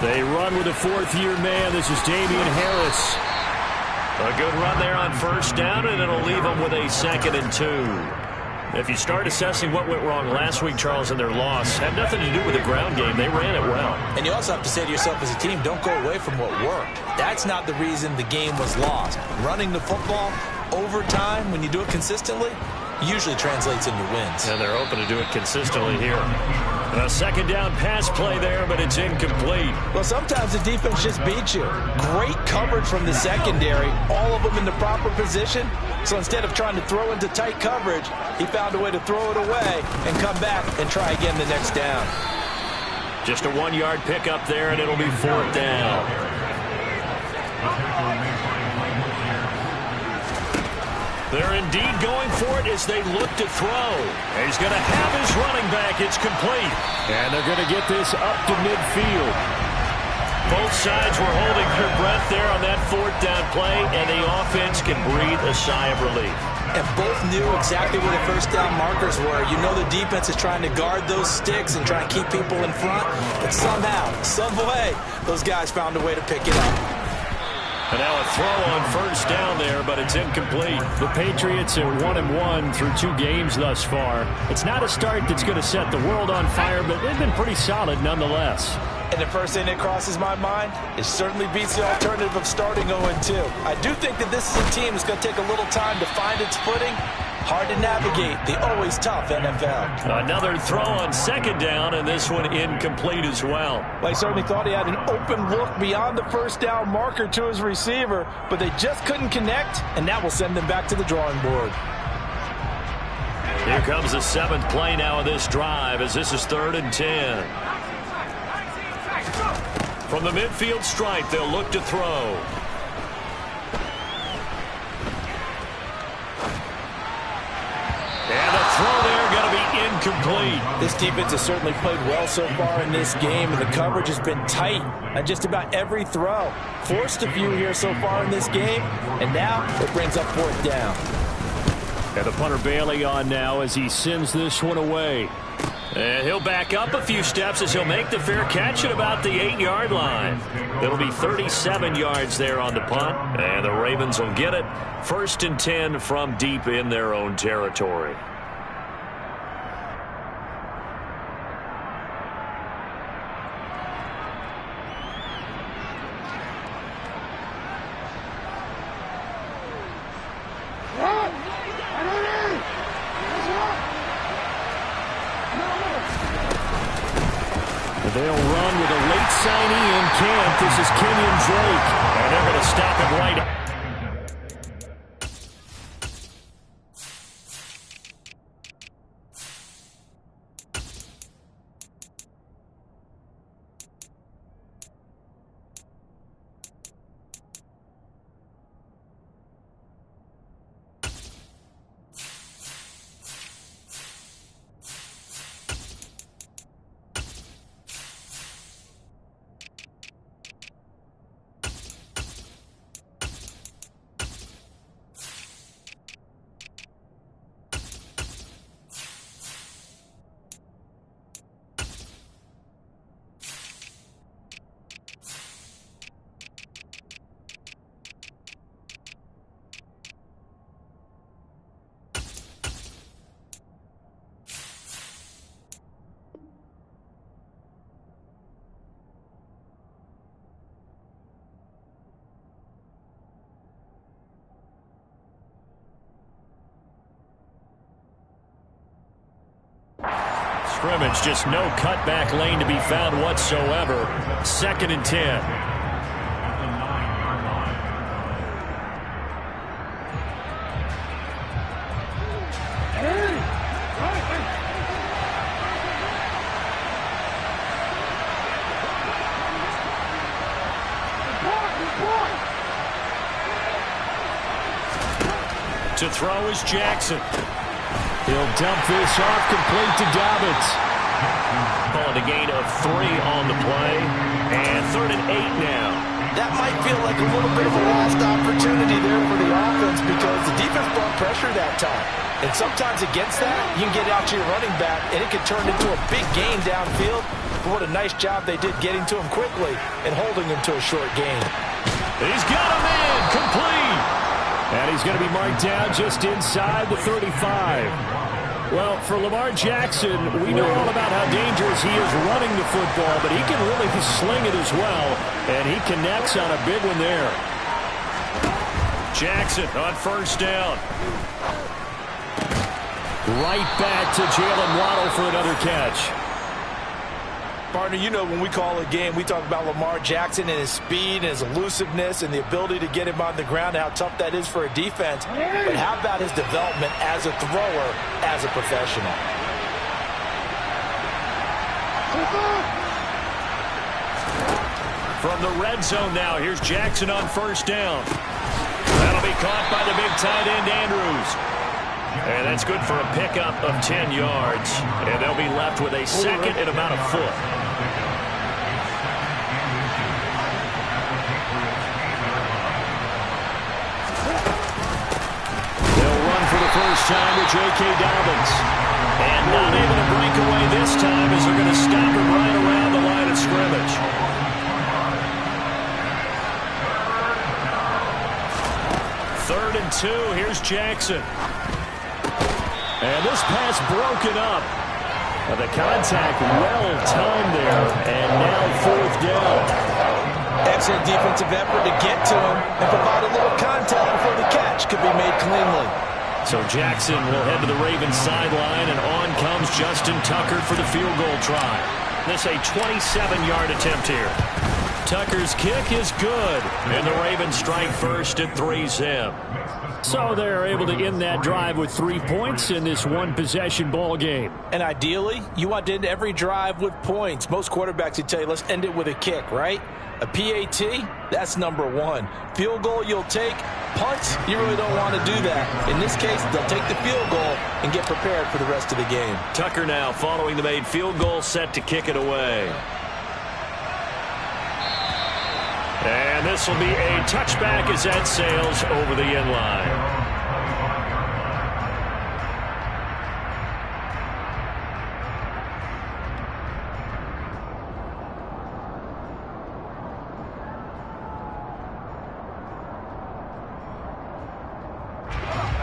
They run with a fourth-year man. This is Damian Harris. A good run there on first down, and it'll leave them with a 2nd and 2. If you start assessing what went wrong last week, Charles, in their loss, had nothing to do with the ground game. They ran it well. And you also have to say to yourself as a team, don't go away from what worked. That's not the reason the game was lost. Running the football over time, when you do it consistently, usually translates into wins. And they're hoping to do it consistently here. A 2nd down pass play there, but it's incomplete. Well, sometimes the defense just beats you. Great coverage from the secondary, all of them in the proper position. So instead of trying to throw into tight coverage, he found a way to throw it away and come back and try again the next down. Just a 1-yard pickup there, and it'll be 4th down. They're indeed going for it as they look to throw. He's going to have his running back. It's complete. And they're going to get this up to midfield. Both sides were holding their breath there on that 4th down play, and the offense can breathe a sigh of relief. And both knew exactly where the first down markers were. You know the defense is trying to guard those sticks and try and keep people in front. But somehow, some way, those guys found a way to pick it up. And now a throw on first down there, but it's incomplete. The Patriots are 1-1 through 2 games thus far. It's not a start that's going to set the world on fire, but they've been pretty solid nonetheless. And the first thing that crosses my mind, it certainly beats the alternative of starting 0-2. I do think that this is a team that's going to take a little time to find its footing. Hard to navigate the always tough NFL. Another throw on 2nd down, and this one incomplete as well. Well, he certainly thought he had an open look beyond the first down marker to his receiver, but they just couldn't connect, and that will send them back to the drawing board. Here comes the 7th play now of this drive, as this is 3rd and 10. From the midfield stripe, they'll look to throw. And the throw there going to be incomplete. This defense has certainly played well so far in this game, and the coverage has been tight on just about every throw. Forced a few here so far in this game, and now it brings up 4th down. And the punter Bailey on now as he sends this one away. And he'll back up a few steps as he'll make the fair catch at about the 8-yard line. It'll be 37 yards there on the punt, and the Ravens will get it. 1st and 10 from deep in their own territory. They'll run with a late signee in camp. This is Kenyon Drake. And they're going to stop him right. Scrimmage, just no cutback lane to be found whatsoever. 2nd and 10. To throw is Jackson. He'll dump this off complete to Dobbins. Calling a gain of 3 on the play. And 3rd and 8 now. That might feel like a little bit of a lost opportunity there for the offense because the defense brought pressure that time. And sometimes against that, you can get out to your running back, and it can turn into a big gain downfield. But what a nice job they did getting to him quickly and holding him to a short gain. He's got him in, complete. And he's going to be marked down just inside the 35. Well, for Lamar Jackson, we know all about how dangerous he is running the football, but he can really sling it as well, and he connects on a big one there. Jackson on first down. Right back to Jalen Waddle for another catch. Partner, you know when we call a game, we talk about Lamar Jackson and his speed and his elusiveness and the ability to get him on the ground, how tough that is for a defense. But how about his development as a thrower, as a professional? From the red zone now, here's Jackson on first down. That'll be caught by the big tight end, Andrews. And that's good for a pickup of 10 yards. And they'll be left with a second and about a foot. They'll run for the first time to J.K. Dobbins. And not able to break away this time as they're going to stop him right around the line of scrimmage. Third and 2. Here's Jackson. And this pass broken up. The contact well-timed there. And now fourth down. Excellent defensive effort to get to him and provide a little contact before the catch could be made cleanly. So Jackson will head to the Ravens sideline, and on comes Justin Tucker for the field goal try. This a 27-yard attempt here. Tucker's kick is good, and the Ravens strike first at 3-zip. So they're able to end that drive with 3 points in this one-possession ball game. And ideally, you want to end every drive with points. Most quarterbacks would tell you, let's end it with a kick, right? A PAT, that's number one. Field goal, you'll take. Punts, you really don't want to do that. In this case, they'll take the field goal and get prepared for the rest of the game. Tucker now following the made field goal, set to kick it away. And this will be a touchback as that sails over the end line.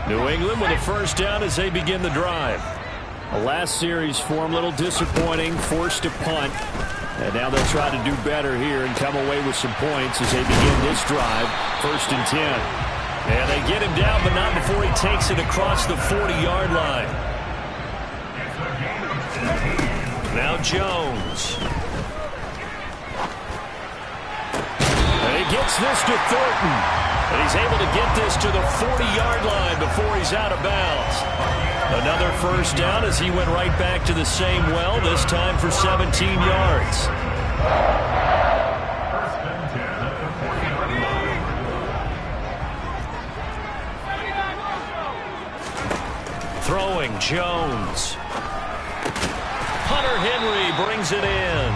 New England with a first down as they begin the drive. The last series for them a little disappointing, forced to punt. And now they'll try to do better here and come away with some points as they begin this drive. First and 10. And they get him down, but not before he takes it across the 40-yard line. Now Jones. And he gets this to Thornton. And he's able to get this to the 40-yard line before he's out of bounds. Another first down as he went right back to the same well, this time for 17 yards. Throwing Jones. Hunter Henry brings it in.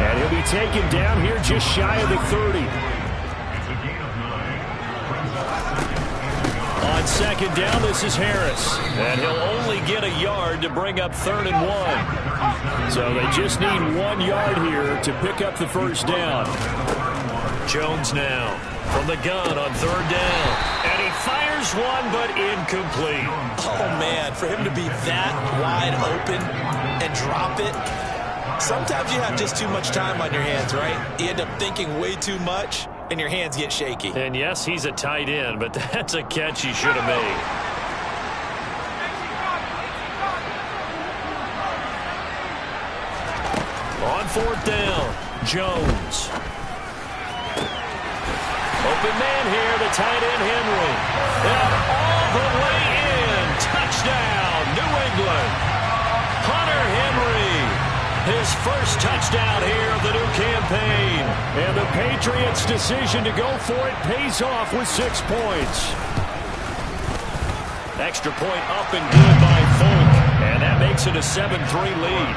And he'll be taken down here just shy of the 30. On second down, this is Harris. And he'll only get a yard to bring up 3rd and 1. So they just need 1 yard here to pick up the first down. Jones now from the gun on 3rd down. And he fires one, but incomplete. Oh, man, for him to be that wide open and drop it. Sometimes you have just too much time on your hands, right? You end up thinking way too much, and your hands get shaky. And yes, he's a tight end, but that's a catch he should have made. On 4th down, Jones. Open man here, the tight end Henry. And all the way in. Touchdown, New England. Hunter Henry. His first touchdown here of the new campaign. And the Patriots' decision to go for it pays off with 6 points. Extra point up and good by Folk. And that makes it a 7-3 lead.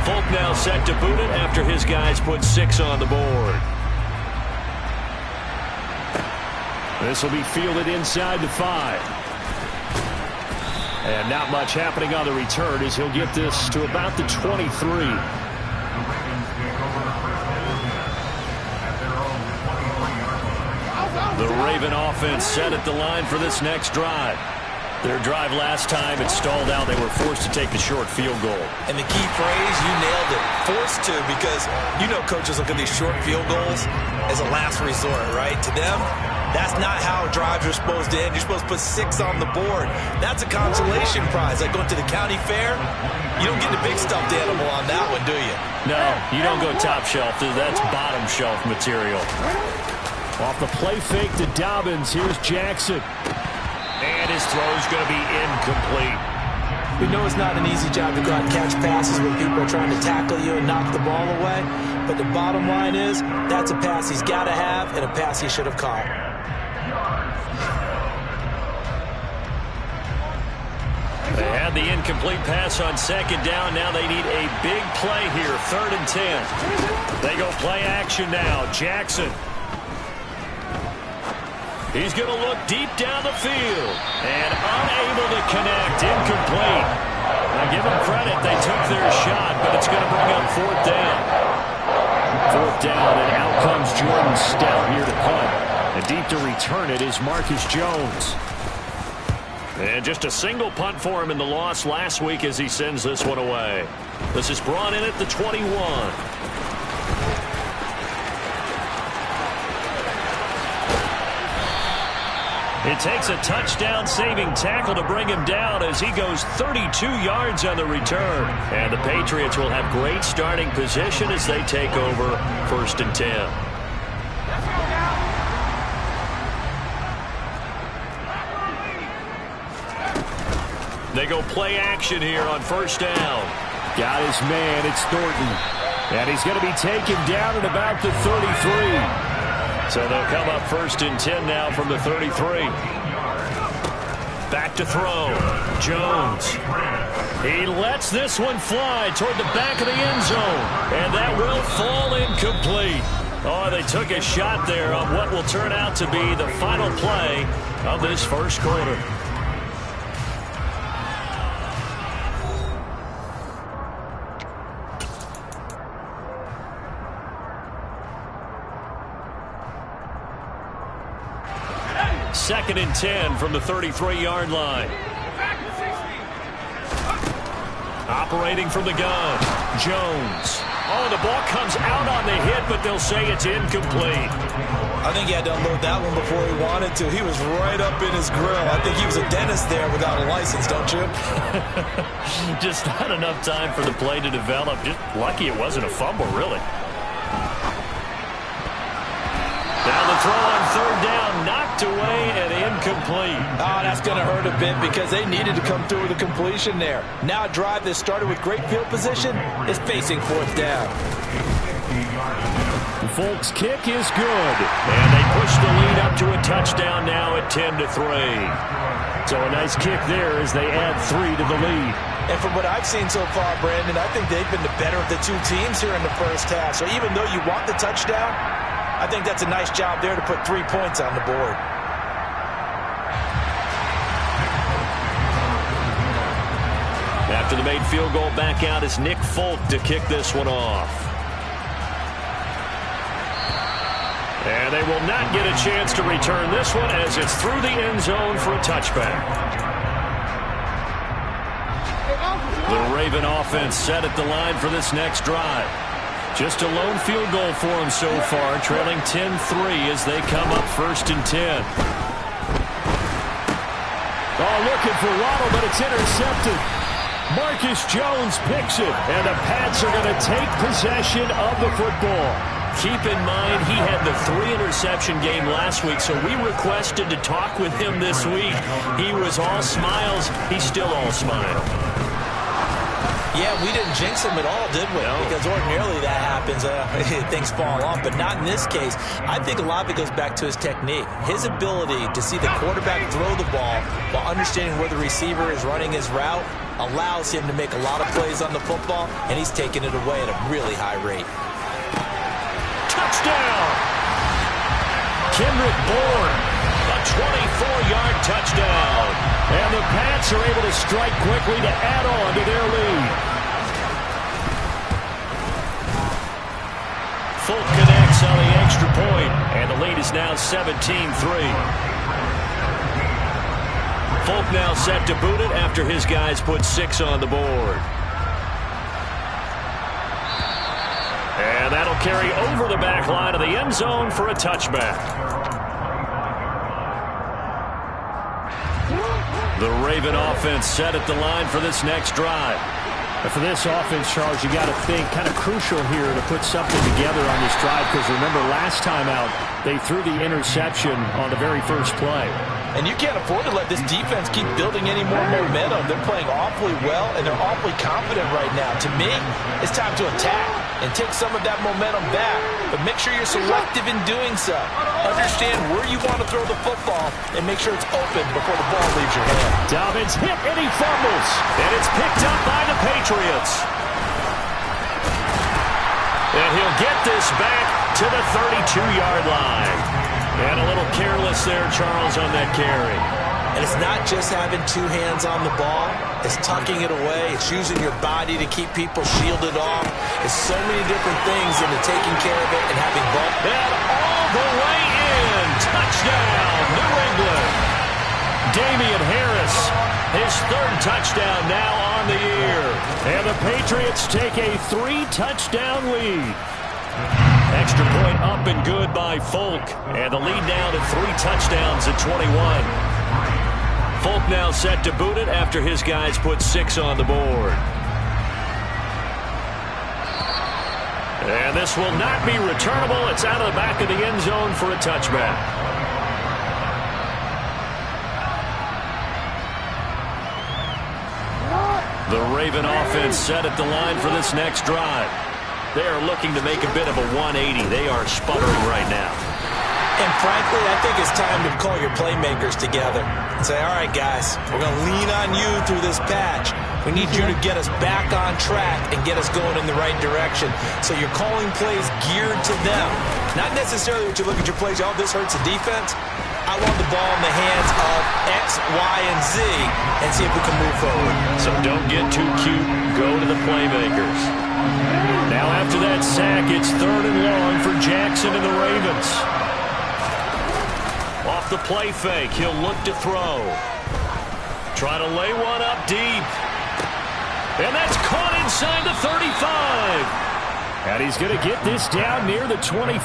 Folk now set to boot it after his guys put 6 on the board. This will be fielded inside the 5. And not much happening on the return as he'll get this to about the 23. The Raven offense set at the line for this next drive. Their drive last time, it stalled out. They were forced to take the short field goal. And the key phrase, you nailed it, forced to, because you know coaches look at these short field goals as a last resort, right? To them, that's not how drives are supposed to end. You're supposed to put 6 on the board. That's a consolation prize. Like going to the county fair, you don't get the big stuffed animal on that one, do you? No, you don't go top shelf. That's bottom shelf material. Off the play fake to Dobbins, here's Jackson. And his throw's going to be incomplete. We know it's not an easy job to go out and catch passes when people are trying to tackle you and knock the ball away. But the bottom line is, that's a pass he's got to have and a pass he should have caught. They had the incomplete pass on second down. Now they need a big play here, 3rd and 10. They go play action now. Jackson. He's going to look deep down the field and unable to connect. Incomplete. Now give them credit. They took their shot, but it's going to bring up 4th down. 4th down, and out comes Jordan Stout here to punt. And deep to return it is Marcus Jones. And just a single punt for him in the loss last week as he sends this one away. This is brought in at the 21. It takes a touchdown-saving tackle to bring him down as he goes 32 yards on the return. And the Patriots will have great starting position as they take over 1st and 10. They go play action here on 1st down. Got his man, it's Thornton. And he's going to be taken down at about the 33. So they'll come up 1st and 10 now from the 33. Back to throw. Jones. He lets this one fly toward the back of the end zone. And that will fall incomplete. Oh, they took a shot there on what will turn out to be the final play of this first quarter. Second and 10 from the 33-yard line. Operating from the gun, Jones. Oh, the ball comes out on the hit, but they'll say it's incomplete. I think he had to unload that one before he wanted to. He was right up in his grill. I think he was a dentist there without a license, don't you? Just not enough time for the play to develop. Just lucky it wasn't a fumble, really. Now the throw on 3rd down, knocked away and incomplete. Oh, that's going to hurt a bit because they needed to come through with a completion there. Now a drive that started with great field position is facing 4th down. Folk's kick is good. And they push the lead up to a touchdown now at 10-3. So a nice kick there as they add 3 to the lead. And from what I've seen so far, Brandon, I think they've been the better of the two teams here in the first half. So even though you want the touchdown, I think that's a nice job there to put 3 points on the board. After the made field goal, back out is Nick Folk to kick this one off. And they will not get a chance to return this one as it's through the end zone for a touchback. The Raven offense set at the line for this next drive. Just a lone field goal for them so far, trailing 10-3 as they come up 1st and 10. Oh, looking for Waddle, but it's intercepted. Marcus Jones picks it, and the Pats are going to take possession of the football. Keep in mind, he had the 3-interception game last week, so we requested to talk with him this week. He was all smiles. He's still all smile. Yeah, we didn't jinx him at all, did we? No. Because ordinarily that happens. Things fall off, but not in this case. I think a lot of it goes back to his technique. His ability to see the quarterback throw the ball while understanding where the receiver is running his route allows him to make a lot of plays on the football, and he's taking it away at a really high rate. Touchdown! Kendrick Bourne, a 24-yard touchdown. And the Pats are able to strike quickly to add on to their lead. Folk connects on the extra point, and the lead is now 17-3. Folk now set to boot it after his guys put 6 on the board. And that'll carry over the back line of the end zone for a touchback. The Raven offense set at the line for this next drive. And for this offense, Charles, you got to think kind of crucial here to put something together on this drive, because remember last time out they threw the interception on the very first play. And you can't afford to let this defense keep building any more momentum. They're playing awfully well, and they're awfully confident right now. To me, it's time to attack and take some of that momentum back, but make sure you're selective in doing so. Understand where you want to throw the football and make sure it's open before the ball leaves your hand. Dobbins hit and he fumbles. And it's picked up by the Patriots. And he'll get this back to the 32-yard line. And a little careless there, Charles, on that carry. And it's not just having 2 hands on the ball. It's tucking it away. It's using your body to keep people shielded off. It's so many different things into taking care of it and having ball. And all the way in. Touchdown, New England. Damian Harris, his 3rd touchdown now on the year. And the Patriots take a 3-touchdown lead. Extra point up and good by Folk. And the lead now to 3 touchdowns at 21. Folk now set to boot it after his guys put 6 on the board. And this will not be returnable. It's out of the back of the end zone for a touchback. The Raven offense set at the line for this next drive. They are looking to make a bit of a 180. They are sputtering right now. And frankly, I think it's time to call your playmakers together and say, all right, guys, we're going to lean on you through this patch. We need you to get us back on track and get us going in the right direction. So you're calling plays geared to them. Not necessarily what you look at your plays, oh, this hurts the defense. I want the ball in the hands of X, Y, and Z and see if we can move forward. So don't get too cute. Go to the playmakers. Now after that sack, it's 3rd and long for Jackson and the Ravens. Off the play fake, he'll look to throw. Try to lay one up deep. And that's caught inside the 35. And he's going to get this down near the 25.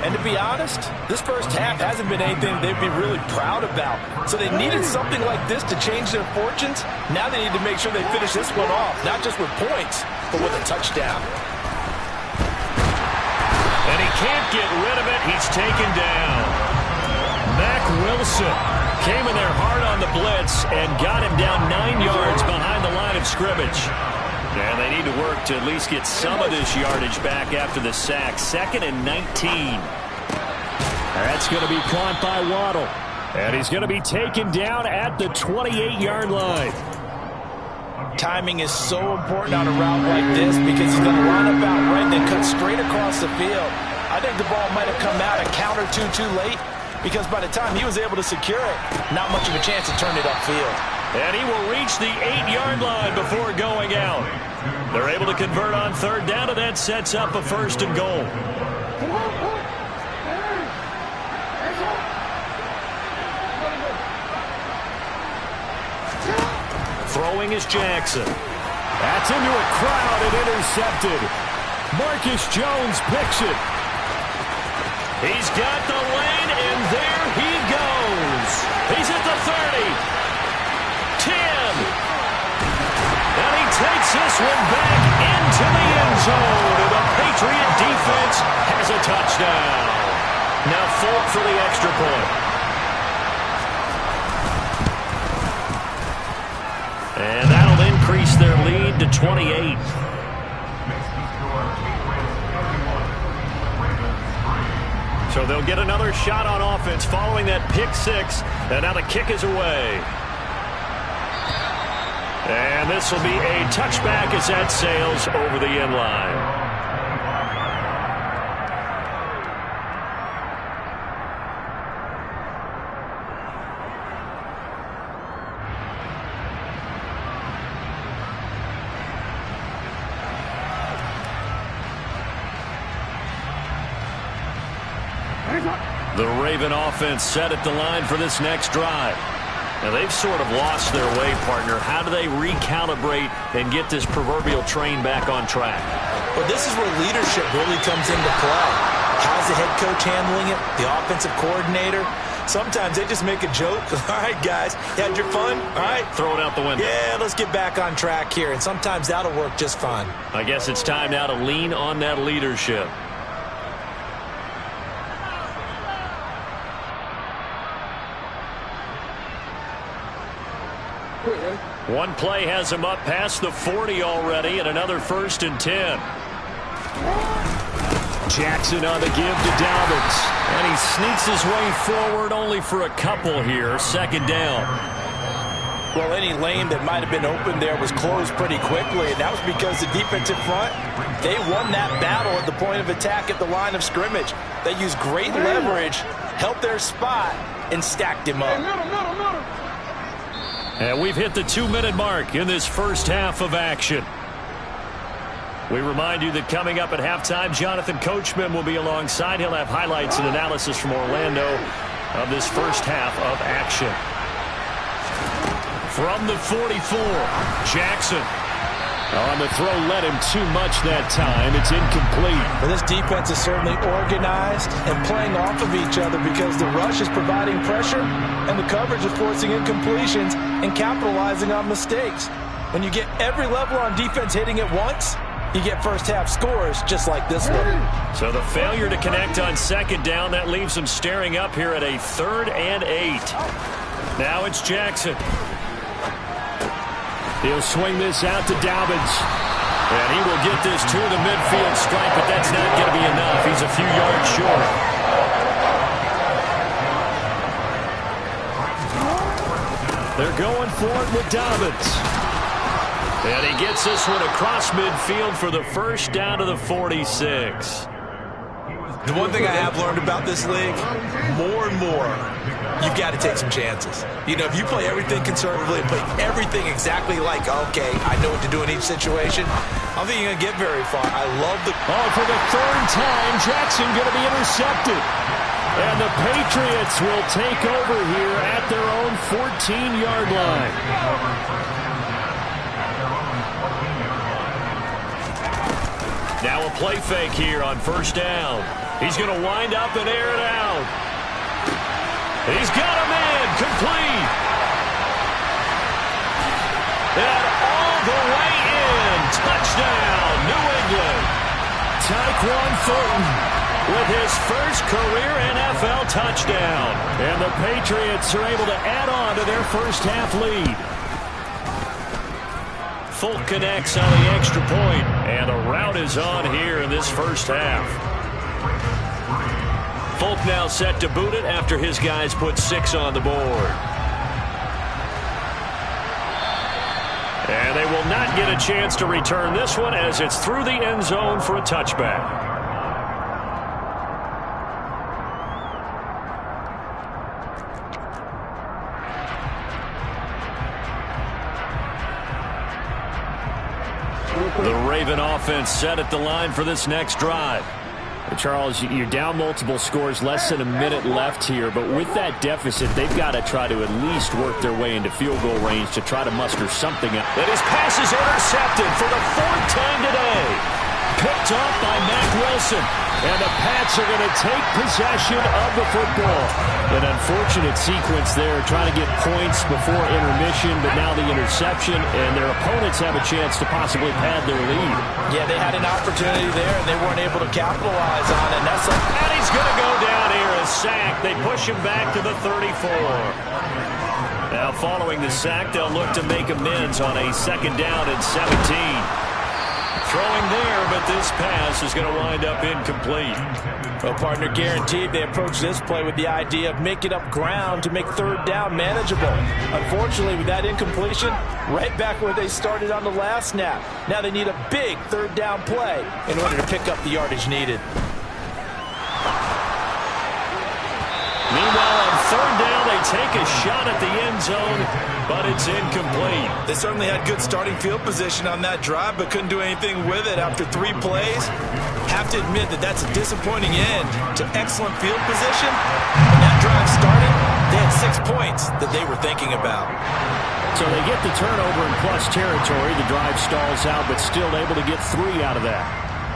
And to be honest, this first half hasn't been anything they'd be really proud about. So they needed something like this to change their fortunes. Now they need to make sure they finish this one off, not just with points, but with a touchdown. And he can't get rid of it. He's taken down. Mack Wilson came in there hard on the blitz and got him down 9 yards behind the line of scrimmage. And they need to work to at least get some of this yardage back after the sack. 2nd and 19. That's going to be caught by Waddle. And he's going to be taken down at the 28-yard line. Timing is so important on a route like this because he's going to line up out right and then cut straight across the field. I think the ball might have come out a count or two too late because by the time he was able to secure it, not much of a chance to turn it upfield. And he will reach the 8-yard line before going out. They're able to convert on 3rd down, and that sets up a 1st and goal. Throwing is Jackson. That's into a crowd and intercepted. Marcus Jones picks it. He's got the lane, and there he goes. He's at the 30. 10. And he takes this one back into the end zone. And the Patriot defense has a touchdown. Now Folk for the extra point. And that'll increase their lead 25-28. So they'll get another shot on offense following that pick six. And now the kick is away. And this will be a touchback as that sails over the end line. The Raven offense set at the line for this next drive. Now, they've sort of lost their way, partner. How do they recalibrate and get this proverbial train back on track? Well, this is where leadership really comes into play. How's the head coach handling it? The offensive coordinator? Sometimes they just make a joke. All right, guys, you had your fun? All right. Throw it out the window. Yeah, let's get back on track here. And sometimes that'll work just fine. I guess it's time now to lean on that leadership. One play has him up past the 40 already, and another 1st and 10. Jackson on the give to Dobbins. And he sneaks his way forward only for a couple here. 2nd down. Well, any lane that might have been open there was closed pretty quickly, and that was because the defensive front, they won that battle at the point of attack at the line of scrimmage. They used great leverage, held their spot, and stacked him up. And we've hit the 2-minute mark in this first half of action. We remind you that coming up at halftime, Jonathan Coachman will be alongside. He'll have highlights and analysis from Orlando of this first half of action. From the 44, Jackson. On the throw, led him too much that time. It's incomplete. But this defense is certainly organized and playing off of each other because the rush is providing pressure and the coverage is forcing incompletions and capitalizing on mistakes. When you get every level on defense hitting at once, you get first-half scores just like this one. So the failure to connect on 2nd down, that leaves them staring up here at a 3rd and 8. Now it's Jackson. He'll swing this out to Dobbins. And he will get this to the midfield stripe, but that's not going to be enough. He's a few yards short. They're going for it with Dobbins. And he gets this one across midfield for the 1st down to the 46. The one thing I have learned about this league, more and more, you've got to take some chances. You know, if you play everything conservatively and play everything exactly like, okay, I know what to do in each situation, I don't think you're going to get very far. I love the... Oh, for the 3rd time, Jackson going to be intercepted. And the Patriots will take over here at their own 14-yard line. Now a play fake here on 1st down. He's going to wind up and air it out. He's got a man complete. And all the way in. Touchdown, New England. Tyquan Thornton with his first career NFL touchdown. And the Patriots are able to add on to their first-half lead. Folk connects on the extra point, and the route is on here in this first half. Folk now set to boot it after his guys put 6 on the board. And they will not get a chance to return this one as it's through the end zone for a touchback. The Raven offense set at the line for this next drive. Charles, you're down multiple scores, less than a minute left here, but with that deficit, they've got to try to at least work their way into field goal range to try to muster something up. And his pass is intercepted for the 4th time today. Picked off by Mack Wilson. And the Pats are going to take possession of the football. An unfortunate sequence there, trying to get points before intermission, but now the interception, and their opponents have a chance to possibly pad their lead. Yeah, they had an opportunity there, and they weren't able to capitalize on it. And he's going to go down here, a sack. They push him back to the 34. Now following the sack, they'll look to make amends on a 2nd down and 17. Throwing there, but this pass is going to wind up incomplete. Well, partner, guaranteed they approach this play with the idea of making up ground to make 3rd down manageable. Unfortunately, with that incompletion, right back where they started on the last snap. Now they need a big 3rd down play in order to pick up the yardage needed. Meanwhile, on 3rd down, they take a shot at the end zone, but it's incomplete. They certainly had good starting field position on that drive, but couldn't do anything with it after 3 plays. Have to admit that that's a disappointing end to excellent field position. When that drive started, they had 6 points that they were thinking about. So they get the turnover in plus territory. The drive stalls out, but still able to get 3 out of that.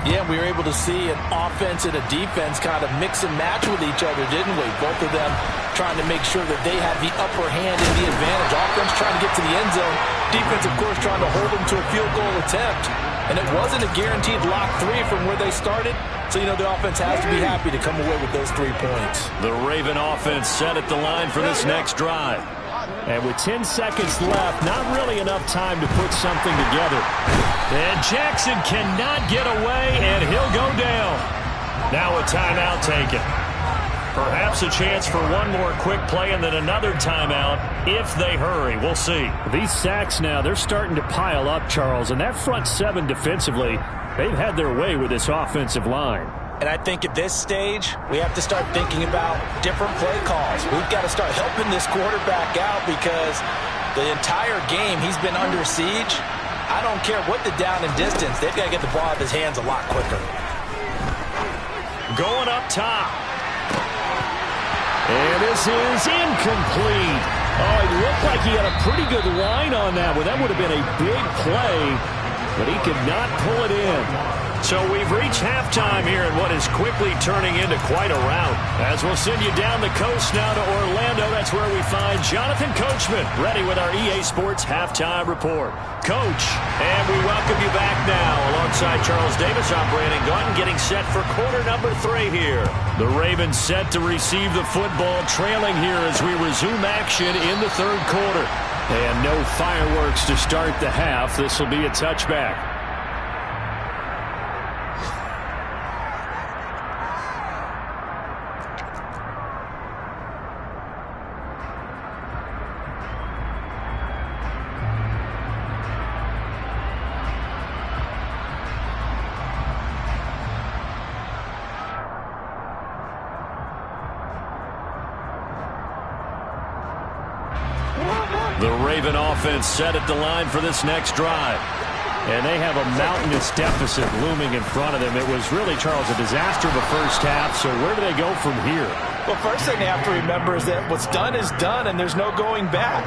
Yeah, we were able to see an offense and a defense kind of mix and match with each other, didn't we? Both of them trying to make sure that they have the upper hand and the advantage. Offense trying to get to the end zone. Defense, of course, trying to hold them to a field goal attempt. And it wasn't a guaranteed lock 3 from where they started. So, you know, the offense has to be happy to come away with those 3 points. The Raven offense set at the line for this next drive. And with 10 seconds left, not really enough time to put something together. And Jackson cannot get away, and he'll go down. Now a timeout taken. Perhaps a chance for one more quick play and then another timeout if they hurry. We'll see. These sacks now, they're starting to pile up, Charles. And that front 7 defensively, they've had their way with this offensive line. And I think at this stage, we have to start thinking about different play calls. We've got to start helping this quarterback out because the entire game he's been under siege. I don't care what the down and distance. They've got to get the ball out of his hands a lot quicker. Going up top. And this is incomplete. Oh, it looked like he had a pretty good line on that one. That would have been a big play, but he could not pull it in. So we've reached halftime here in what is quickly turning into quite a rout. As we'll send you down the coast now to Orlando, that's where we find Jonathan Coachman ready with our EA Sports Halftime Report. Coach, and we welcome you back now alongside Charles Davis. I'm Brandon Gaudin getting set for quarter number 3 here. The Ravens set to receive the football, trailing here as we resume action in the 3rd quarter. And no fireworks to start the half. This will be a touchback. The Raven offense set at the line for this next drive. And they have a mountainous deficit looming in front of them. It was really, Charles, a disaster of the first half. So where do they go from here? Well, first thing they have to remember is that what's done is done, and there's no going back.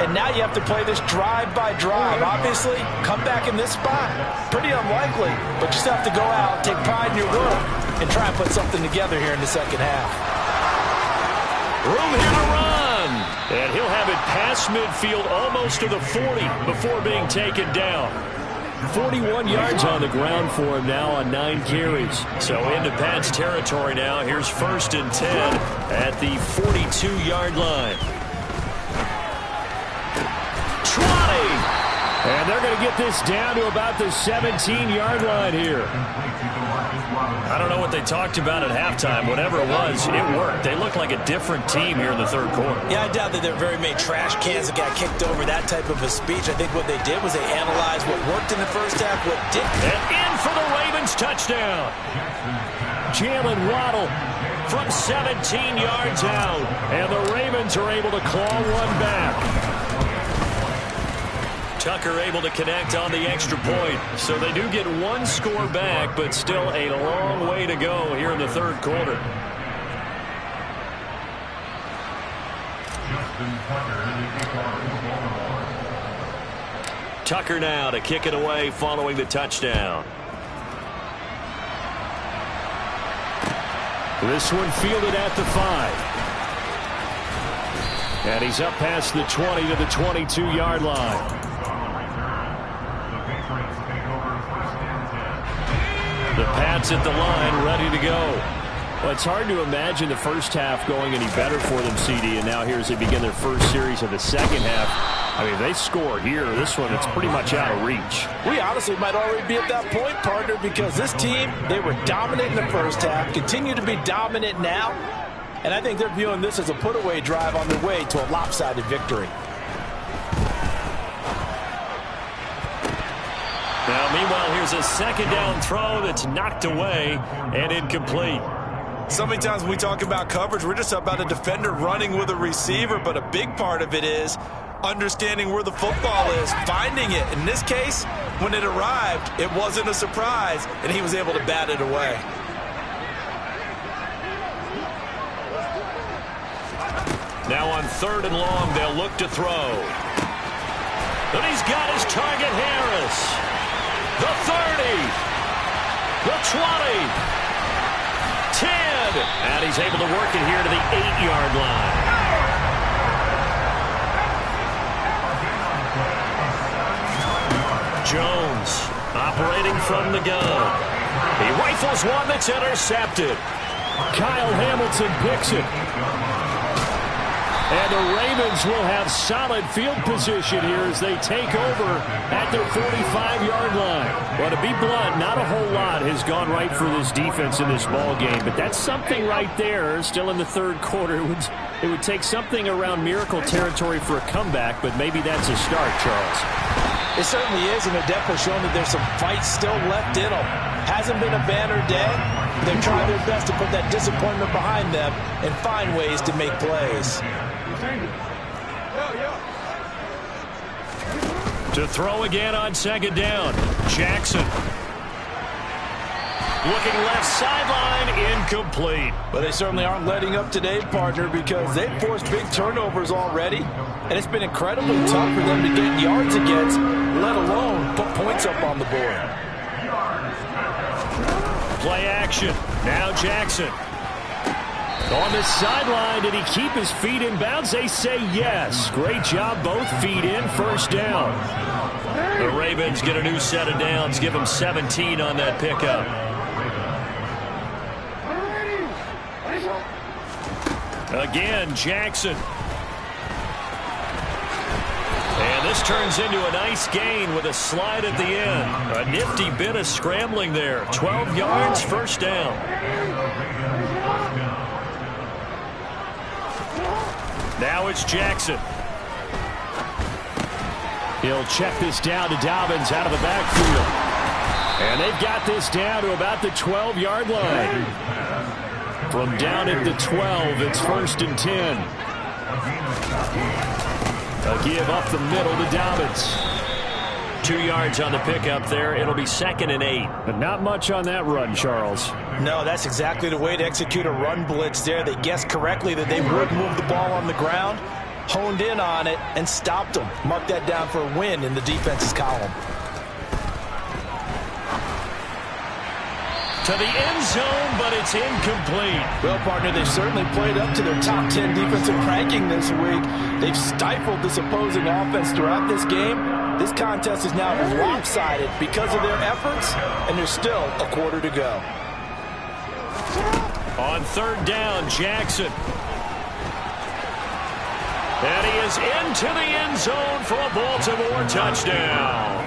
And now you have to play this drive by drive. Obviously, come back in this spot. Pretty unlikely, but you still have to go out, take pride in your work, and try and put something together here in the second half. Room here to run. And he'll have it past midfield almost to the 40 before being taken down. 41 yards on the ground for him now on 9 carries. So into Pat's territory now. Here's 1st and 10 at the 42-yard line. Trotting! And they're going to get this down to about the 17-yard line here. I don't know what they talked about at halftime. Whatever it was, it worked. They look like a different team here in the 3rd quarter. Yeah, I doubt that there are very many trash cans that got kicked over, that type of a speech. I think what they did was they analyzed what worked in the first half, what didn't. And in for the Ravens touchdown. Jalen Waddle from 17 yards out. And the Ravens are able to claw one back. Tucker able to connect on the extra point. So they do get 1 score back, but still a long way to go here in the 3rd quarter. Tucker now to kick it away following the touchdown. This one fielded at the 5. And he's up past the 20 to the 22-yard line. The Pats at the line, ready to go. Well, it's hard to imagine the first half going any better for them, CD, and now here as they begin their first series of the second half. I mean, they score here. This one, it's pretty much out of reach. We honestly might already be at that point, partner, because this team, they were dominant in the first half, continue to be dominant now, and I think they're viewing this as a put-away drive on their way to a lopsided victory. Now, meanwhile, here's a second down throw that's knocked away and incomplete. So many times when we talk about coverage, we're just about a defender running with a receiver, but a big part of it is understanding where the football is, finding it. In this case, when it arrived, it wasn't a surprise, and he was able to bat it away. Now on 3rd and long, they'll look to throw. And he's got his target, Harris. The 30. The 20. 10. And he's able to work it here to the 8-yard line. Jones operating from the gun. He rifles one that's intercepted. Kyle Hamilton picks it. And the Ravens will have solid field position here as they take over at their 45-yard line. Well, to be blunt, not a whole lot has gone right for this defense in this ball game, but that's something right there. Still in the third quarter, it would take something around miracle territory for a comeback, but maybe that's a start, Charles. It certainly is, and they're definitely showing that there's some fight still left in them. Hasn't been a banner day. They've tried their best to put that disappointment behind them and find ways to make plays. To throw again on second down. Jackson. Looking left sideline, incomplete. But they certainly aren't letting up today, partner, because they've forced big turnovers already. And it's been incredibly tough for them to get yards against, let alone put points up on the board. Play action. Now Jackson. On the sideline, did he keep his feet in bounds? They say yes. Great job, both feet in, first down. The Ravens get a new set of downs, give them 17 on that pickup. Again, Jackson. And this turns into a nice gain with a slide at the end. A nifty bit of scrambling there. 12 yards, first down. Now it's Jackson. He'll check this down to Dobbins out of the backfield. And they've got this down to about the 12-yard line. From down at the 12, it's 1st and 10. A give up the middle to Dobbins. 2 yards on the pickup there. It'll be 2nd and 8. But not much on that run, Charles. No, that's exactly the way to execute a run blitz there. They guessed correctly that they would move the ball on the ground, honed in on it, and stopped them. Mark that down for a win in the defense's column. To the end zone, but it's incomplete. Well, partner, they've certainly played up to their top 10 defensive ranking this week. They've stifled this opposing offense throughout this game. This contest is now lopsided because of their efforts, and there's still a quarter to go. On 3rd down, Jackson. And he is into the end zone for a Baltimore touchdown.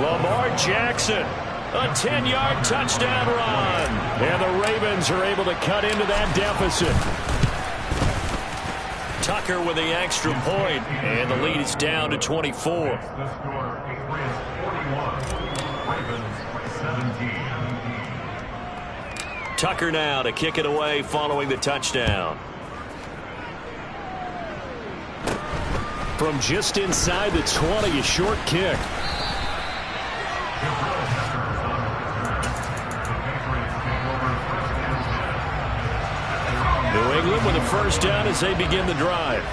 Lamar Jackson. A 10-yard touchdown run. And the Ravens are able to cut into that deficit. Tucker with the extra point, and the lead is down to 24. Tucker now to kick it away following the touchdown. From just inside the 20, a short kick. New England with a first down as they begin the drive.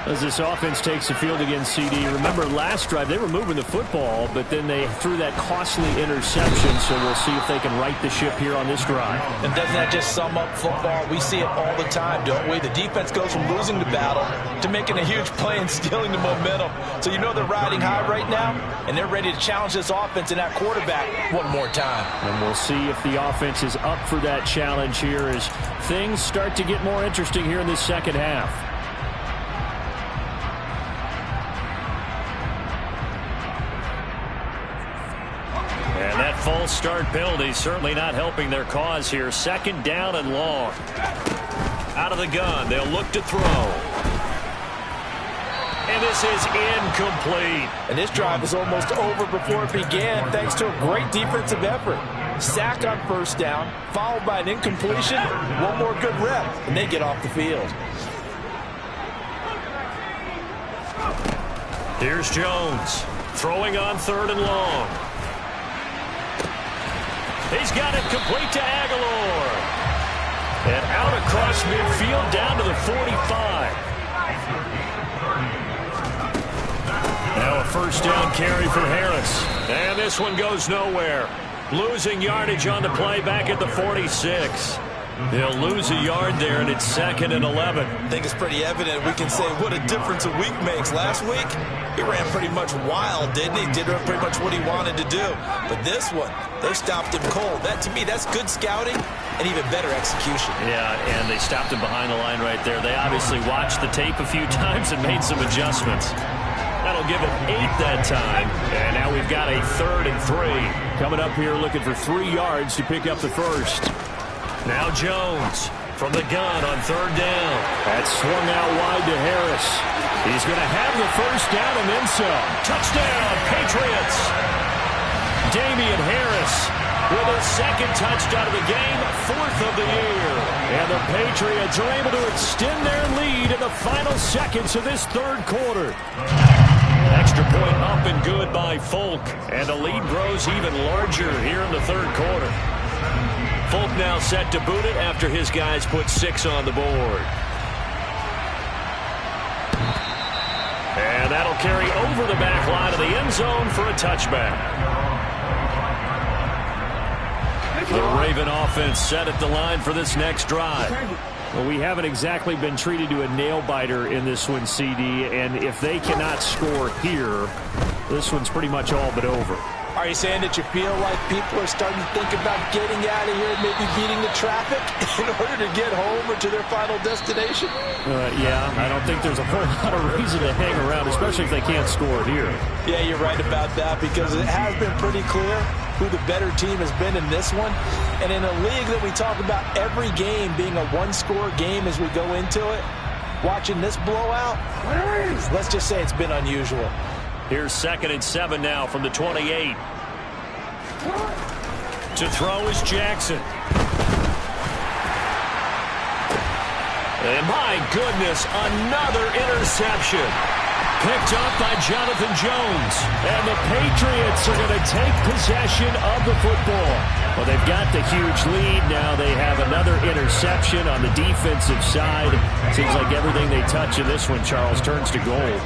As this offense takes the field against CD, remember last drive they were moving the football, but then they threw that costly interception, so we'll see if they can right the ship here on this drive. And doesn't that just sum up football? We see it all the time, don't we? The defense goes from losing the battle to making a huge play and stealing the momentum. So you know they're riding high right now, and they're ready to challenge this offense and that quarterback one more time. And we'll see if the offense is up for that challenge here as things start to get more interesting here in this second half. And that false start penalty certainly not helping their cause here. Second down and long. Out of the gun, they'll look to throw. And this is incomplete. And this drive is almost over before it began thanks to a great defensive effort. Sack on first down, followed by an incompletion. One more good rep, and they get off the field. Here's Jones, throwing on third and long. He's got it complete to Aguilar. And out across midfield down to the 45. Now a first down carry for Harris. And this one goes nowhere. Losing yardage on the play back at the 46. They'll lose a yard there, and it's 2nd and 11. I think it's pretty evident. We can say what a difference a week makes. Last week, he ran pretty much wild, didn't he? Did pretty much what he wanted to do. But this one, they stopped him cold. That, to me, that's good scouting and even better execution. Yeah, and they stopped him behind the line right there. They obviously watched the tape a few times and made some adjustments. That'll give him 8 that time. And now we've got a 3rd and 3. Coming up here looking for 3 yards to pick up the first. Now Jones from the gun on 3rd down. That swung out wide to Harris. He's going to have the first down and then some. Touchdown, Patriots. Damian Harris with his 2nd touchdown of the game, 4th of the year. And the Patriots are able to extend their lead in the final seconds of this 3rd quarter. Extra point up and good by Folk. And the lead grows even larger here in the 3rd quarter. Folk now set to boot it after his guys put 6 on the board. And that'll carry over the back line of the end zone for a touchback. The Raven offense set at the line for this next drive. Well, we haven't exactly been treated to a nail-biter in this one, CD, and if they cannot score here, this one's pretty much all but over. Are you saying that you feel like people are starting to think about getting out of here and maybe beating the traffic in order to get home or to their final destination? Yeah, I don't think there's a whole lot of reason to hang around, especially if they can't score here. Yeah, you're right about that because it has been pretty clear who the better team has been in this one. And in a league that we talk about every game being a one-score game as we go into it, watching this blowout, let's just say it's been unusual. Here's 2nd and 7 now from the 28. To throw is Jackson. And my goodness, another interception. Picked up by Jonathan Jones. And the Patriots are going to take possession of the football. Well, they've got the huge lead. Now they have another interception on the defensive side. Seems like everything they touch in this one, Charles, turns to gold.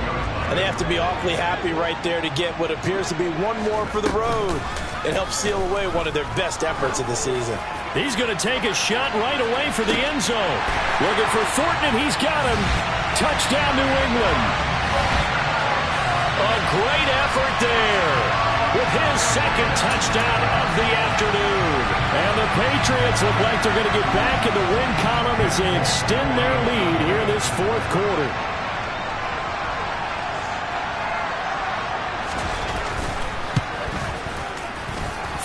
And they have to be awfully happy right there to get what appears to be one more for the road. It helps seal away one of their best efforts of the season. He's going to take a shot right away for the end zone. Looking for Thornton, and he's got him. Touchdown, New England. A great effort there with his 2nd touchdown of the afternoon. And the Patriots look like they're going to get back in the win column as they extend their lead here in this 4th quarter.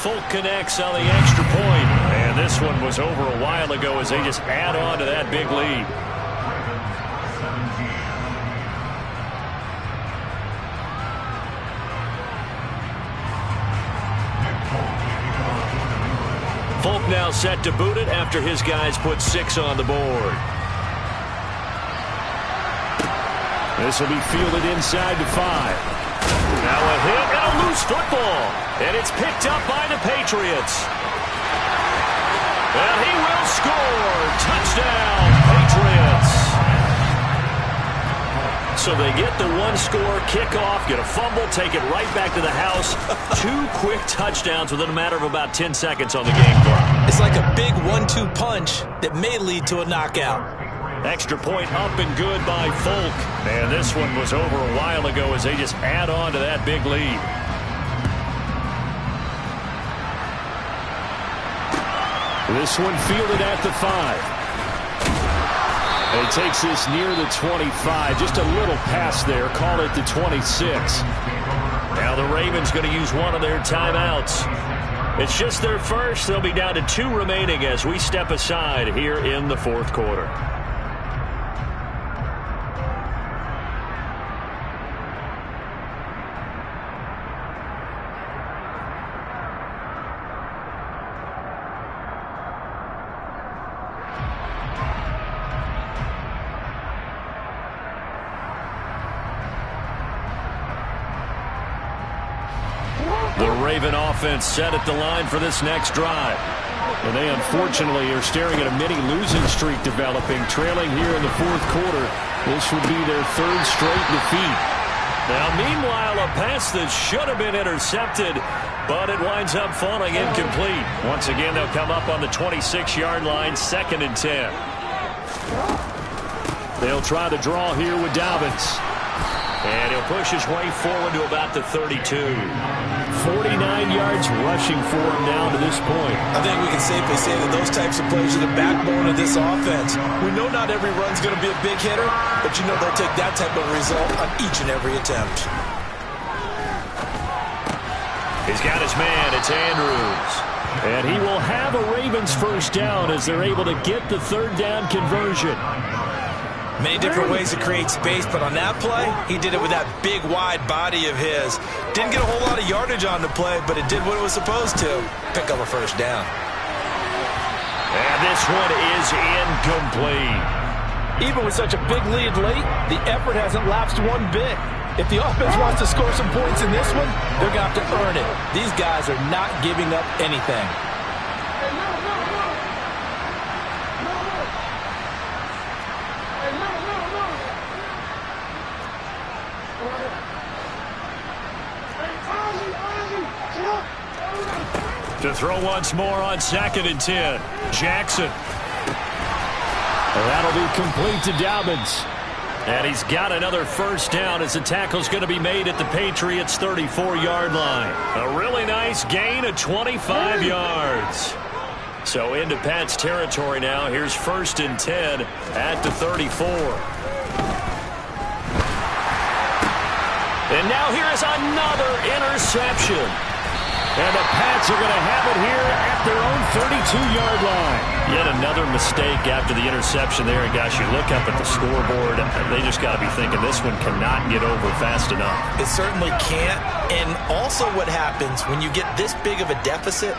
Folk connects on the extra point. And this one was over a while ago as they just add on to that big lead. Folk now set to boot it after his guys put 6 on the board. This will be fielded inside the 5. Now a hit and a loose football. And it's picked up by the Patriots. And he will score. Touchdown, Patriots. So they get the one-score kickoff, get a fumble, take it right back to the house. 2 quick touchdowns within a matter of about 10 seconds on the game clock. It's like a big 1-2 punch that may lead to a knockout. Extra point up and good by Folk. And this one was over a while ago as they just add on to that big lead. This one fielded at the 5. And he takes this near the 25. Just a little pass there. Call it the 26. Now the Ravens going to use one of their timeouts. It's just their first. They'll be down to 2 remaining as we step aside here in the 4th quarter. The Raven offense set at the line for this next drive. And they unfortunately are staring at a mini losing streak developing, trailing here in the 4th quarter. This would be their 3rd straight defeat. Now, meanwhile, a pass that should have been intercepted, but it winds up falling incomplete. Once again, they'll come up on the 26-yard line, 2nd and 10. They'll try to draw here with Dobbins. And he'll push his way forward to about the 32. 49 yards rushing for him now to this point. I think we can safely say that those types of plays are the backbone of this offense. We know not every run's going to be a big hitter, but you know they'll take that type of result on each and every attempt. He's got his man. It's Andrews. And he will have a Ravens first down as they're able to get the 3rd down conversion. Many different ways to create space, but on that play, he did it with that big, wide body of his. Didn't get a whole lot of yardage on the play, but it did what it was supposed to. Pick up a first down. And this one is incomplete. Even with such a big lead late, the effort hasn't lapsed one bit. If the offense wants to score some points in this one, they're going to have to earn it. These guys are not giving up anything. To throw once more on 2nd and 10. Jackson. That'll be complete to Dobbins. And he's got another first down as the tackle's going to be made at the Patriots' 34-yard line. A really nice gain of 25 yards. So into Pat's territory now. Here's 1st and 10 at the 34. And now here is another interception. And the Pats are going to have it here at their own 32-yard line. Yet another mistake after the interception there. And gosh, you look up at the scoreboard, they just got to be thinking this one cannot get over fast enough. It certainly can't. And also what happens when you get this big of a deficit,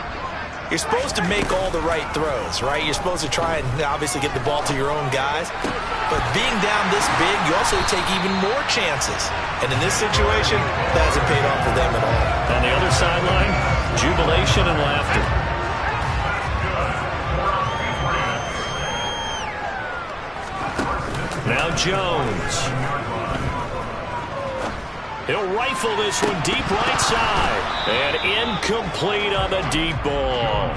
you're supposed to make all the right throws, right? You're supposed to try and obviously get the ball to your own guys. But being down this big, you also take even more chances. And in this situation, that hasn't paid off for them at all. On the other sideline, jubilation and laughter. Now Jones. He'll rifle this one deep right side. And incomplete on the deep ball.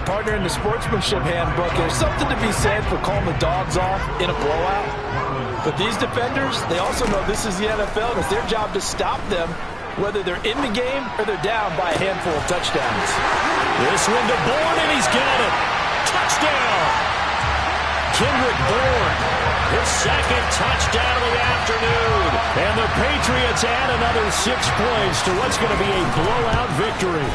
Partner, in the sportsmanship handbook, there's something to be said for calling the dogs off in a blowout. But these defenders, they also know this is the NFL, and it's their job to stop them, whether they're in the game or they're down by a handful of touchdowns. This one to Bourne, and he's got it. Touchdown! Kendrick Bourne, his 2nd touchdown of the afternoon. And the Patriots add another 6 points to what's going to be a blowout victory.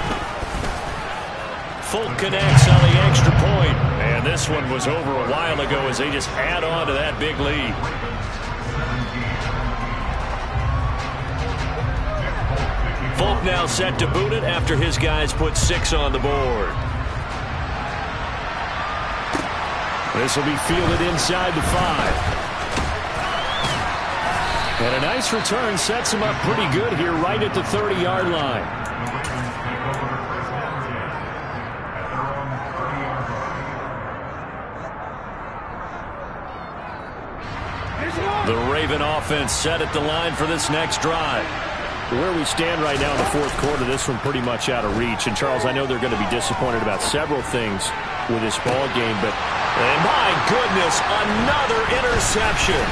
Folk connects on the extra point. And this one was over a while ago as they just add on to that big lead. Folk now set to boot it after his guys put 6 on the board. This will be fielded inside the 5. And a nice return sets him up pretty good here right at the 30-yard line. Raven offense set at the line for this next drive. Where we stand right now in the fourth quarter, this one pretty much out of reach. And, Charles, I know they're going to be disappointed about several things with this ball game, but and my goodness, another interception.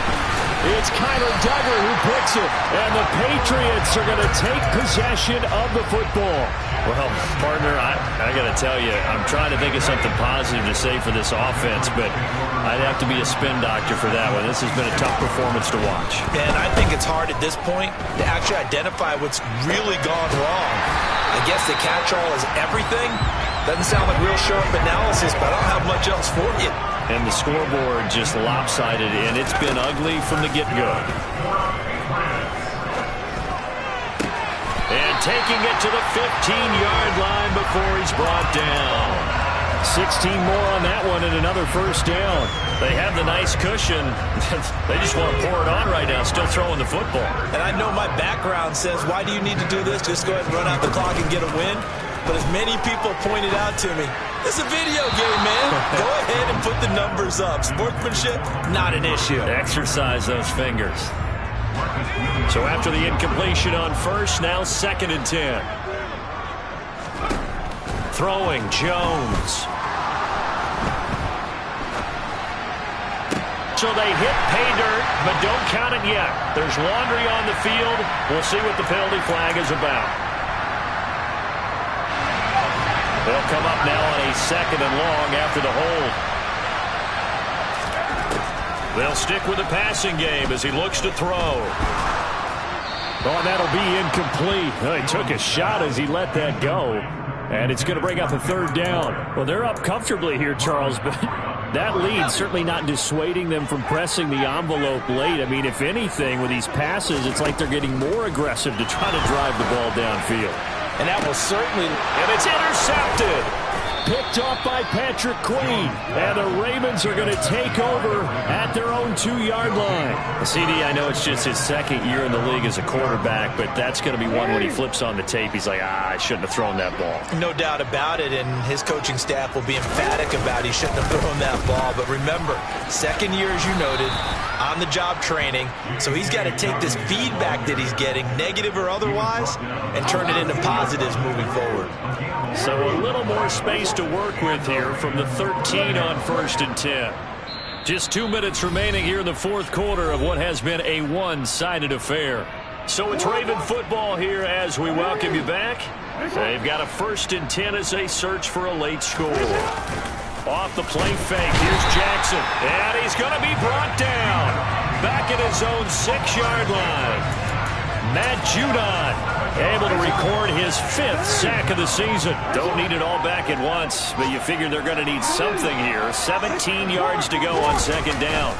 It's Kyler Duggar who picks it, and the Patriots are going to take possession of the football. Well, partner, I got to tell you, I'm trying to think of something positive to say for this offense, but I'd have to be a spin doctor for that one. This has been a tough performance to watch. And I think it's hard at this point to actually identify what's really gone wrong. I guess the catch-all is everything. Doesn't sound like real sharp analysis, but I don't have much else for you. And the scoreboard just lopsided, and it's been ugly from the get-go. And taking it to the 15-yard line before he's brought down. 16 more on that one and another first down. They have the nice cushion. They just want to pour it on right now, still throwing the football. And I know my background says, why do you need to do this? Just go ahead and run out the clock and get a win. But as many people pointed out to me, it's a video game, man. Go ahead and put the numbers up. Sportsmanship, not an issue. Exercise those fingers. So after the incompletion on first, now 2nd and 10. Throwing Jones. So they hit pay dirt, but don't count it yet. There's laundry on the field. We'll see what the penalty flag is about. They'll come up now on a 2nd and long after the hold. They'll stick with the passing game as he looks to throw. Oh, and that'll be incomplete. He took a shot as he let that go. And it's going to bring up a 3rd down. Well, they're up comfortably here, Charles, but that lead certainly not dissuading them from pressing the envelope late. I mean, if anything, with these passes, it's like they're getting more aggressive to try to drive the ball downfield. And that will certainly... And it's intercepted. Picked off by Patrick Queen. And the Ravens are going to take over at their own 2-yard line. CD, I know it's just his 2nd year in the league as a quarterback, but that's going to be one when he flips on the tape. He's like, I shouldn't have thrown that ball. No doubt about it, and his coaching staff will be emphatic about he shouldn't have thrown that ball. But remember, 2nd year, as you noted, on-the-job training. So he's got to take this feedback that he's getting, negative or otherwise, and turn it into positives moving forward. So a little more space to work with here from the 13 on 1st and 10. Just 2 minutes remaining here in the fourth quarter of what has been a one-sided affair. So it's Raven football here as we welcome you back. They've got a 1st and 10 as they search for a late score. Off the play fake, here's Jackson. And he's going to be brought down. Back at his own 6-yard line. Matt Judon able to record his 5th sack of the season. Don't need it all back at once, but you figure they're going to need something here. 17 yards to go on 2nd down.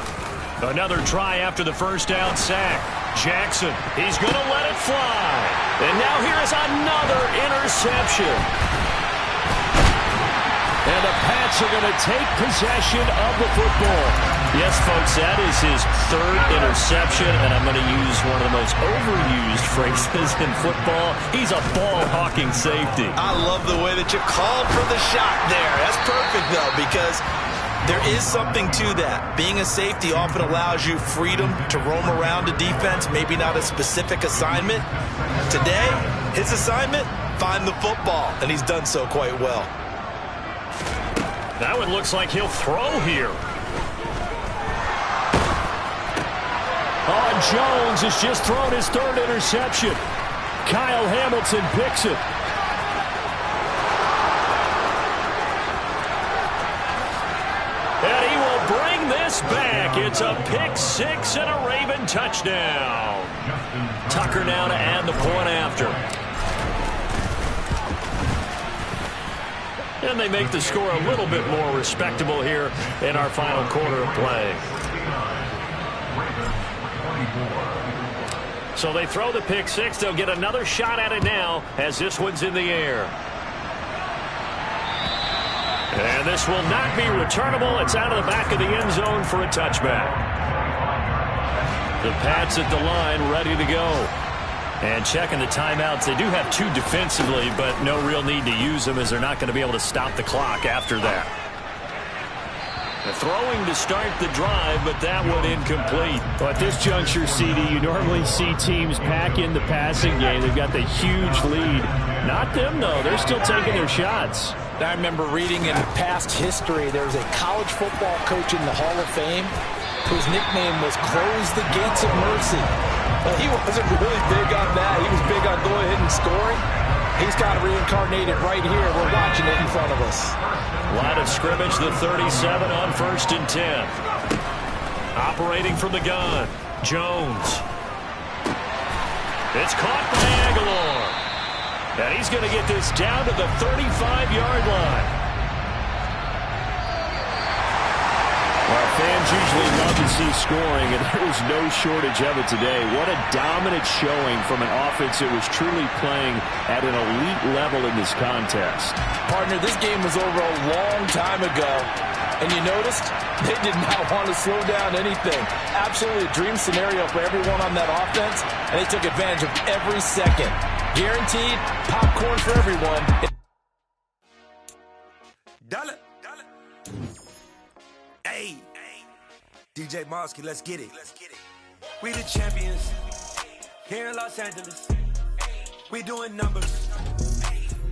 Another try after the 1st down sack. Jackson, he's going to let it fly. And now here is another interception. And the Pats are going to take possession of the football. Yes, folks, that is his 3rd interception, and I'm going to use one of the most overused phrases in football. He's a ball-hawking safety. I love the way that you called for the shot there. That's perfect, though, because there is something to that. Being a safety often allows you freedom to roam around a defense, maybe not a specific assignment. Today, his assignment, find the football, and he's done so quite well. That one looks like he'll throw here. Oh, Jones has just thrown his 3rd interception. Kyle Hamilton picks it. And he will bring this back. It's a pick-6 and a Raven touchdown. Tucker now to add the point after. And they make the score a little bit more respectable here in our final quarter of play. So they throw the pick-6. They'll get another shot at it now as this one's in the air. And this will not be returnable. It's out of the back of the end zone for a touchback. The Pats at the line ready to go. And checking the timeouts. They do have 2 defensively, but no real need to use them as they're not going to be able to stop the clock after that. Throwing to start the drive, but that one incomplete. Well, at this juncture, CD, you normally see teams pack in the passing game. They've got the huge lead. Not them, though. They're still taking their shots. I remember reading in past history, there was a college football coach in the Hall of Fame whose nickname was Close the Gates of Mercy. But he wasn't really big on that. He was big on going ahead and scoring. He's got it reincarnated right here. We're watching it in front of us. Line of scrimmage, the 37 on 1st and 10. Operating from the gun, Jones. It's caught by Aguilar. And he's going to get this down to the 35-yard line. Well, fans usually love to see scoring, and there was no shortage of it today. What a dominant showing from an offense that was truly playing at an elite level in this contest. Partner, this game was over a long time ago, and you noticed they did not want to slow down anything. Absolutely a dream scenario for everyone on that offense, and they took advantage of every second. Guaranteed popcorn for everyone. Dollar. Hey, DJ Mosky, let's get it. We the champions here in Los Angeles. We doing numbers.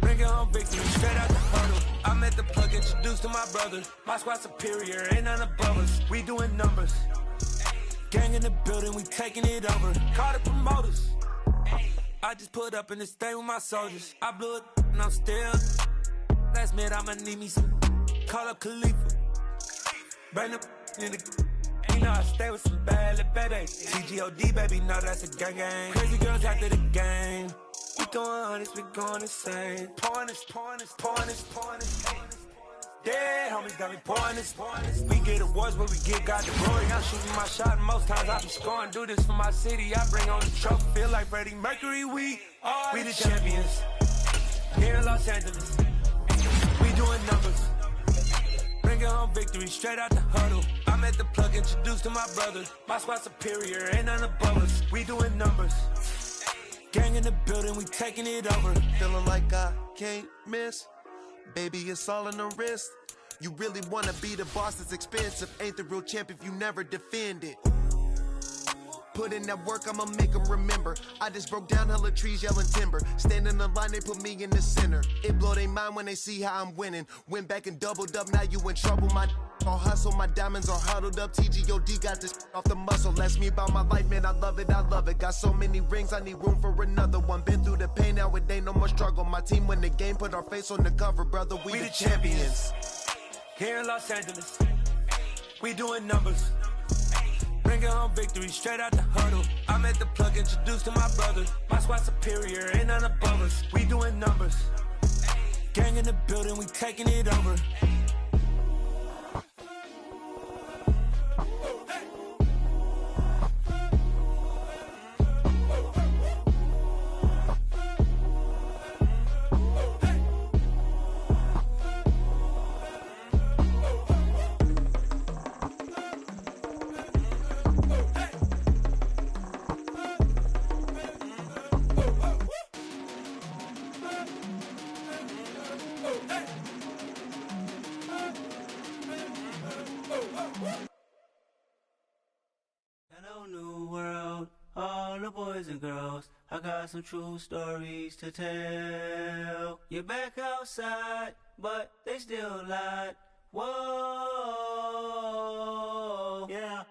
Bringing home victory straight out the huddle. I'm at the plug, introduced to my brother. My squad superior, ain't none above us. We doing numbers. Gang in the building, we taking it over. Call the promoters. I just put up in this thing with my soldiers. I blew it and I'm still. Last minute I'ma need me some. Call up Khalifa. Bring up in the. You know I stay with some bad little baby. TGOD baby, no that's a gang. Crazy girls after the game. We going honest, we going insane. Pouring this. Dead homies got me pouring this. We get awards, but we get God the glory. I'm shooting my shot, and most times I be scoring. Do this for my city, I bring on the trophy. Feel like Freddie Mercury, we the champions. Here in Los Angeles, we doing numbers. Bringing home victory straight out the huddle. I'm at the plug, introduced to my brother. My squad superior, ain't none above us. We doing numbers. Gang in the building, we taking it over. Feeling like I can't miss. Baby, it's all in the wrist. You really wanna be the boss, it's expensive. Ain't the real champ if you never defend it. Put in that work, I'ma make them remember. I just broke down hella trees, yelling timber. Stand in the line, they put me in the center. It blow their mind when they see how I'm winning. Went back and doubled up, now you in trouble. My all hustle, my diamonds are huddled up. TGOD got this off the muscle. Ask me about my life, man, I love it. Got so many rings, I need room for another one. Been through the pain, now it ain't no more struggle. My team win the game, put our face on the cover, brother. We the champions. Here in Los Angeles, we doing numbers. Bringing home victory straight out the huddle. I'm at the plug, introduced to my brother. My squad superior, ain't none above us. We doing numbers. Gang in the building, we taking it over. Hello, new world, all the boys and girls. I got some true stories to tell. You're back outside, but they still lied. Whoa, yeah.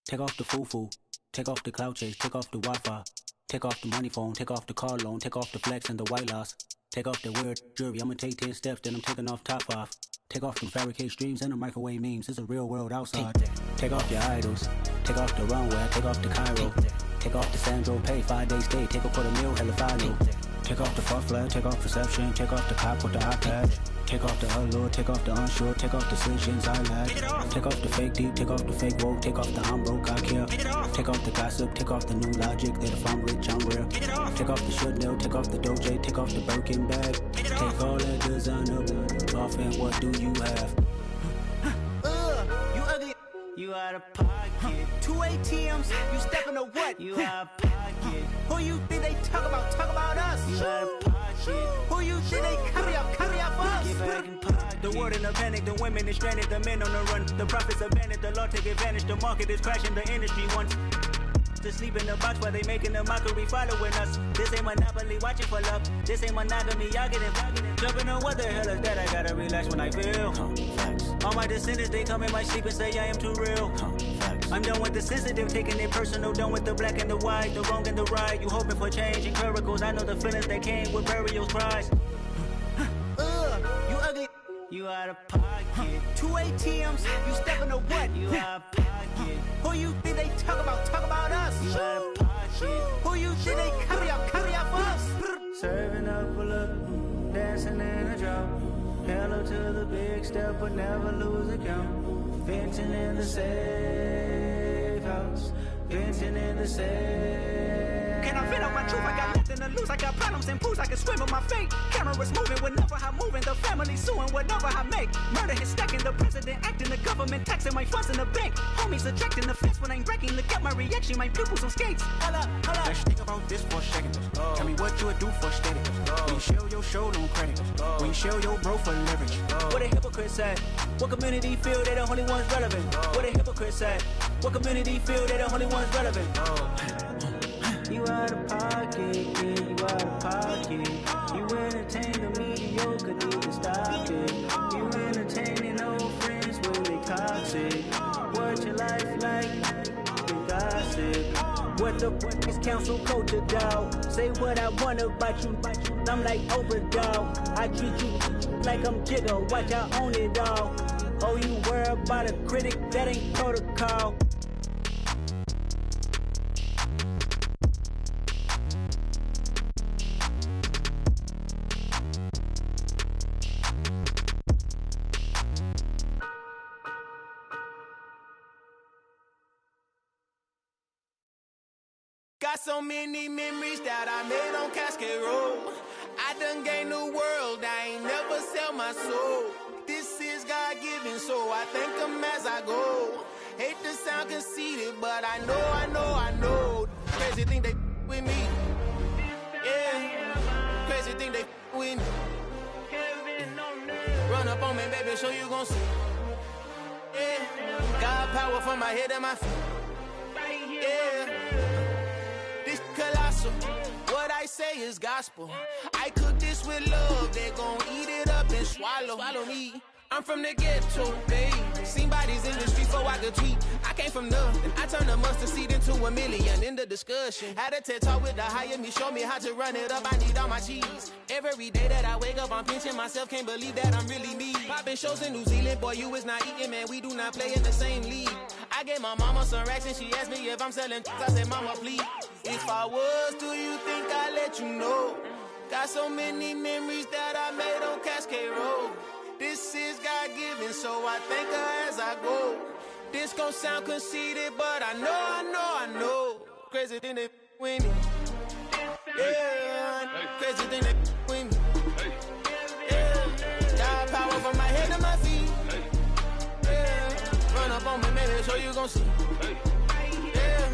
Take off the foo-foo, take off the cloud chase, take off the Wi-Fi. Take off the money phone, take off the car loan, take off the flex and the white loss. Take off the weird jewelry, I'ma take 10 steps, then I'm taking off top 5. Take off them fabricate streams and the microwave memes, it's a real world outside. Take off your idols, take off the runway, take off the Cairo. Take off the Sandro pay, 5 days stay, take off for the meal, hella final. Take off the far flag, take off perception, take off the cop with the iPad. Take off the allure, take off the unsure, take off decisions I lack. Take off the fake deep, take off the fake woke, take off the I'm broke, I care. Take off the gossip, take off the new logic, that if I'm rich, I'm real. Take off the should know, take off the doje, take off the Birkin bag. Take all that designer off and what do you have? You ugly. You out of pocket. 2 ATMs, you stepping to what? You out of pocket. Who you think they talk about us? You out of pocket. Who you think they carry up us? Get back in pocket. The world in a panic, the women is stranded, the men on the run. The profits abandoned, the law take advantage. The market is crashing, the industry wants to sleep in the box while they making a mockery following us. This ain't monopoly, watching for love. This ain't monogamy, y'all get it. Jumping on what the hell is that? I gotta relax when I feel. All my descendants, they come in my sleep and say I am too real. I'm done with the sensitive, taking it personal. Done with the black and the white, the wrong and the right. You hoping for change and miracles. I know the feelings that came with burial cries. You ugly. You out of pocket. 2 ATMs, you stepping to what? You out of pocket. Who you think they talk about? Talk about us. You out of pocket. Who you think they carry out for us? Serving up a look, dancing in a drop. Hello to the big step, but never lose a count. Venting in the safe house. Venting in the safe. Can I vent out my truth? I got nothing to lose. I got problems and fools. I can swim with my fate. Cameras moving whenever I'm moving. The family suing whatever I make. Murder is stacking. The president acting. The government taxing my funds in the bank. Homies subtracting the fence when I'm breaking. Look at my reaction. My pupils on skates. Hold up. Let's think about this for a second. Tell me what you would do for status. When you show your show, no credit. When you show your bro for leverage. What a hypocrite said. What community feel they the only ones relevant? What a hypocrite said. What community feel they the only ones relevant? You out of pocket, yeah, you out of pocket. You entertain the mediocre, need to stop it. You entertaining old friends when they toxic. What your life like? You gossip. What the fuck is council culture, dog? Say what I want about you, I'm like overdog. I treat you like I'm Jigga, watch I own it all. Oh, you worry about a critic, that ain't protocol. Got so many memories that I made on Cascade Road. I done gained the world, I ain't never sell my soul. This is God-given, so I thank him as I go. Hate to sound conceited, but I know. Crazy thing they with me. Yeah, crazy thing they with me. Run up on me, baby, so you gon' see. Yeah, God power from my head and my feet. Yeah. Colossal. What I say is gospel. I cook this with love. They gon' eat it up and swallow. Follow me. I'm from the ghetto, babe. Seen bodies in the street so I could tweet. I came from nothing. I turned a mustard seed into a million. In the discussion, had a TED talk with the higher me. Show me how to run it up. I need all my cheese. Every day that I wake up, I'm pinching myself. Can't believe that I'm really me. Popping shows in New Zealand. Boy, you is not eating, man. We do not play in the same league. I gave my mama some racks and she asked me if I'm selling. I said, mama, please. If I was, do you think I'd let you know? Got so many memories that I made on Cascade Road. This is God-given, so I thank her as I go. This gon' sound conceited, but I know. Crazy thing they with me. Yeah, crazy thing they with me. Yeah, got power from my head to my feet. Yeah, run up on me, maybe, so you gon' see. Yeah.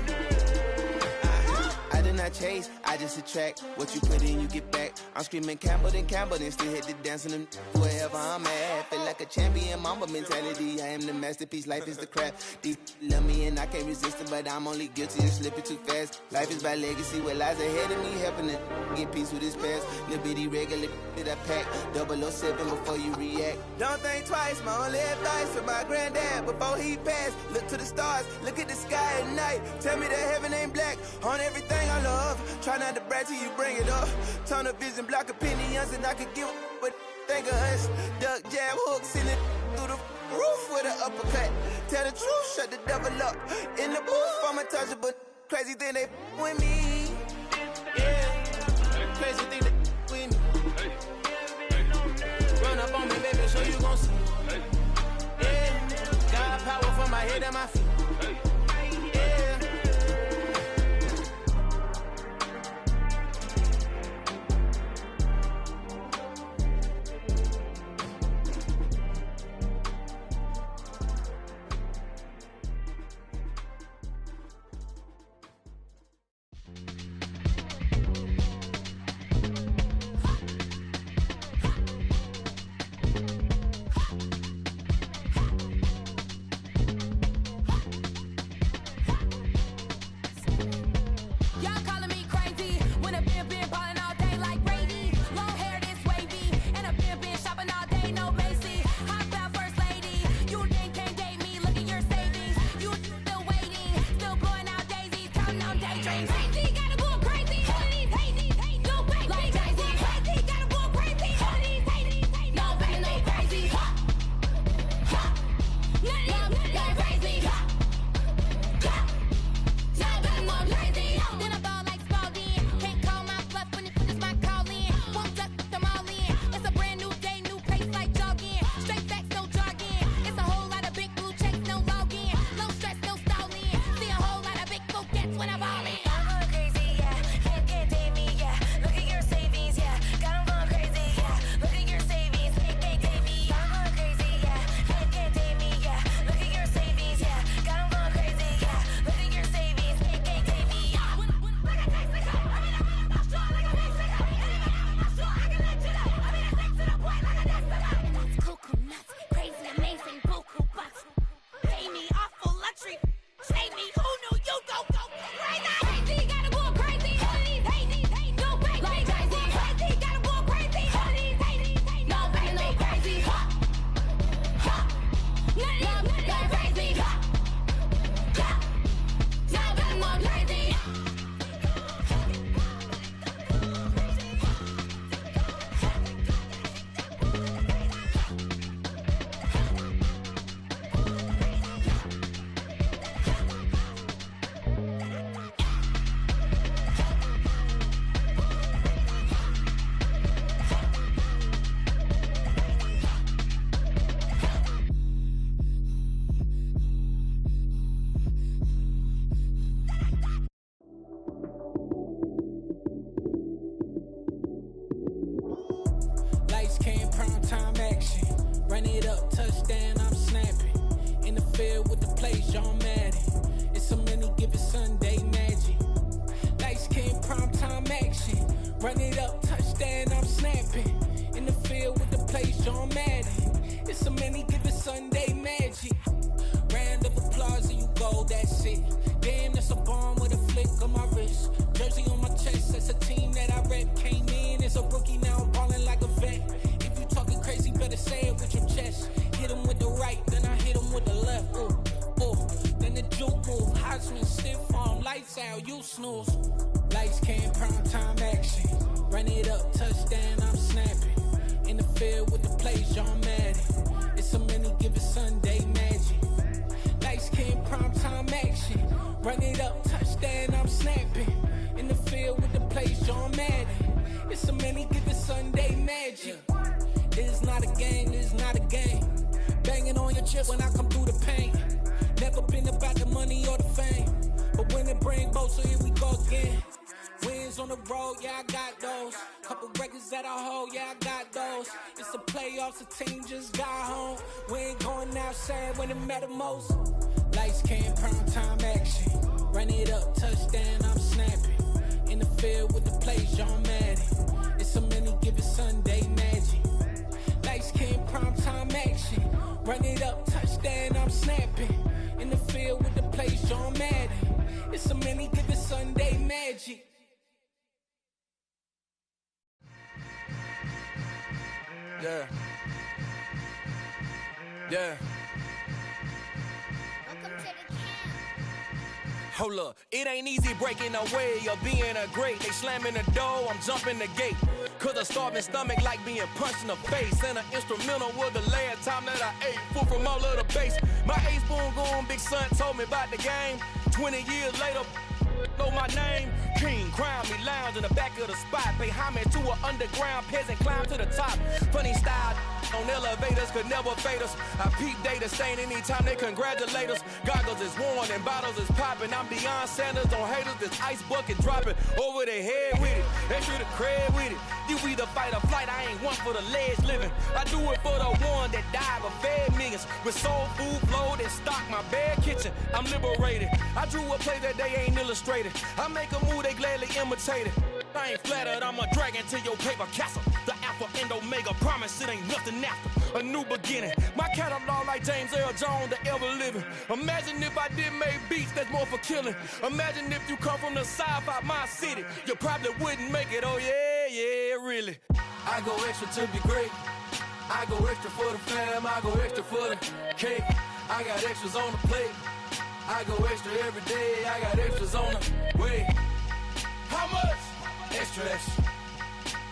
I did not chase, I just attract. What you put in, you get back. I'm screaming Campbell, then still hit the dance and them wherever I'm at. Feel like a champion, mamba mentality. I am the masterpiece, life is the crap. Deep love me and I can't resist it, but I'm only guilty of slipping too fast. Life is by legacy, what lies ahead of me, helping to get peace with his past. Little bitty regular that I pack, 007 before you react. Don't think twice, my only advice from my granddad before he passed. Look to the stars, look at the sky at night. Tell me that heaven ain't black on everything I love. Try not to brag till you bring it up. Tunnel vision, block opinions, and I could give but think of us. Duck jab hooks in it through the roof with an uppercut. Tell the truth, shut the devil up. In the booth, I'm untouchable. Crazy thing they with me. Yeah, crazy thing they with me. Run up on me, baby, so you gon' see. Yeah, got power from my head and my feet. place, y'all mad at. It's a many given Sunday magic. Light skin, primetime action. Run it up, touchdown, I'm snapping. In the field with the place, y'all mad at. It's a many given Sunday magic. Round of applause and you go, that's it. Damn, that's a bomb with a flick on my wrist. Jersey on my chest, that's a team that I rep. Came in as a rookie, now I'm ballin' like a vet. If you talking crazy, better say it with your chest. Hit him with the right, then I hit him with the left. Ooh, ooh. Then the juke move, Heisman stiff arm, lights out, you snooze. Lights came, prime time action. Run it up, touchdown, I'm snapping. In the field with the plays, y'all mad at. It's a many given Sunday magic. Lights came, prime time action. Run it up, touchdown, I'm snapping. In the field with the plays, y'all mad at. It's a many given Sunday magic. This is not a game, this is not a game. Banging on your chest when I come through the pain. Never been about the money or the fame. But when it bring both, so here we go again. Wins on the road, yeah, I got those. Couple records that I hold, yeah, I got those. It's the playoffs, the team just got home. We ain't going outside when it matter most. Lights came, prime time action. Run it up, touchdown, I'm snapping. In the field with the plays, y'all mad at. It's a many given Sunday magic. Lights came, prime time action. Run it up, touchdown, I'm snapping. In the field with the plays, y'all mad at. It's a many given Sunday magic. Yeah. Yeah. Hold up, it ain't easy breaking away or being a great. They slamming the door, I'm jumping the gate. Cause a starving stomach like being punched in the face. And an instrumental was the last time that I ate food from all of the base. My ace boom going, big son told me about the game. 20 years later, know my name. King, crown me, lounge in the back of the spot. Pay homage to an underground peasant, climb to the top. Funny style on elevators could never fade us. I peep data stain anytime they congratulate us. Goggles is worn and bottles is popping. I'm Deion Sanders on haters, this ice bucket dropping over their head with it. Extra the cred with it. You either fight or flight, I ain't one for the ledge living. I do it for the one that died but fed millions. With soul food flowed and stock my bad kitchen. I'm liberated. I drew a play that they ain't illustrated. I make a move, they gladly imitate it. I ain't flattered, I'm a dragon to your paper castle. The alpha and omega, promise it ain't nothing after. A new beginning. My catalog like James Earl Jones, the ever living. Imagine if I did make beats that's more for killing. Imagine if you come from the south out my city. You probably wouldn't make it, oh yeah, yeah, really. I go extra to be great. I go extra for the fam, I go extra for the cake. I got extras on the plate. I go extra every day, I got extras on the way. How much? Extra, extra.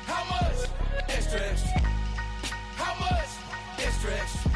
How much? Extra, extra. How much? Extra, extra.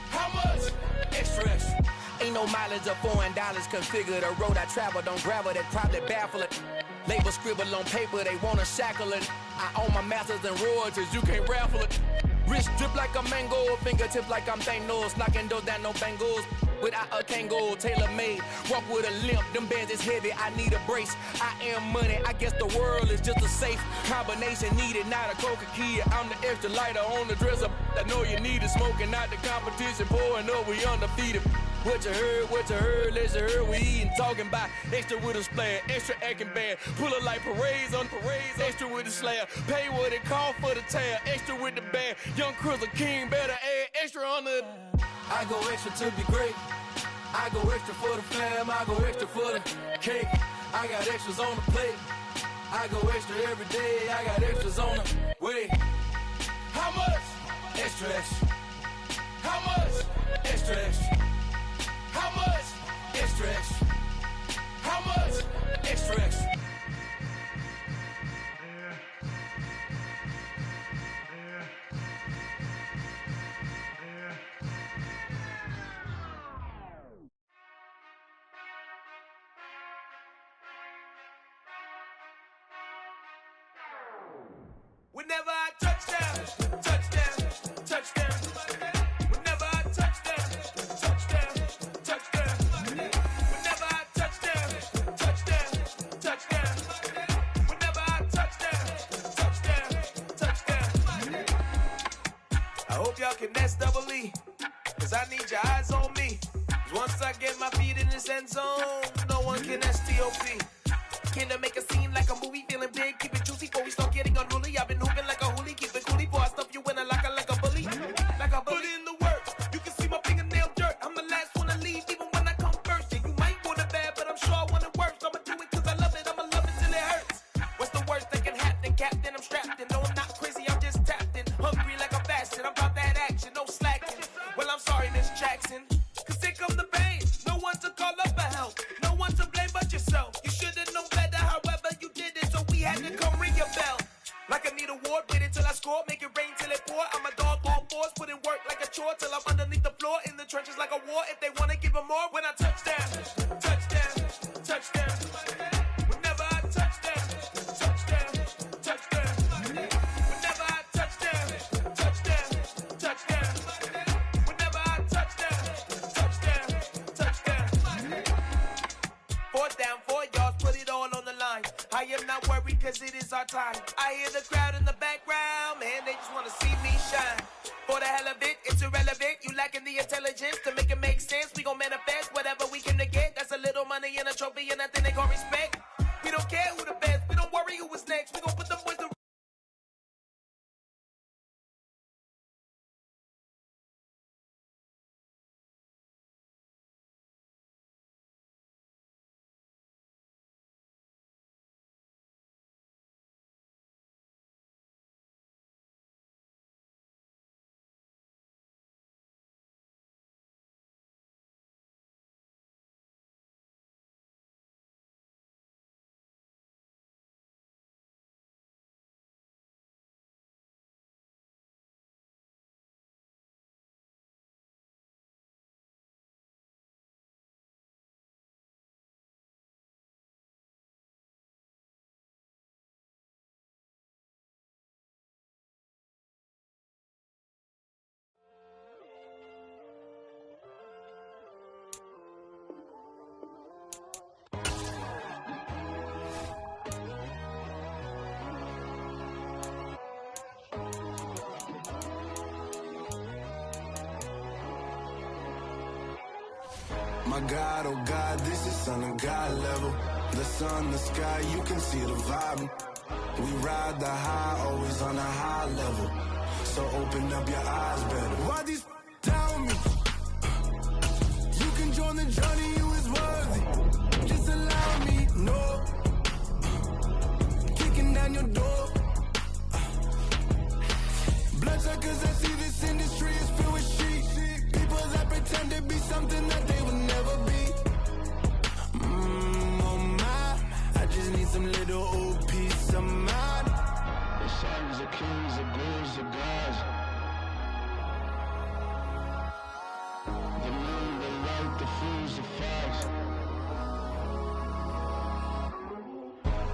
How much? Extra, extra. Ain't no mileage of $4 configure the road I travel. Don't gravel that probably baffle it. Label scribble on paper, they wanna shackle it. I own my masters and royalties, you can't raffle it. Wrist drip like a mango, fingertips like I'm Thanos. Knocking doors down, no bangles. Without a Kango, tailor-made. Walk with a limp, them bands is heavy, I need a brace. I am money, I guess the world is just a safe combination needed, not a coca key. I'm the extra lighter on the dresser. I know you need it, smoking out the competition, pouring up, we undefeated. What you heard, let's hear we eatin', talking about extra with a splash, extra acting bad, pull it like parades on parades, extra with the slab, pay what it cost for the tab, extra with the band, young Crystal King better add extra on the. I go extra to be great. I go extra for the fam, I go extra for the cake. I got extras on the plate. I go extra every day, I got extras on the way. How much? Extra, extra. How much? Extra, extra. How much? Extra, extra. How much? Extra, extra. Whenever I touchdown, touchdown, touchdown. Whenever I touchdown, touchdown, touchdown. Whenever I touchdown, touchdown, touchdown. Whenever I touchdown, touchdown, touchdown. I hope y'all can nest double E, cause I need your eyes on me. Cause Once I get my feet in this end zone, no one can STOP. Came to make a scene like a movie, feeling big, keep it juicy before we start getting unruly. I've been hooping like a hoolie, keep it coolie before I stuff you in a locker like a bully. Like a bully. Put in the work, you can see my fingernail dirt. I'm the last one to leave, even when I come first. Yeah, you might want it bad, but I'm sure I want it worse. I'ma do it cause I love it, I'ma love it till it hurts. What's the worst that can happen, Captain? I'm strapped in, no I'm not crazy, I'm just tapped in. Hungry like I'm fasting, I'm about that action, no slacking. Well, I'm sorry, Miss Jackson, cause here come the pain. No one to call up for help, no one to blame but yourself. You should've known better, however you did it, so we had to come ring your bell. Like I need a ward, wait until I score, make it rain till it pour. I'm a dog, all fours, put in work like a chore till I'm underneath the floor, in the trenches like a war. If they wanna give them more, when I touch down, touchdown, touchdown. Whenever I touch down, touchdown, touchdown. Whenever I touch down, touchdown, touchdown. Whenever I touch down, touchdown, touchdown. 4th down, 4 yards, put it all on the line. I am not worried cause it is our time. I hear the crowd in the background, man, they just wanna see me shine. For the hell of it, it's irrelevant. You lacking the intelligence to make it make sense. We gon' manifest whatever we came to get. That's a little money and a trophy and nothing they call respect. We don't care who the best, we don't worry who was next. We gon' put the boys to My God, oh God, this is on a God level. The sun, the sky, you can see the vibe. We ride the high, always on a high level. So open up your eyes better. Why these tell me? You can join the journey, you is worthy. Just allow me, no. Kicking down your door. Bloodsuckers, I see this industry is filled with sheep. People that pretend to be something that they will never be. Oh my, I just need some little old peace of mind. The sons of kings, the bulls, the gods. The moon, the light, the fools, the facts.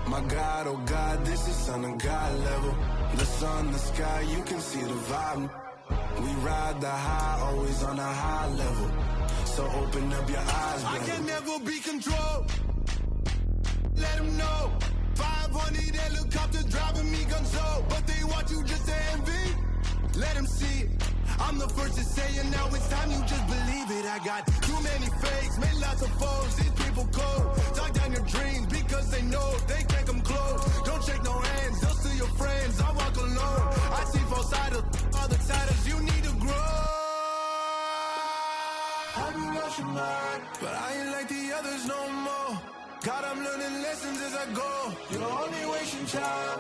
My God, oh God, this is on a God level. The sun, the sky, you can see the vibe. We ride the high, always on a high level. So open up your eyes, baby. I can never be controlled. Let them know. 500 helicopters driving me gonzo. But they want you just to envy. Let them see it. I'm the first to say it, now it's time you just believe it. I got too many fakes, made lots of foes. These people cold. Talk down your dreams because they know they can't come close. Don't shake no hands, they'll steal your friends. I walk alone. I see false idols, other titles. You need to grow. I've been lost your mind, but I ain't like the others no more. God, I'm learning lessons as I go. You're only wasting time.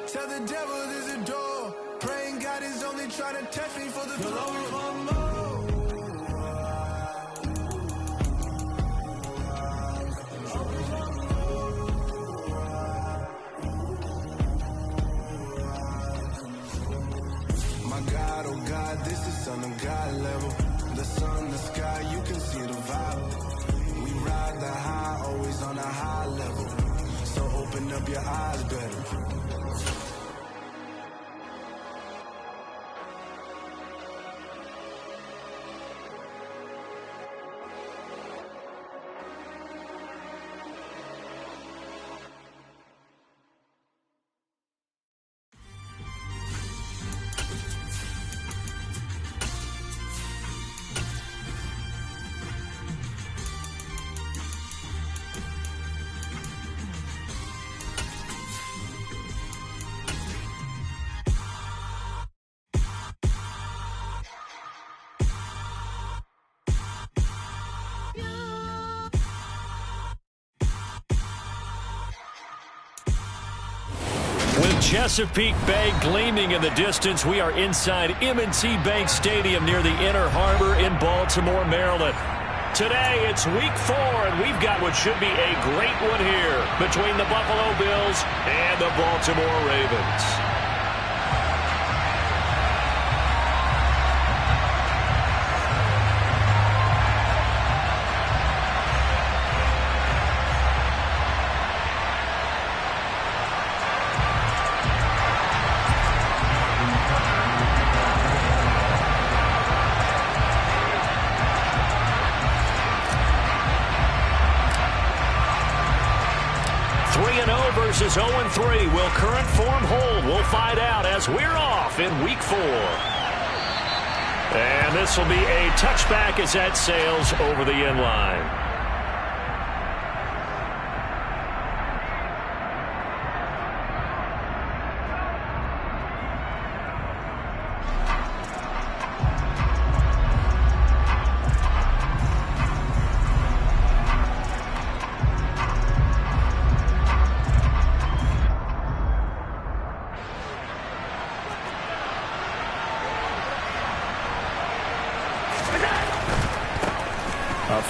Tell the devil there's a door. Praying God is only trying to test me for the glory. You'll always want more. My God, oh God, this is on a God level. The sun, the sky, you can see the vibe. We ride the high, always on a high level. So open up your eyes better. Chesapeake Bay gleaming in the distance. We are inside M&T Bank Stadium near the Inner Harbor in Baltimore, Maryland. Today, it's week 4, and we've got what should be a great one here between the Buffalo Bills and the Baltimore Ravens. Versus 0-3. Will current form hold? We'll find out as we're off in week 4. And this will be a touchback as that sails over the end line.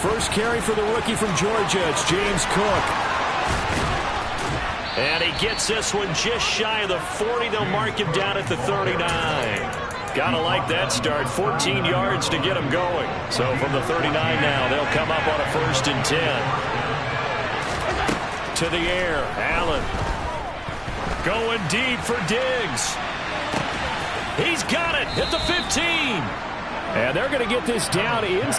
First carry for the rookie from Georgia. It's James Cook. And he gets this one just shy of the 40. They'll mark him down at the 39. Gotta like that start. 14 yards to get him going. So from the 39 now, they'll come up on a 1st and 10. To the air, Allen. Going deep for Diggs. He's got it at the 15. And they're going to get this down in.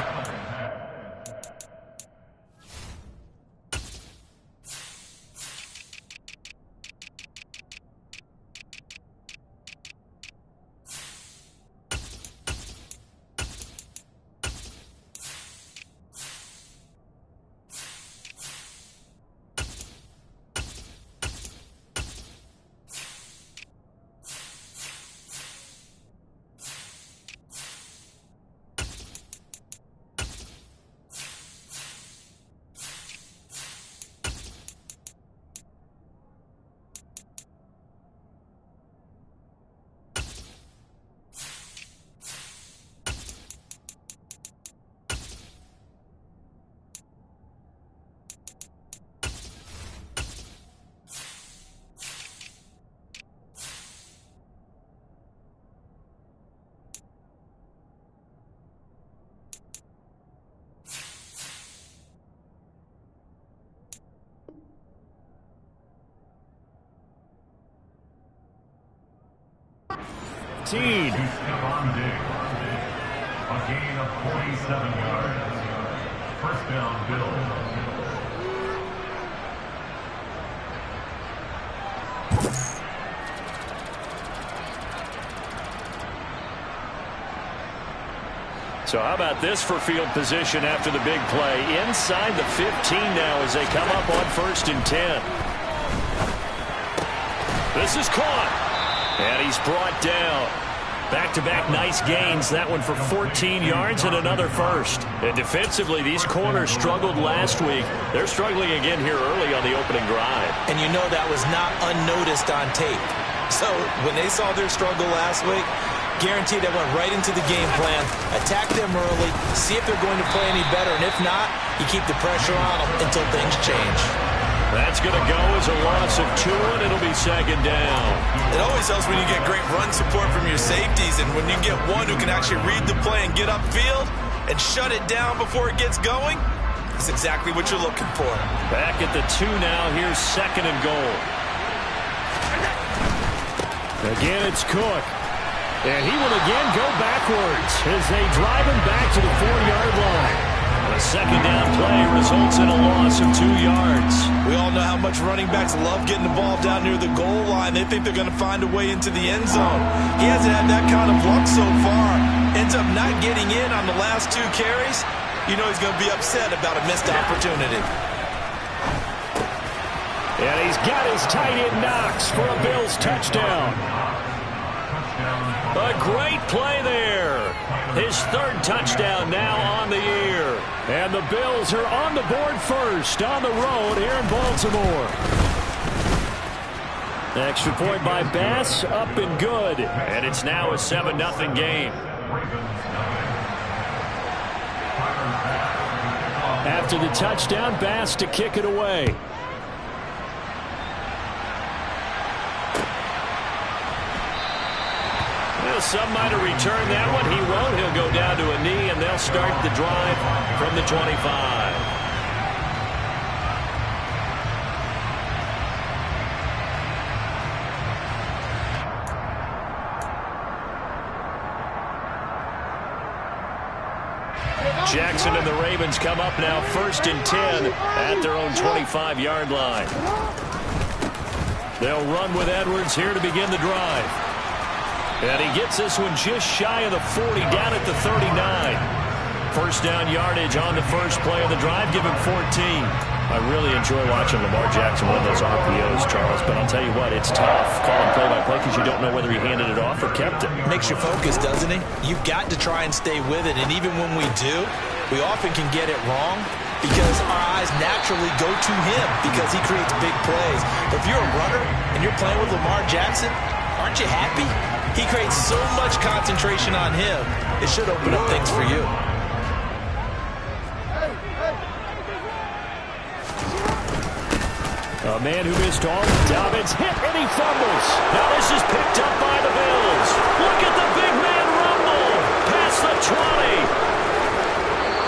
A gain of 47 yards. First down, Bills. So how about this for field position after the big play? Inside the 15 now as they come up on 1st and 10. This is caught. And he's brought down. Back-to-back nice gains. That one for 14 yards and another first. And defensively, these corners struggled last week. They're struggling again here early on the opening drive. And you know that was not unnoticed on tape. So when they saw their struggle last week, guaranteed they went right into the game plan, attack them early, see if they're going to play any better. And if not, you keep the pressure on them until things change. That's going to go as a loss of 2, and it'll be 2nd down. It always helps when you get great run support from your safeties, and when you get one who can actually read the play and get upfield and shut it down before it gets going, that's exactly what you're looking for. Back at the 2 now. Here's 2nd and goal. Again, it's Cook. And he will again go backwards as they drive him back to the 4-yard line. A 2nd down play results in a loss of 2 yards. We all know how much running backs love getting the ball down near the goal line. They think they're going to find a way into the end zone. He hasn't had that kind of luck so far. Ends up not getting in on the last 2 carries. You know he's going to be upset about a missed opportunity. And he's got his tight end Knox for a Bills touchdown. A great play there. His 3rd touchdown now on the year. And the Bills are on the board first on the road here in Baltimore. Extra point by Bass, up and good. And it's now a 7-0 game. After the touchdown, Bass to kick it away. Well, some might have returned that one. He won't. He'll go down to a knee, and they'll start the drive from the 25. Jackson and the Ravens come up now 1st and 10 at their own 25-yard line. They'll run with Edwards here to begin the drive. And he gets this one just shy of the 40, down at the 39. First down yardage on the first play of the drive, give him 14. I really enjoy watching Lamar Jackson run those RPOs, Charles, but I'll tell you what, it's tough calling play-by-play because you don't know whether he handed it off or kept it. Makes you focus, doesn't it? You've got to try and stay with it, and even when we do, we often can get it wrong because our eyes naturally go to him because he creates big plays. But if you're a runner and you're playing with Lamar Jackson, aren't you happy? He creates so much concentration on him, it should open up things for you. A man who missed all. Dobbins hit and he fumbles. Now this is picked up by the Bills. Look at the big man rumble past the 20.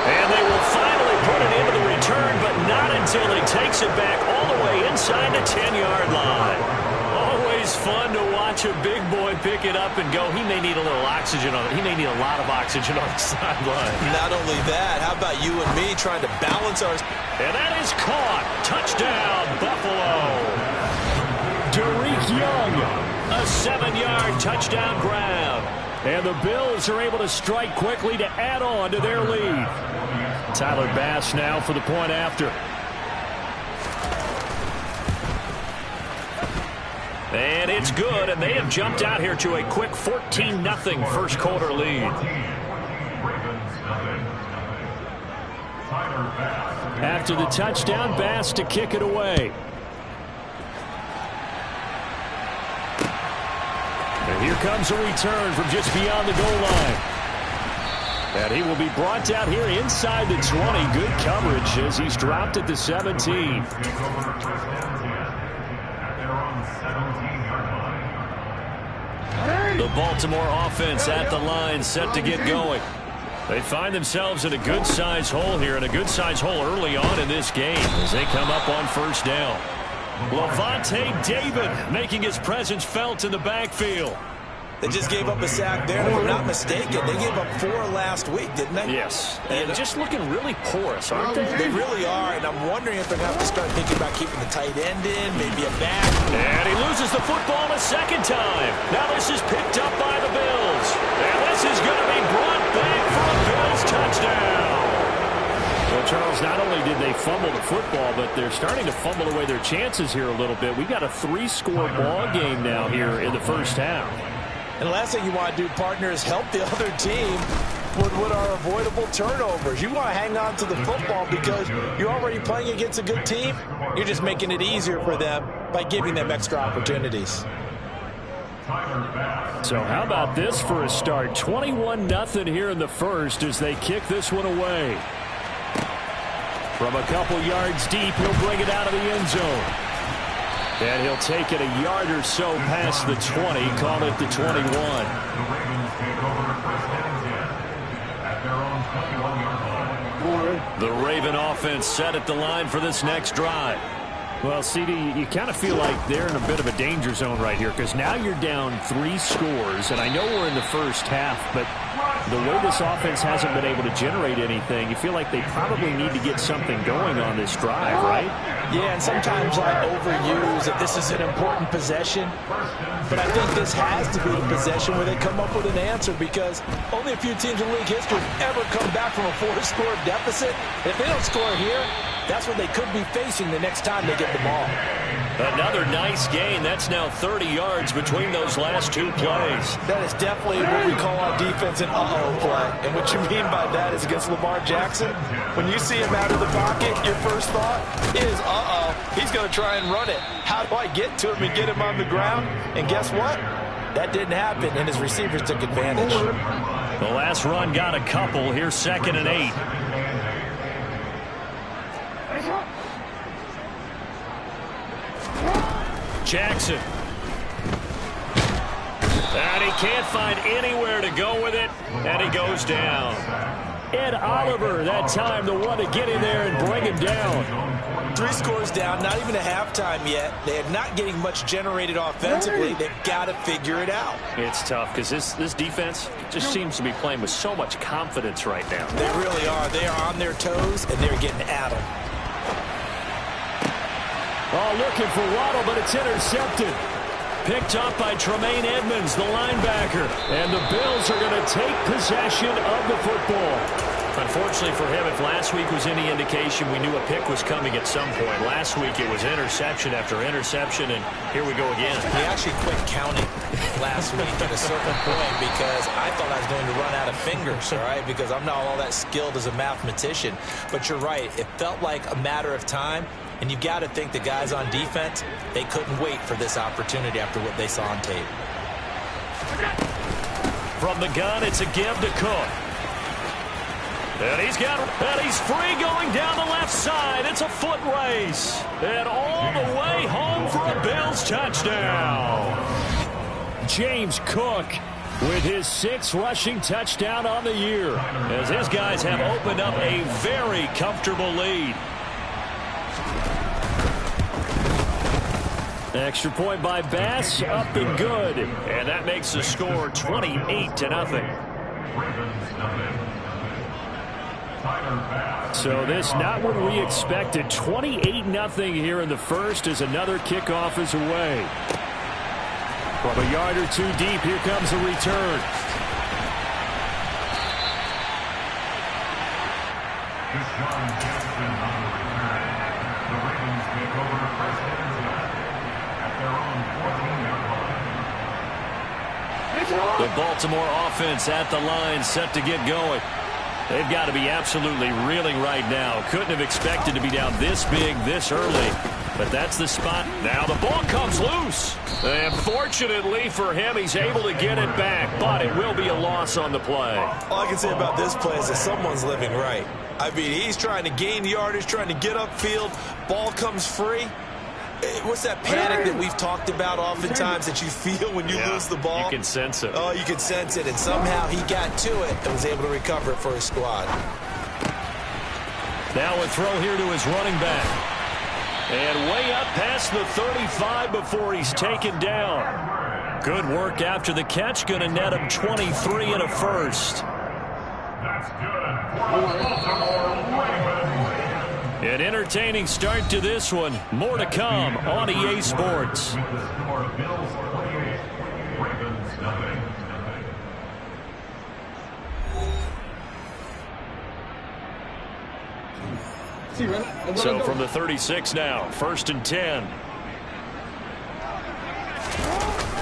And they will finally put it into the return, but not until he takes it back all the way inside the 10-yard line. Always fun to watch a big boy pick it up and go. He may need a little oxygen on it. He may need a lot of oxygen on the sideline. Not only that, how about you and me trying to balance our... And that is caught. Touchdown, Buffalo. Derek Young. A 7-yard touchdown grab. And the Bills are able to strike quickly to add on to their lead. Tyler Bass now for the point after. And it's good, and they have jumped out here to a quick 14-0 first quarter lead. After the touchdown, Bass to kick it away. And here comes a return from just beyond the goal line. And he will be brought down here inside the 20. Good coverage as he's dropped at the 17. The Baltimore offense at the line, set to get going. They find themselves in a good-sized hole here, and a good-sized hole early on in this game as they come up on first down. Levante David making his presence felt in the backfield. They just gave up a sack there, and if I'm not mistaken, they gave up 4 last week, didn't they? Yes, and just looking really porous, aren't they? They really are, and I'm wondering if they're going to have to start thinking about keeping the tight end in, maybe a back. And he loses the football a second time. Now this is picked up by the Bills. And this is going to be brought back for a Bills touchdown. Well, Charles, not only did they fumble the football, but they're starting to fumble away their chances here a little bit. We got a 3-score ball game now here in the first half. And the last thing you want to do, partner, is help the other team with what are avoidable turnovers. You want to hang on to the football because you're already playing against a good team. You're just making it easier for them by giving them extra opportunities. So how about this for a start? 21-0 here in the first as they kick this one away. From a couple yards deep, he'll bring it out of the end zone. And he'll take it a yard or so past the 20, call it the 21. The Raven offense set at the line for this next drive. Well, CD, you kind of feel like they're in a bit of a danger zone right here because now you're down 3 scores, and I know we're in the first half, but the way this offense hasn't been able to generate anything, you feel like they probably need to get something going on this drive, right? Yeah, and sometimes I overuse that this is an important possession, but I think this has to be the possession where they come up with an answer because only a few teams in league history have ever come back from a 4-score deficit. If they don't score here, That's what they could be facing the next time they get the ball. Another nice gain. That's now 30 yards between those last two plays. That is definitely what we call on defense an uh-oh play. And what you mean by that is against Lamar Jackson, when you see him out of the pocket, your first thought is, uh-oh, he's going to try and run it. How do I get to him and get him on the ground? And guess what? That didn't happen, and his receivers took advantage. The last run got a couple. Here's 2nd and 8. Jackson. And he can't find anywhere to go with it, and he goes down. Ed Oliver, that time, the one to get in there and bring him down. 3 scores down, not even a halftime yet. They are not getting much generated offensively. They've got to figure it out. It's tough because this defense just seems to be playing with so much confidence right now. They really are. They are on their toes, and they're getting at them. Oh, looking for Waddle, but it's intercepted. Picked up by Tremaine Edmonds, the linebacker. And the Bills are going to take possession of the football. Unfortunately for him, if last week was any indication, we knew a pick was coming at some point. Last week it was interception after interception, and here we go again. He actually quit counting last week at a certain point because I thought I was going to run out of fingers, all right, because I'm not all that skilled as a mathematician. But you're right. It felt like a matter of time. And you've got to think the guys on defense, they couldn't wait for this opportunity after what they saw on tape. From the gun, it's a give to Cook. And he's free going down the left side. It's a foot race. And all the way home for a Bills touchdown. James Cook with his 6th rushing touchdown on the year, as his guys have opened up a very comfortable lead. Extra point by Bass, up and good. And that makes the score 28-0. So this not what we expected. 28-0 here in the first as another kickoff is away. From a yard or two deep, here comes the return. The Baltimore offense at the line, set to get going. They've got to be absolutely reeling right now. Couldn't have expected to be down this big this early. But that's the spot. Now the ball comes loose. And fortunately for him, he's able to get it back. But it will be a loss on the play. All I can say about this play is that someone's living right. I mean, he's trying to gain yardage, trying to get upfield. Ball comes free. What's that panic that we've talked about oftentimes that you feel when you lose the ball? You can sense it. Oh, you can sense it. And somehow he got to it and was able to recover it for his squad. Now a throw here to his running back. And way up past the 35 before he's taken down. Good work after the catch. Going to net him 23 and a first. That's good. An entertaining start to this one. More to come on EA Sports. So from the 36 now, 1st and 10.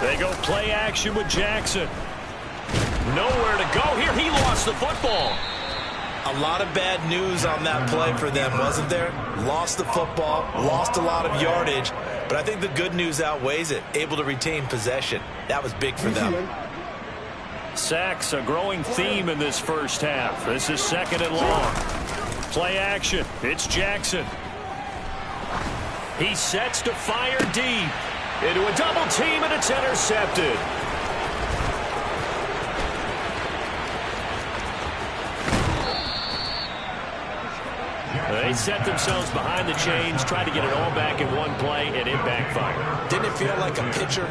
They go play action with Jackson. Nowhere to go here. He lost the football. A lot of bad news on that play for them, wasn't there? Lost the football, lost a lot of yardage, but I think the good news outweighs it. Able to retain possession. That was big for them. Sacks, a growing theme in this first half. This is 2nd and long. Play action. It's Jackson. He sets to fire deep. Into a double team, and it's intercepted. They set themselves behind the chains, tried to get it all back in one play, and it backfired. Didn't it feel like a pitcher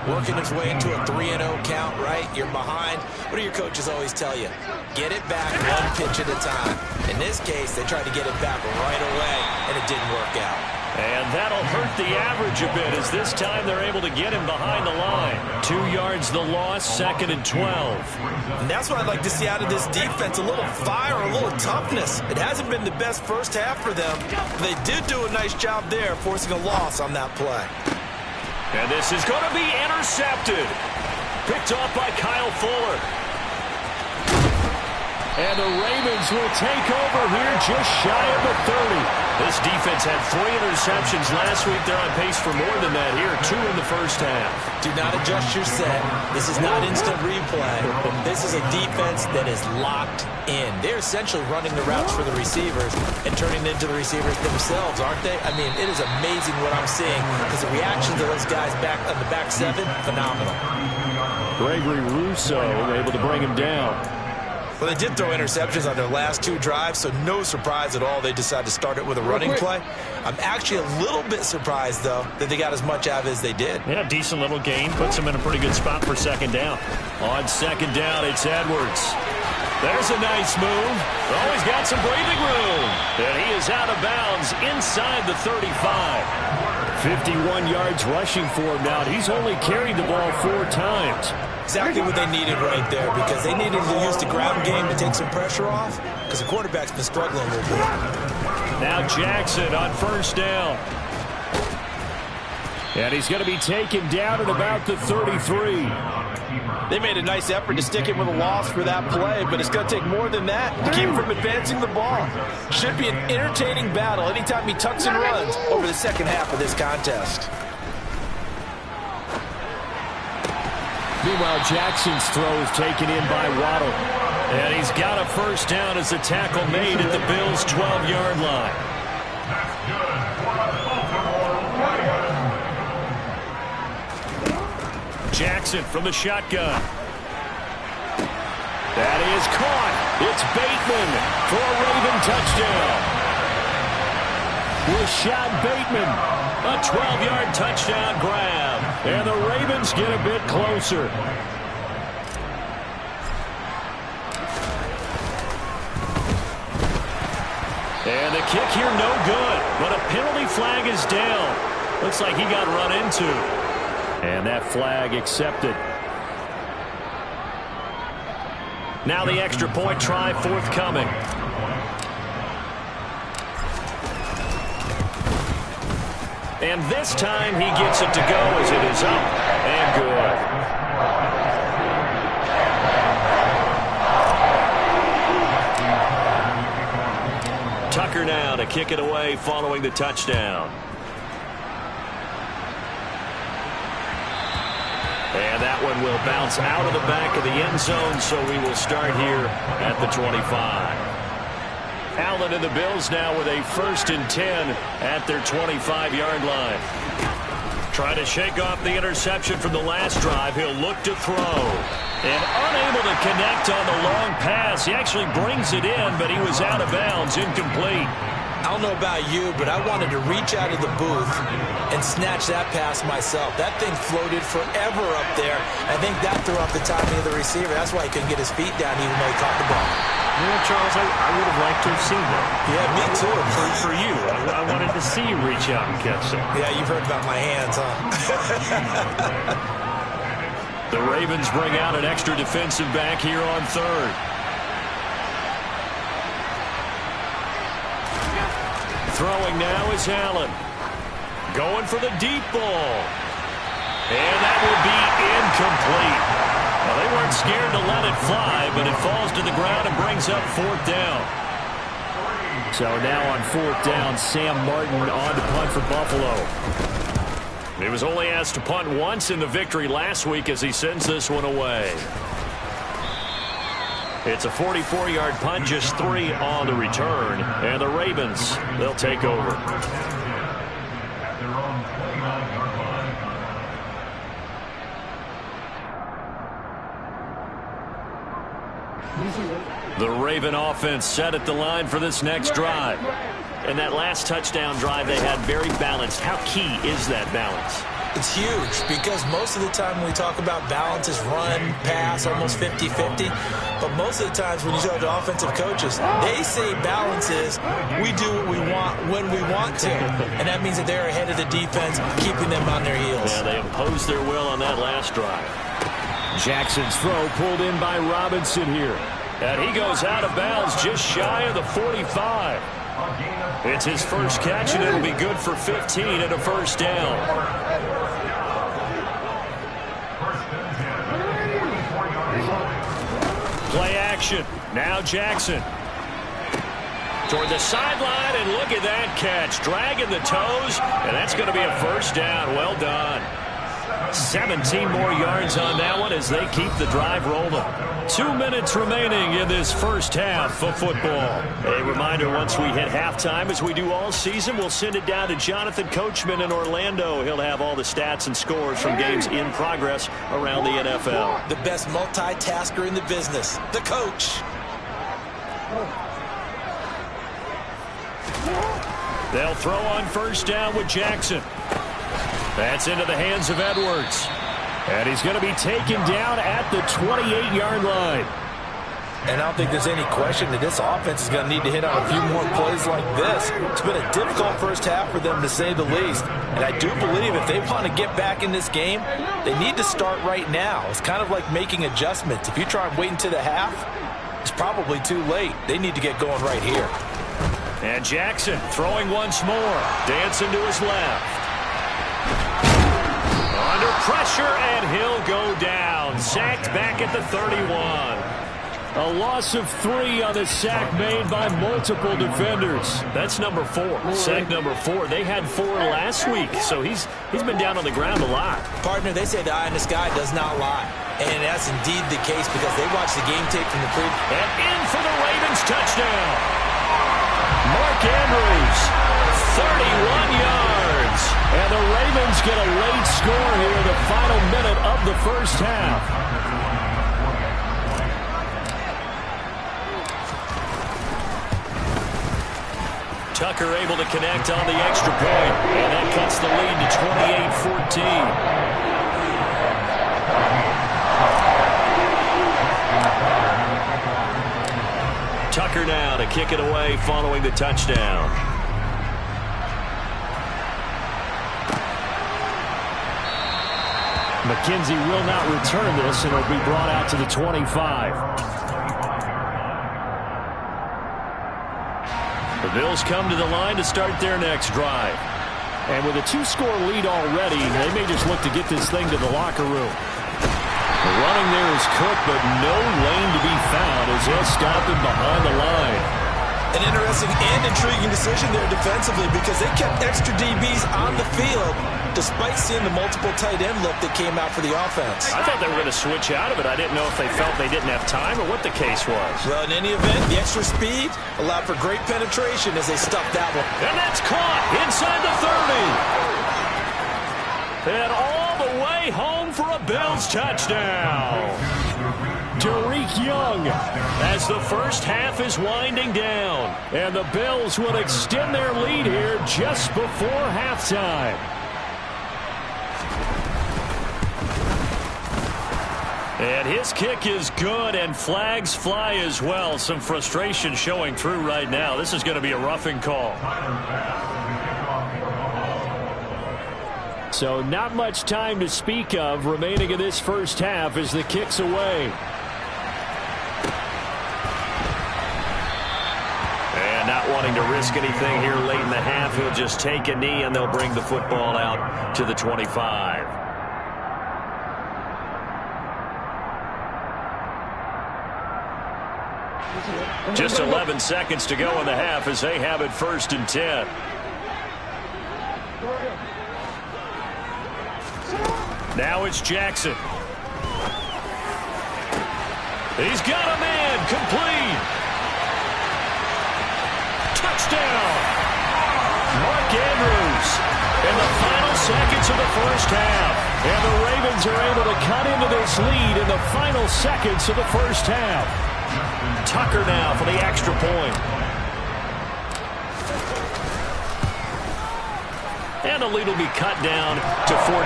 working its way into a 3-0 count, right? You're behind. What do your coaches always tell you? Get it back one pitch at a time. In this case, they tried to get it back right away, and it didn't work out. And that'll hurt the average a bit, as this time they're able to get him behind the line. 2 yards the loss, 2nd and 12. And that's what I'd like to see out of this defense, a little fire, a little toughness. It hasn't been the best first half for them. But they did do a nice job there, forcing a loss on that play. And this is going to be intercepted. Picked off by Kyle Fuller. And the Ravens will take over here just shy of the 30. This defense had 3 interceptions last week. They're on pace for more than that here, 2 in the first half. Do not adjust your set. This is not instant replay. This is a defense that is locked in. They're essentially running the routes for the receivers and turning into the receivers themselves, aren't they? I mean, it is amazing what I'm seeing, because the reaction to those guys back on the back 7, phenomenal. Gregory Rousseau able to bring him down. Well, they did throw interceptions on their last 2 drives, so no surprise at all they decided to start it with a running play. I'm actually a little bit surprised, though, that they got as much out of it as they did. Yeah, decent little gain. Puts them in a pretty good spot for 2nd down. On 2nd down, it's Edwards. There's a nice move. Oh, he's got some breathing room. And he is out of bounds inside the 35. 51 yards rushing for him now. He's only carried the ball 4 times. Exactly what they needed right there, because they needed to use the ground game to take some pressure off, because the quarterback's been struggling a little bit. Now Jackson on 1st down. And he's going to be taken down at about the 33. They made a nice effort to stick him with a loss for that play, but it's going to take more than that to keep him from advancing the ball. Should be an entertaining battle anytime he tucks and runs over the second half of this contest. Meanwhile, Jackson's throw is taken in by Waddle. And he's got a 1st down as the tackle made at the Bills' 12-yard line. Jackson from the shotgun. That is caught. It's Bateman for a Raven touchdown. Rashad Bateman, a 12-yard touchdown grab. And the Ravens get a bit closer. And the kick here no good, but a penalty flag is down. Looks like he got run into. And that flag accepted. Now the extra point try forthcoming. And this time he gets it to go as it is up and good. Tucker now to kick it away following the touchdown. And that one will bounce out of the back of the end zone, so we will start here at the 25. Allen and the Bills now with a 1st and 10 at their 25-yard line. Trying to shake off the interception from the last drive. He'll look to throw. And unable to connect on the long pass. He actually brings it in, but he was out of bounds, incomplete. I don't know about you, but I wanted to reach out of the booth and snatch that pass myself. That thing floated forever up there. I think that threw off the timing of the receiver. That's why he couldn't get his feet down even though he caught the ball. You know, Charles, I would have liked to have seen that. Yeah, me too. For you. I wanted to see you reach out and catch that. Yeah, you've heard about my hands, huh? The Ravens bring out an extra defensive back here on 3rd. Throwing now is Allen. Going for the deep ball. And that will be incomplete. Well, they weren't scared to let it fly, but it falls to the ground and brings up 4th down. So now on 4th down, Sam Martin on to punt for Buffalo. He was only asked to punt once in the victory last week as he sends this one away. It's a 44-yard punt, just 3 on the return. And the Ravens, they'll take over. The Raven offense set at the line for this next drive. And that last touchdown drive they had very balanced. How key is that balance? It's huge because most of the time when we talk about balance is run, pass, almost 50-50. But most of the times when you talk to offensive coaches, they say balance is we do what we want when we want to. And that means that they're ahead of the defense, keeping them on their heels. Yeah, they imposed their will on that last drive. Jackson's throw pulled in by Robinson here. And he goes out of bounds just shy of the 45. It's his first catch, and it'll be good for 15 and a first down. Play action. Now Jackson. Toward the sideline, and look at that catch. Dragging the toes, and that's going to be a first down. Well done. 17 more yards on that one as they keep the drive rolling. 2 minutes remaining in this first half of football. A reminder, once we hit halftime, as we do all season, we'll send it down to Jonathan Coachman in Orlando. He'll have all the stats and scores from games in progress around the NFL. The best multitasker in the business, the coach. They'll throw on first down with Jackson. That's into the hands of Edwards. And he's going to be taken down at the 28-yard line. And I don't think there's any question that this offense is going to need to hit on a few more plays like this. It's been a difficult first half for them, to say the least. And I do believe if they want to get back in this game, they need to start right now. It's kind of like making adjustments. If you try and wait until the half, it's probably too late. They need to get going right here. And Jackson throwing once more. Dancing to his left. Under pressure, and he'll go down. Sacked back at the 31. A loss of 3 on the sack made by multiple defenders. That's number 4. Sack number 4. They had 4 last week, so he's been down on the ground a lot. Partner, they say the eye in the sky does not lie. And that's indeed the case because they watched the game tape from the previous. And in for the Ravens touchdown. Mark Andrews, 31 yards. And the Ravens get a late score here in the final minute of the first half. Tucker able to connect on the extra point. And that cuts the lead to 28-14. Tucker now to kick it away following the touchdown. McKenzie will not return this, and it'll be brought out to the 25. The Bills come to the line to start their next drive. And with a 2-score lead already, they may just look to get this thing to the locker room. The running there is Cook, but no lane to be found as they'll stop him behind the line. An interesting and intriguing decision there defensively because they kept extra DBs on the field despite seeing the multiple tight end look that came out for the offense. I thought they were going to switch out of it. I didn't know if they felt they didn't have time or what the case was. Well, in any event, the extra speed allowed for great penetration as they stuffed that one. And that's caught inside the 30. And all the way home for a Bills touchdown. Derek Young, as the first half is winding down. And the Bills will extend their lead here just before halftime. And his kick is good, and flags fly as well. Some frustration showing through right now. This is going to be a roughing call. So not much time to speak of remaining in this first half as the kick's away. And not wanting to risk anything here late in the half, he'll just take a knee, and they'll bring the football out to the 25. Just 11 seconds to go in the half as they have it 1st and 10. Now it's Jackson. He's got a man complete. Touchdown. Mark Andrews in the final seconds of the first half. And the Ravens are able to cut into this lead in the final seconds of the first half. Tucker now for the extra point. And the lead will be cut down to 14.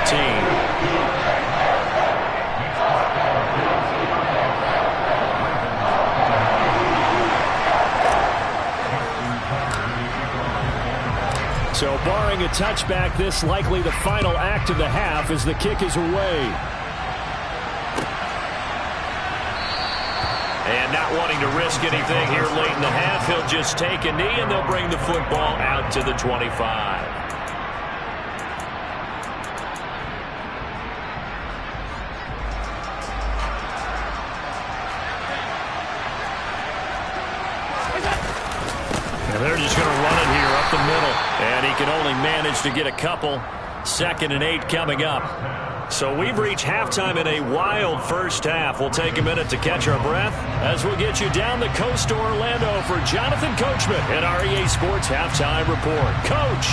So barring a touchback, this likely the final act of the half as the kick is away. And not wanting to risk anything here late in the half, he'll just take a knee and they'll bring the football out to the 25. And they're just going to run it here up the middle. And he can only manage to get a couple. 2nd and 8 coming up. So we've reached halftime in a wild first half. We'll take a minute to catch our breath as we'll get you down the coast to Orlando for Jonathan Coachman at our EA Sports Halftime Report. Coach.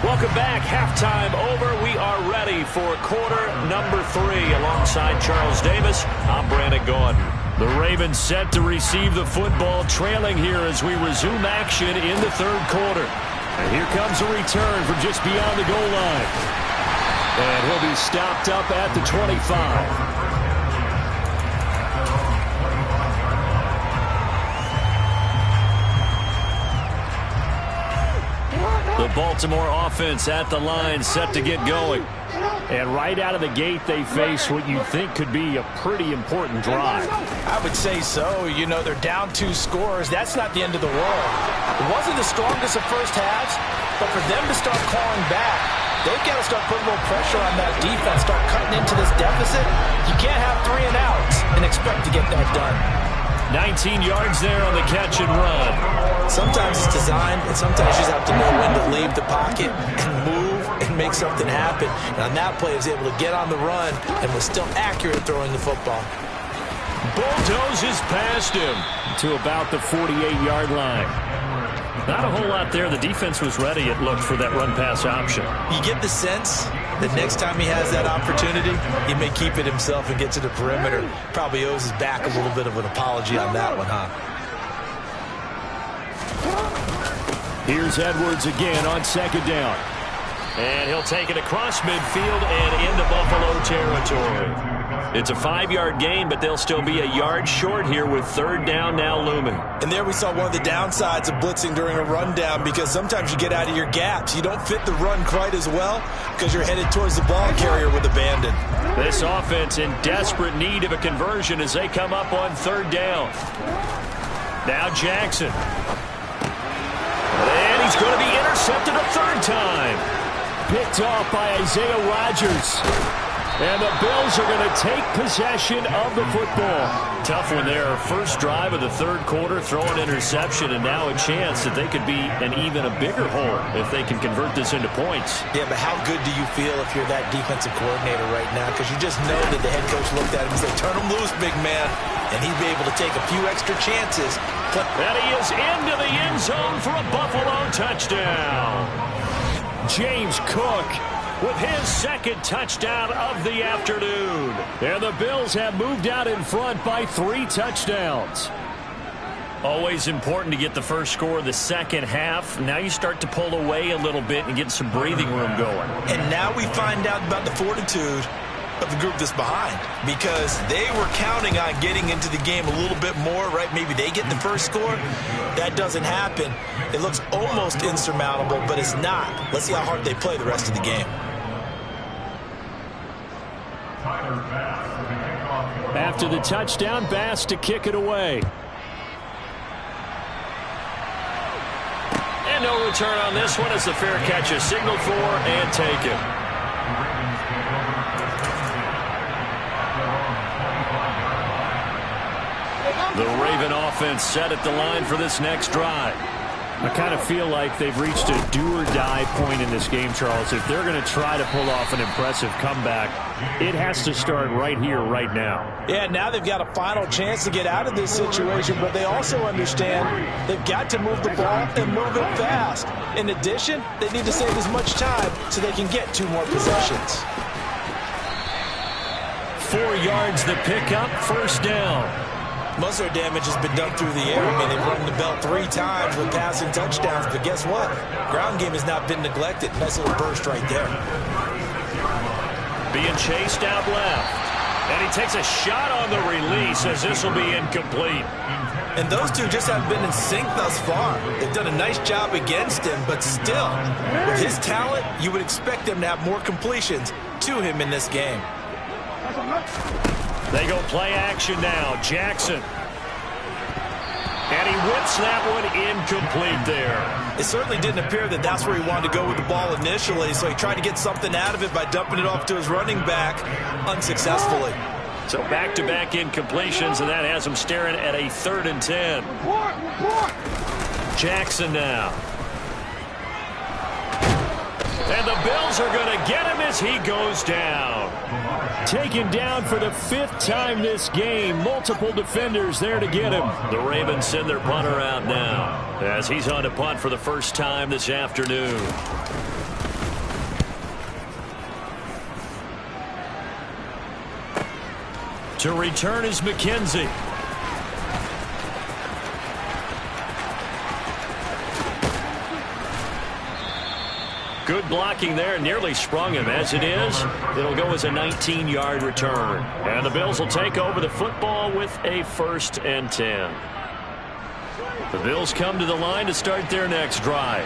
Welcome back. Halftime over. We are ready for quarter number 3 alongside Charles Davis. I'm Brandon Gordon. The Ravens set to receive the football, trailing here as we resume action in the 3rd quarter. And here comes a return from just beyond the goal line. And he'll be stopped up at the 25. The Baltimore offense at the line set to get going. And right out of the gate, they face what you think could be a pretty important drive. I would say so. You know, they're down 2 scores. That's not the end of the world. It wasn't the strongest of first halves, but for them to start clawing back, they've got to start putting a little pressure on that defense, start cutting into this deficit. You can't have 3 and outs and expect to get that done. 19 yards there on the catch and run. Sometimes it's designed, and sometimes you just have to know when to leave the pocket and move and make something happen. And on that play, he was able to get on the run and was still accurate throwing the football. Bulldozes past him to about the 48-yard line. Not a whole lot there. The defense was ready, it looked, for that run-pass option. You get the sense that next time he has that opportunity, he may keep it himself and get to the perimeter. Probably owes his back a little bit of an apology on that one, huh? Here's Edwards again on 2nd down. And he'll take it across midfield and into Buffalo territory. It's a 5-yard gain, but they'll still be a yard short here with 3rd down now looming. And there we saw one of the downsides of blitzing during a rundown, because sometimes you get out of your gaps. You don't fit the run quite as well because you're headed towards the ball carrier with abandon. This offense in desperate need of a conversion as they come up on 3rd down. Now Jackson. And he's going to be intercepted a 3rd time. Picked off by Isaiah Rodgers. And the Bills are going to take possession of the football. Tough one there. First drive of the 3rd quarter, throw an interception, and now a chance that they could be an even a bigger hole if they can convert this into points. Yeah, but how good do you feel if you're that defensive coordinator right now? Because you just know that the head coach looked at him and said, turn him loose, big man. And he'd be able to take a few extra chances. And he is into the end zone for a Buffalo touchdown. James Cook with his 2nd touchdown of the afternoon. And the Bills have moved out in front by 3 touchdowns. Always important to get the first score of the second half. Now you start to pull away a little bit and get some breathing room going. And now we find out about the fortitude of the group that's behind, because they were counting on getting into the game a little bit more, right? Maybe they get the first score. That doesn't happen. It looks almost insurmountable, but it's not. Let's see how hard they play the rest of the game. After the touchdown, Bass to kick it away. And no return on this one as the fair catch is signaled for and taken. The Raven offense set at the line for this next drive. I kind of feel like they've reached a do-or-die point in this game, Charles. If they're going to try to pull off an impressive comeback, it has to start right here, right now. Yeah, now they've got a final chance to get out of this situation, but they also understand they've got to move the ball and move it fast. In addition, they need to save as much time so they can get 2 more possessions. 4 yards the pickup, 1st down. Most of their damage has been done through the air. I mean, they've rung the bell 3 times with passing touchdowns, but guess what? Ground game has not been neglected. Nice little burst right there. Being chased out left. And he takes a shot on the release as this will be incomplete. And those two just haven't been in sync thus far. They've done a nice job against him, but still, with his talent, you would expect him to have more completions to him in this game. They go play action now. Jackson. And he whips that one incomplete there. It certainly didn't appear that that's where he wanted to go with the ball initially, so he tried to get something out of it by dumping it off to his running back unsuccessfully. So back-to-back incompletions, and that has him staring at a 3rd and 10. Jackson now. And the Bills are going to get him as he goes down. Taken down for the 5th time this game. Multiple defenders there to get him. The Ravens send their punter out now as he's on to punt for the first time this afternoon. To return is McKenzie. Good blocking there, nearly sprung him. As it is, it'll go as a 19-yard return. And the Bills will take over the football with a 1st and 10. The Bills come to the line to start their next drive.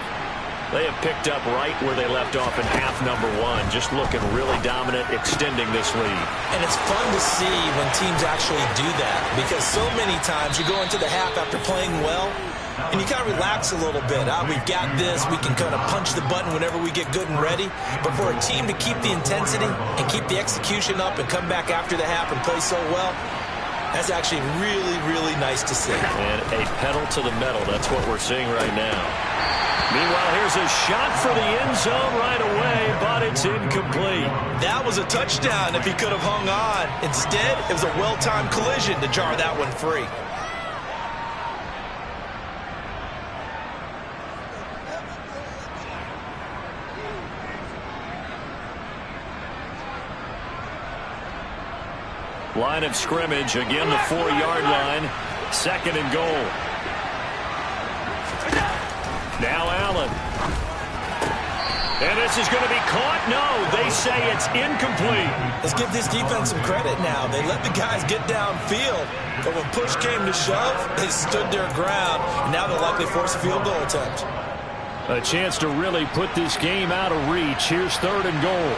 They have picked up right where they left off in half number 1, just looking really dominant, extending this lead. And it's fun to see when teams actually do that, because so many times you go into the half after playing well, and you kind of relax a little bit. We've got this. We can kind of punch the button whenever we get good and ready. But for a team to keep the intensity and keep the execution up and come back after the half and play so well, that's actually really, really nice to see. And a pedal to the metal. That's what we're seeing right now. Meanwhile, here's a shot for the end zone right away, but it's incomplete. That was a touchdown if he could have hung on. Instead, it was a well-timed collision to jar that one free. Line of scrimmage, again the 4-yard line. 2nd and goal. Now Allen. And this is going to be caught. No, they say it's incomplete. Let's give this defense some credit now. They let the guys get downfield, but when push came to shove, they stood their ground. And now they'll likely force a field goal attempt. A chance to really put this game out of reach. Here's 3rd and goal.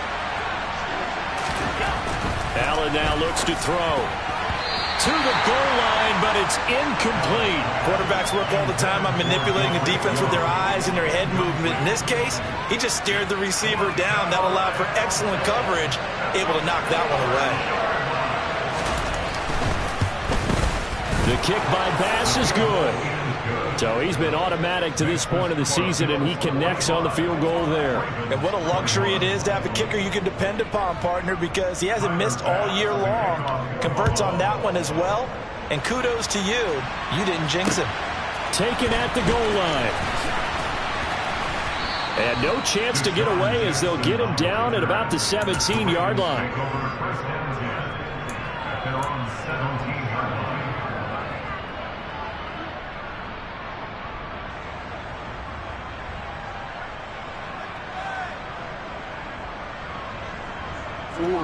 Allen now looks to throw. To the goal line, but it's incomplete. Quarterbacks work all the time on manipulating the defense with their eyes and their head movement. In this case, he just stared the receiver down. That allowed for excellent coverage, able to knock that one away. The kick by Bass is good. So he's been automatic to this point of the season, and he connects on the field goal there. And what a luxury it is to have a kicker you can depend upon, partner, because he hasn't missed all year long. Converts on that one as well. And kudos to you. You didn't jinx him. Taken at the goal line. And no chance to get away as they'll get him down at about the 17-yard line.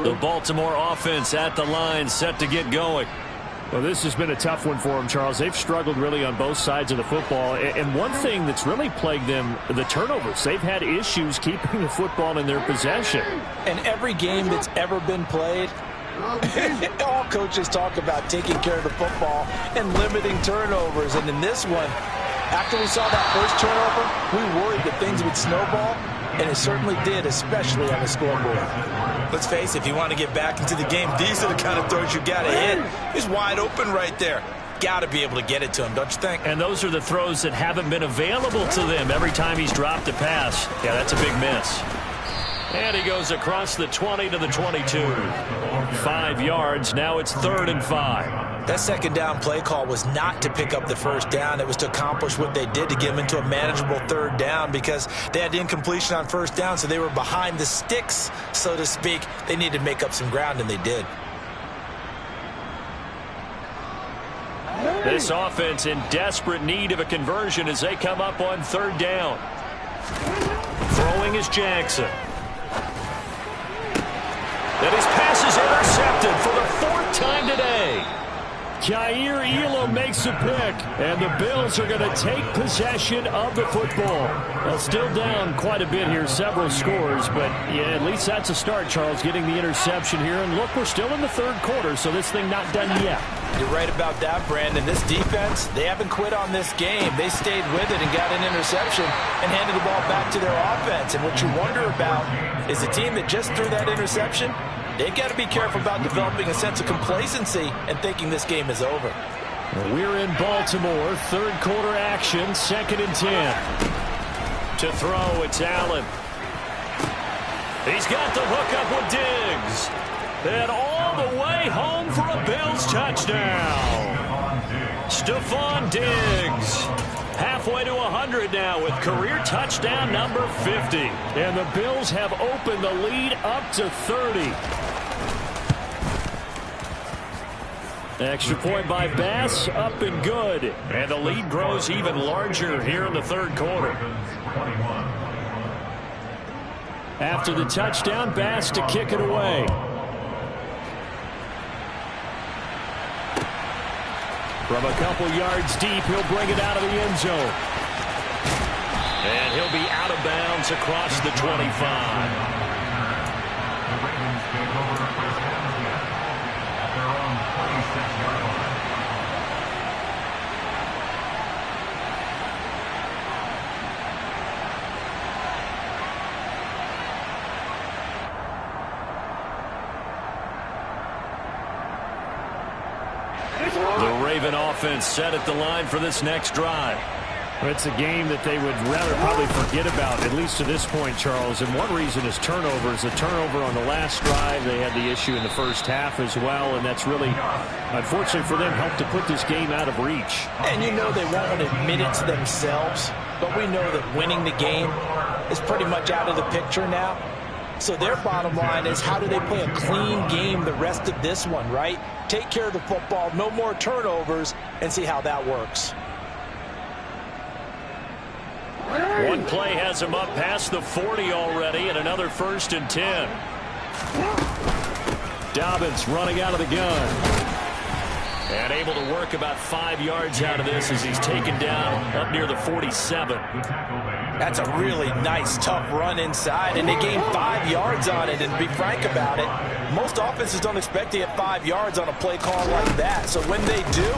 The Baltimore offense at the line, set to get going. Well, this has been a tough one for them, Charles. They've struggled really on both sides of the football. And one thing that's really plagued them, the turnovers. They've had issues keeping the football in their possession. And every game that's ever been played, all coaches talk about taking care of the football and limiting turnovers. And in this one, after we saw that first turnover, we worried that things would snowball. And it certainly did, especially on the scoreboard. Let's face it, if you want to get back into the game, these are the kind of throws you got to hit. He's wide open right there. Got to be able to get it to him, don't you think? And those are the throws that haven't been available to them every time he's dropped a pass. Yeah, that's a big miss. And he goes across the 20 to the 22. 5 yards. Now it's 3rd and 5. That second down play call was not to pick up the first down. It was to accomplish what they did to get them into a manageable 3rd down because they had incompletion on first down, so they were behind the sticks, so to speak. They needed to make up some ground, and they did. This offense in desperate need of a conversion as they come up on 3rd down. Throwing is Jackson. And his pass is intercepted for the 4th time today. Jair Elam makes a pick, and the Bills are going to take possession of the football. Well, still down quite a bit here, several scores, but yeah, at least that's a start, Charles, getting the interception here. And look, we're still in the 3rd quarter, so this thing not done yet. You're right about that, Brandon. This defense, they haven't quit on this game. They stayed with it and got an interception and handed the ball back to their offense. And what you wonder about is a team that just threw that interception, they've got to be careful about developing a sense of complacency and thinking this game is over. We're in Baltimore, 3rd quarter action, 2nd and 10. To throw, it's Allen. He's got the hookup with Diggs. And all the way home for a Bills touchdown. Stephon Diggs. Halfway to 100 now with career touchdown number 50. And the Bills have opened the lead up to 30. Extra point by Bass, up and good. And the lead grows even larger here in the 3rd quarter. After the touchdown, Bass to kick it away. From a couple yards deep, he'll bring it out of the end zone. And he'll be out of bounds across the 25. The Raven offense set at the line for this next drive. It's a game that they would rather probably forget about, at least to this point, Charles. And one reason is turnovers. The turnover on the last drive, they had the issue in the first half as well, and that's really, unfortunately for them, helped to put this game out of reach. And you know they won't admit it to themselves, but we know that winning the game is pretty much out of the picture now. So their bottom line is, how do they play a clean game the rest of this one, right? Take care of the football, no more turnovers, and see how that works. One play has him up past the 40 already, and another 1st and 10. Dobbins running out of the gun. And able to work about 5 yards out of this as he's taken down up near the 47. That's a really nice, tough run inside, and they gained 5 yards on it. And to be frank about it, most offenses don't expect to get 5 yards on a play call like that. So when they do,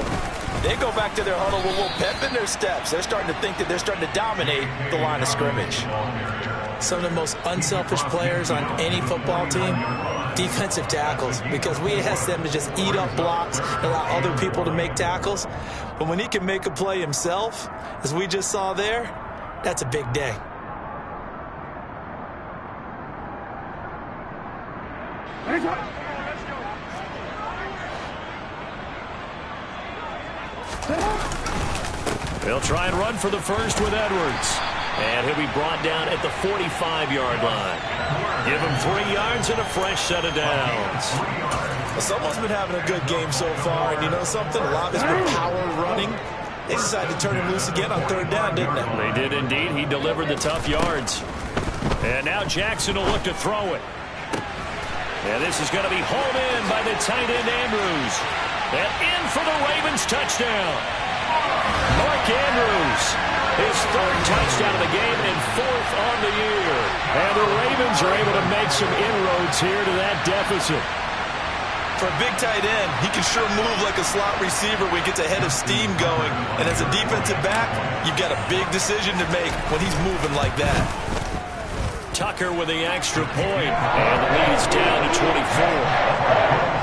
they go back to their huddle with a little pep in their steps. They're starting to think that they're starting to dominate the line of scrimmage. Some of the most unselfish players on any football team, defensive tackles, because we ask them to just eat up blocks and allow other people to make tackles. But when he can make a play himself, as we just saw there, that's a big day. They'll try and run for the first with Edwards. And he'll be brought down at the 45-yard line. Give him 3 yards and a fresh set of downs. Well, someone's been having a good game so far, and you know something? A lot of it's been power running. They decided to turn him loose again on 3rd down, didn't they? They did indeed. He delivered the tough yards. And now Jackson will look to throw it. And this is going to be hauled in by the tight end Andrews. And in for the Ravens touchdown. Mark Andrews, his 3rd touchdown of the game and 4th on the year. And the Ravens are able to make some inroads here to that deficit. For a big tight end, he can sure move like a slot receiver when he gets a head of steam going. And as a defensive back, you've got a big decision to make when he's moving like that. Tucker with the extra point. And the lead is down to 24.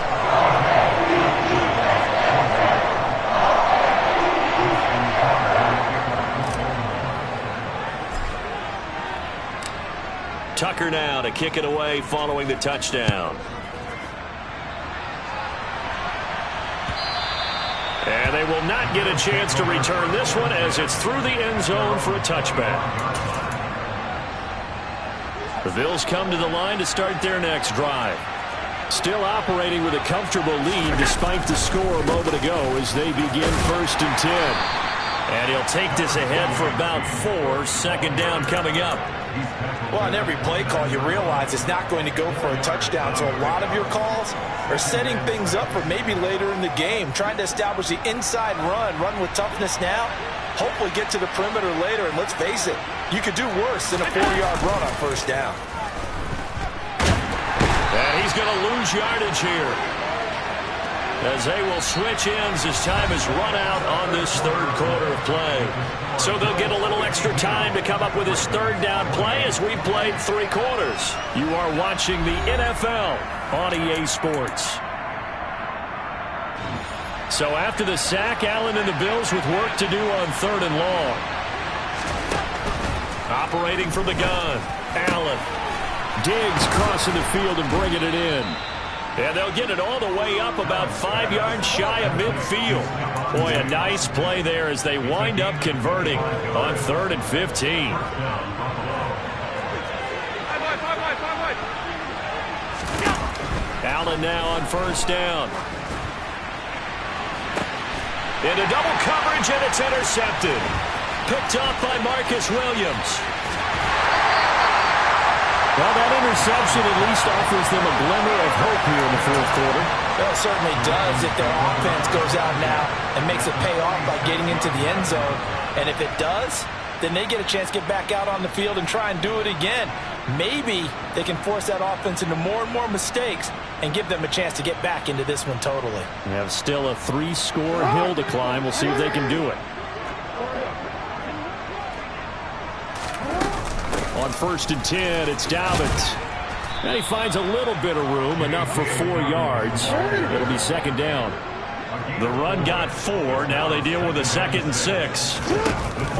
Tucker now to kick it away following the touchdown. And they will not get a chance to return this one as it's through the end zone for a touchback. The Bills come to the line to start their next drive. Still operating with a comfortable lead despite the score a moment ago as they begin 1st and 10. And he'll take this ahead for about 4. 2nd down coming up. Well, on every play call, you realize it's not going to go for a touchdown. So a lot of your calls are setting things up for maybe later in the game, trying to establish the inside run with toughness now, hopefully get to the perimeter later. And let's face it, you could do worse than a 4-yard run on 1st down. And he's going to lose yardage here, as they will switch ends as time is run out on this 3rd quarter of play. So they'll get a little extra time to come up with his 3rd down play as we played 3 quarters. You are watching the NFL on EA Sports. So after the sack, Allen and the Bills with work to do on 3rd and long. Operating from the gun, Allen. Diggs crossing the field and bringing it in. And they'll get it all the way up about 5 yards shy of midfield. Boy, a nice play there as they wind up converting on 3rd and 15. Allen now on 1st down. Into double coverage, and it's intercepted. Picked off by Marcus Williams. Well, that interception at least offers them a glimmer of hope here in the 4th quarter. Well, it certainly does if their offense goes out now and makes it pay off by getting into the end zone. And if it does, then they get a chance to get back out on the field and try and do it again. Maybe they can force that offense into more and more mistakes and give them a chance to get back into this one totally. They have still a 3-score hill to climb. We'll see if they can do it. On 1st and 10, it's Dobbins. And he finds a little bit of room, enough for 4 yards. It'll be 2nd down. The run got 4. Now they deal with a 2nd and 6.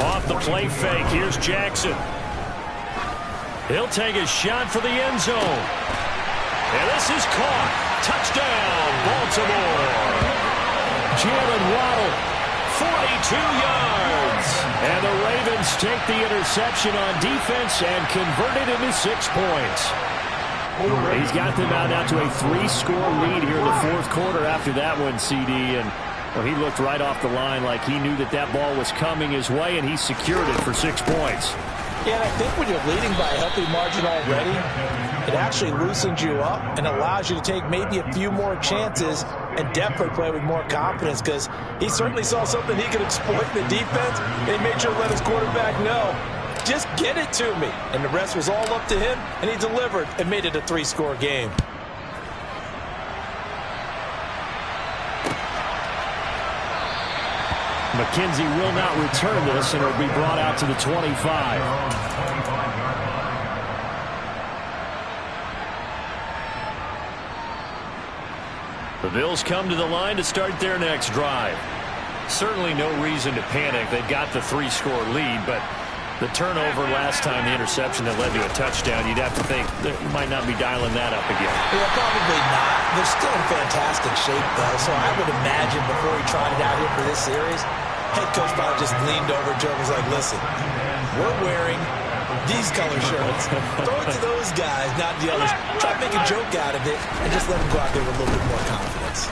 Off the play fake, here's Jackson. He'll take a shot for the end zone. And this is caught. Touchdown, Baltimore. Jalen Waddle, 42 yards. And the Ravens take the interception on defense and convert it into 6 points. He's got them out now to a 3-score lead here in the 4th quarter after that one, CD. And well, he looked right off the line like he knew that that ball was coming his way, and he secured it for 6 points. Yeah, and I think when you're leading by a healthy margin already, it actually loosens you up and allows you to take maybe a few more chances and definitely play with more confidence, because he certainly saw something he could exploit in the defense, and he made sure to let his quarterback know, just get it to me. And the rest was all up to him, and he delivered and made it a 3-score game. McKenzie will not return this, and it'll be brought out to the 25. The Bills come to the line to start their next drive. Certainly no reason to panic. They've got the 3-score lead, but the turnover last time, the interception that led to a touchdown, you'd have to think they might not be dialing that up again. Yeah, probably not. They're still in fantastic shape, though, so I would imagine before he trotted out here for this series, head coach probably just leaned over Joe and was like, listen, we're wearing these color shirts. Throw it to those guys, not the others. Try to make a joke out of it and just let them go out there with a little bit more confidence.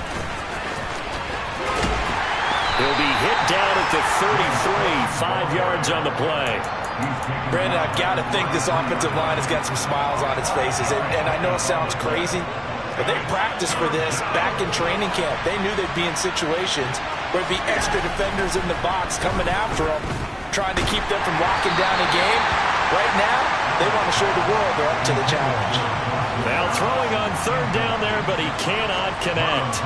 He'll be hit down at the 33, 5 yards on the play. Brandon, I've got to think this offensive line has got some smiles on its faces. And I know it sounds crazy, but they practiced for this back in training camp. They knew they'd be in situations where there'd be extra defenders in the box coming after them, trying to keep them from locking down a game. Right now, they want to show the world they're up to the challenge. Now throwing on 3rd down there, but he cannot connect.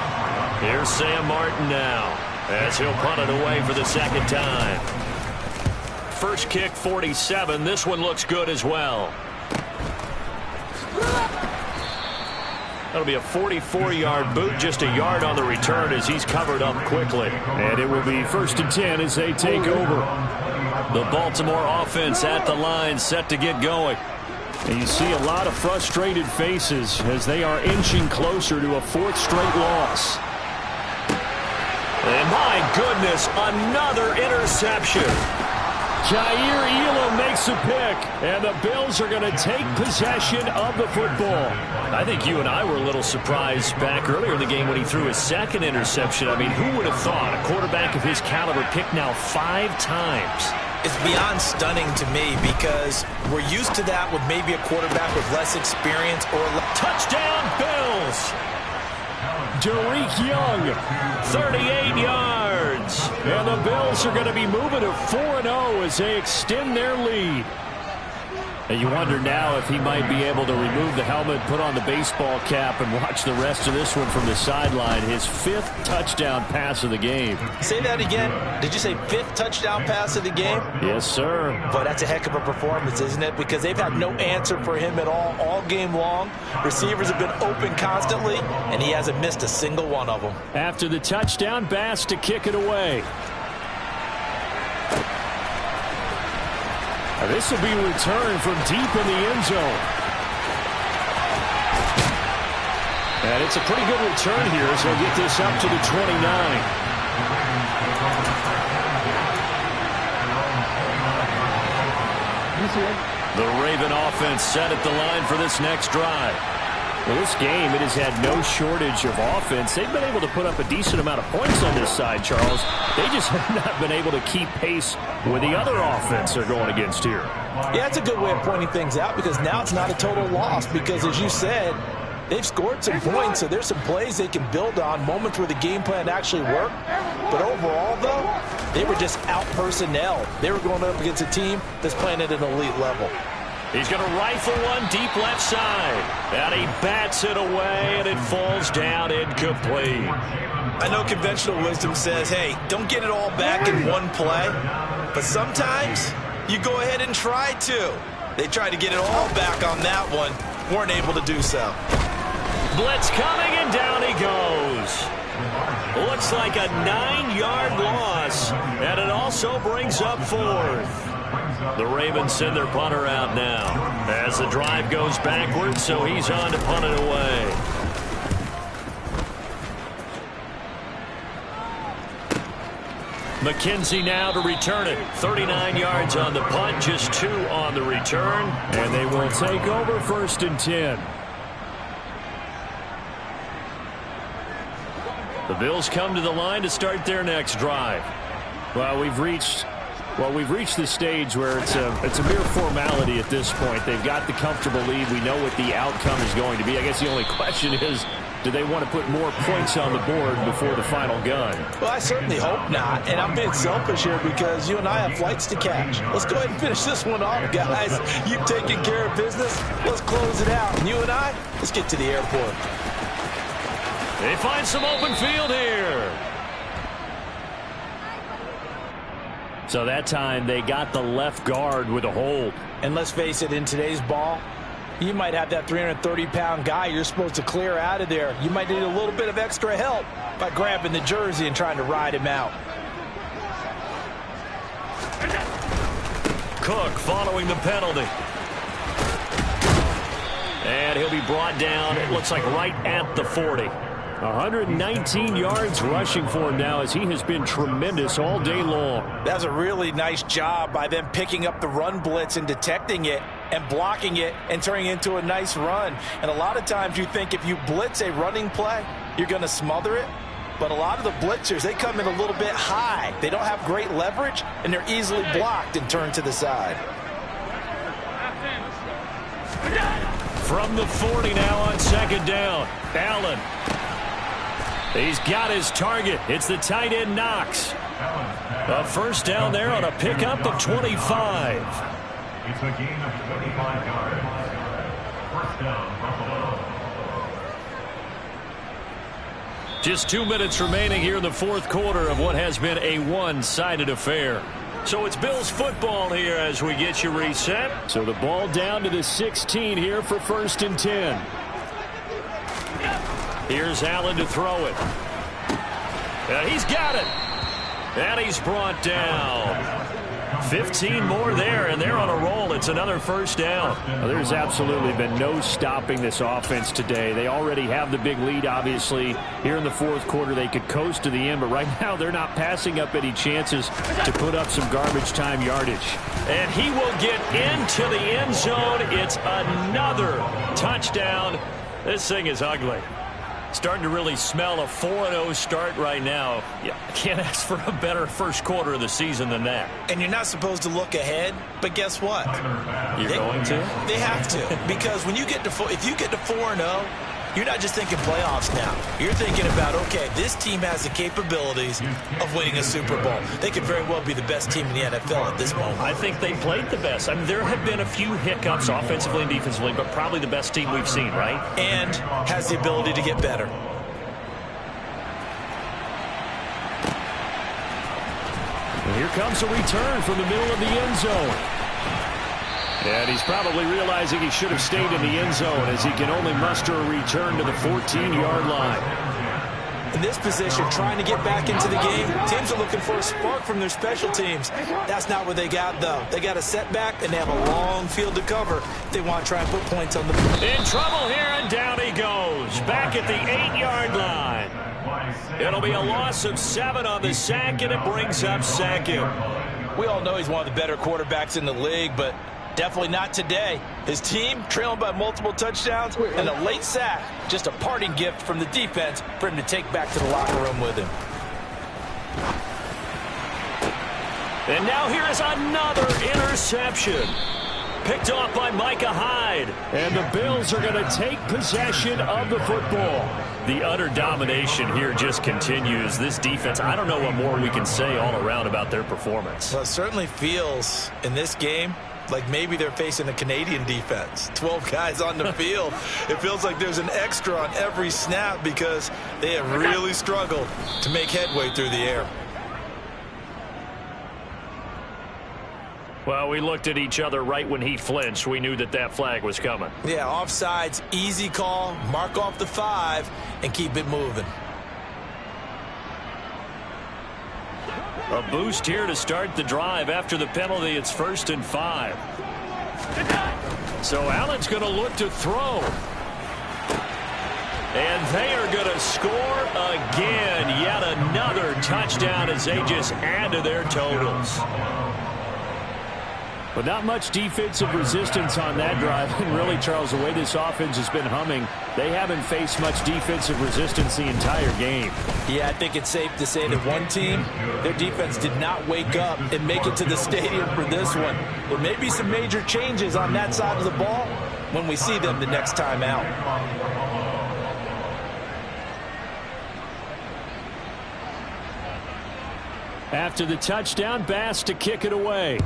Here's Sam Martin now, as he'll punt it away for the 2nd time. First kick, 47. This one looks good as well. That'll be a 44-yard boot, just a yard on the return as he's covered up quickly. And it will be 1st and 10 as they take over. The Baltimore offense at the line, set to get going. And you see a lot of frustrated faces as they are inching closer to a 4th straight loss. And my goodness, another interception. Jair Elam makes a pick, and the Bills are going to take possession of the football. I think you and I were a little surprised back earlier in the game when he threw his second interception. I mean, who would have thought a quarterback of his caliber picked now 5 times? It's beyond stunning to me because we're used to that with maybe a quarterback with less experience or touchdown Bills. Derek Young, 38 yards. And the Bills are going to be moving to 4-0 as they extend their lead. And you wonder now if he might be able to remove the helmet, put on the baseball cap, and watch the rest of this one from the sideline. His 5th touchdown pass of the game. Say that again. Did you say 5th touchdown pass of the game? Yes, sir. But that's a heck of a performance, isn't it? Because they've had no answer for him at all game long. Receivers have been open constantly, and he hasn't missed a single one of them. After the touchdown, Bass to kick it away. This will be returned from deep in the end zone. And it's a pretty good return here as they'll get this up to the 29. The Raven offense set at the line for this next drive. Well, this game, it has had no shortage of offense. They've been able to put up a decent amount of points on this side, Charles. They just have not been able to keep pace with the other offense they're going against here. Yeah, it's a good way of pointing things out because now it's not a total loss because, as you said, they've scored some points, so there's some plays they can build on, moments where the game plan actually worked. But overall, though, they were just out-personnel. They were going up against a team that's playing at an elite level. He's going to rifle one deep left side. And he bats it away, and it falls down incomplete. I know conventional wisdom says, hey, don't get it all back in one play. But sometimes you go ahead and try to. They tried to get it all back on that one. Weren't able to do so. Blitz coming, and down he goes. Looks like a 9-yard loss. And it also brings up 4th. The Ravens send their punter out now as the drive goes backwards, so he's on to punt it away. McKenzie now to return it. 39 yards on the punt, just 2 on the return. And they will take over 1st and 10. The Bills come to the line to start their next drive. Well, we've reached the stage where it's a mere formality at this point. They've got the comfortable lead. We know what the outcome is going to be. I guess the only question is, do they want to put more points on the board before the final gun? Well, I certainly hope not. And I'm being selfish here because you and I have flights to catch. Let's go ahead and finish this one off, guys. You've taken care of business. Let's close it out. And you and I, let's get to the airport. They find some open field here. So that time they got the left guard with a hold. And let's face it, in today's ball, you might have that 330-pound guy you're supposed to clear out of there. You might need a little bit of extra help by grabbing the jersey and trying to ride him out. Cook following the penalty. And he'll be brought down, it looks like right at the 40. 119 yards rushing for him now as he has been tremendous all day long. That was a really nice job by them picking up the run blitz and detecting it and blocking it and turning it into a nice run. And a lot of times you think if you blitz a running play, you're going to smother it. But a lot of the blitzers, they come in a little bit high. They don't have great leverage, and they're easily blocked and turned to the side. From the 40 now on 2nd down. Allen. He's got his target. It's the tight end Knox. A 1st down there on a pickup of 25. It's a gain of 25 yards. 1st down, Buffalo. Just 2 minutes remaining here in the 4th quarter of what has been a one-sided affair. So it's Bills football here as we get you reset. So the ball down to the 16 here for 1st and 10. Here's Allen to throw it. He's got it. And he's brought down. 15 more there, and they're on a roll. It's another first down. Well, there's absolutely been no stopping this offense today. They already have the big lead, obviously. Here in the fourth quarter, they could coast to the end, but right now they're not passing up any chances to put up some garbage time yardage. And he will get into the end zone. It's another touchdown. This thing is ugly. Starting to really smell a 4-0 start right now. Yeah, can't ask for a better first quarter of the season than that. And you're not supposed to look ahead, but guess what? You're going to? They have to, because when you get to if you get to 4-0, you're not just thinking playoffs now. You're thinking about, okay, this team has the capabilities of winning a Super Bowl. They could very well be the best team in the NFL at this moment. I think they played the best. I mean, there have been a few hiccups offensively and defensively, but probably the best team we've seen, right? And has the ability to get better. And here comes a return from the middle of the end zone. And he's probably realizing he should have stayed in the end zone as he can only muster a return to the 14-yard line. In this position, trying to get back into the game, teams are looking for a spark from their special teams. That's not what they got, though. They got a setback, and they have a long field to cover if they want to try and put points on the board. In trouble here, and down he goes. Back at the 8-yard line. It'll be a loss of 7 on the sack, and it brings up second. We all know he's one of the better quarterbacks in the league, but definitely not today. His team trailing by multiple touchdowns and a late sack. Just a parting gift from the defense for him to take back to the locker room with him. And now here is another interception. Picked off by Micah Hyde. And the Bills are going to take possession of the football. The utter domination here just continues. This defense, I don't know what more we can say all around about their performance. Well, it certainly feels in this game like maybe they're facing a Canadian defense. 12 guys on the field. It feels like there's an extra on every snap because they have really struggled to make headway through the air. Well, we looked at each other right when he flinched. We knew that that flag was coming. Yeah, offsides, easy call, mark off the 5, and keep it moving. A boost here to start the drive. After the penalty, it's 1st and 5. So Allen's going to look to throw. And they are going to score again. Yet another touchdown as they just add to their totals. But not much defensive resistance on that drive. And really, Charles, the way this offense has been humming, they haven't faced much defensive resistance the entire game. Yeah, I think it's safe to say that one team, their defense did not wake up and make it to the stadium for this one. There may be some major changes on that side of the ball when we see them the next time out. After the touchdown, Bass to kick it away.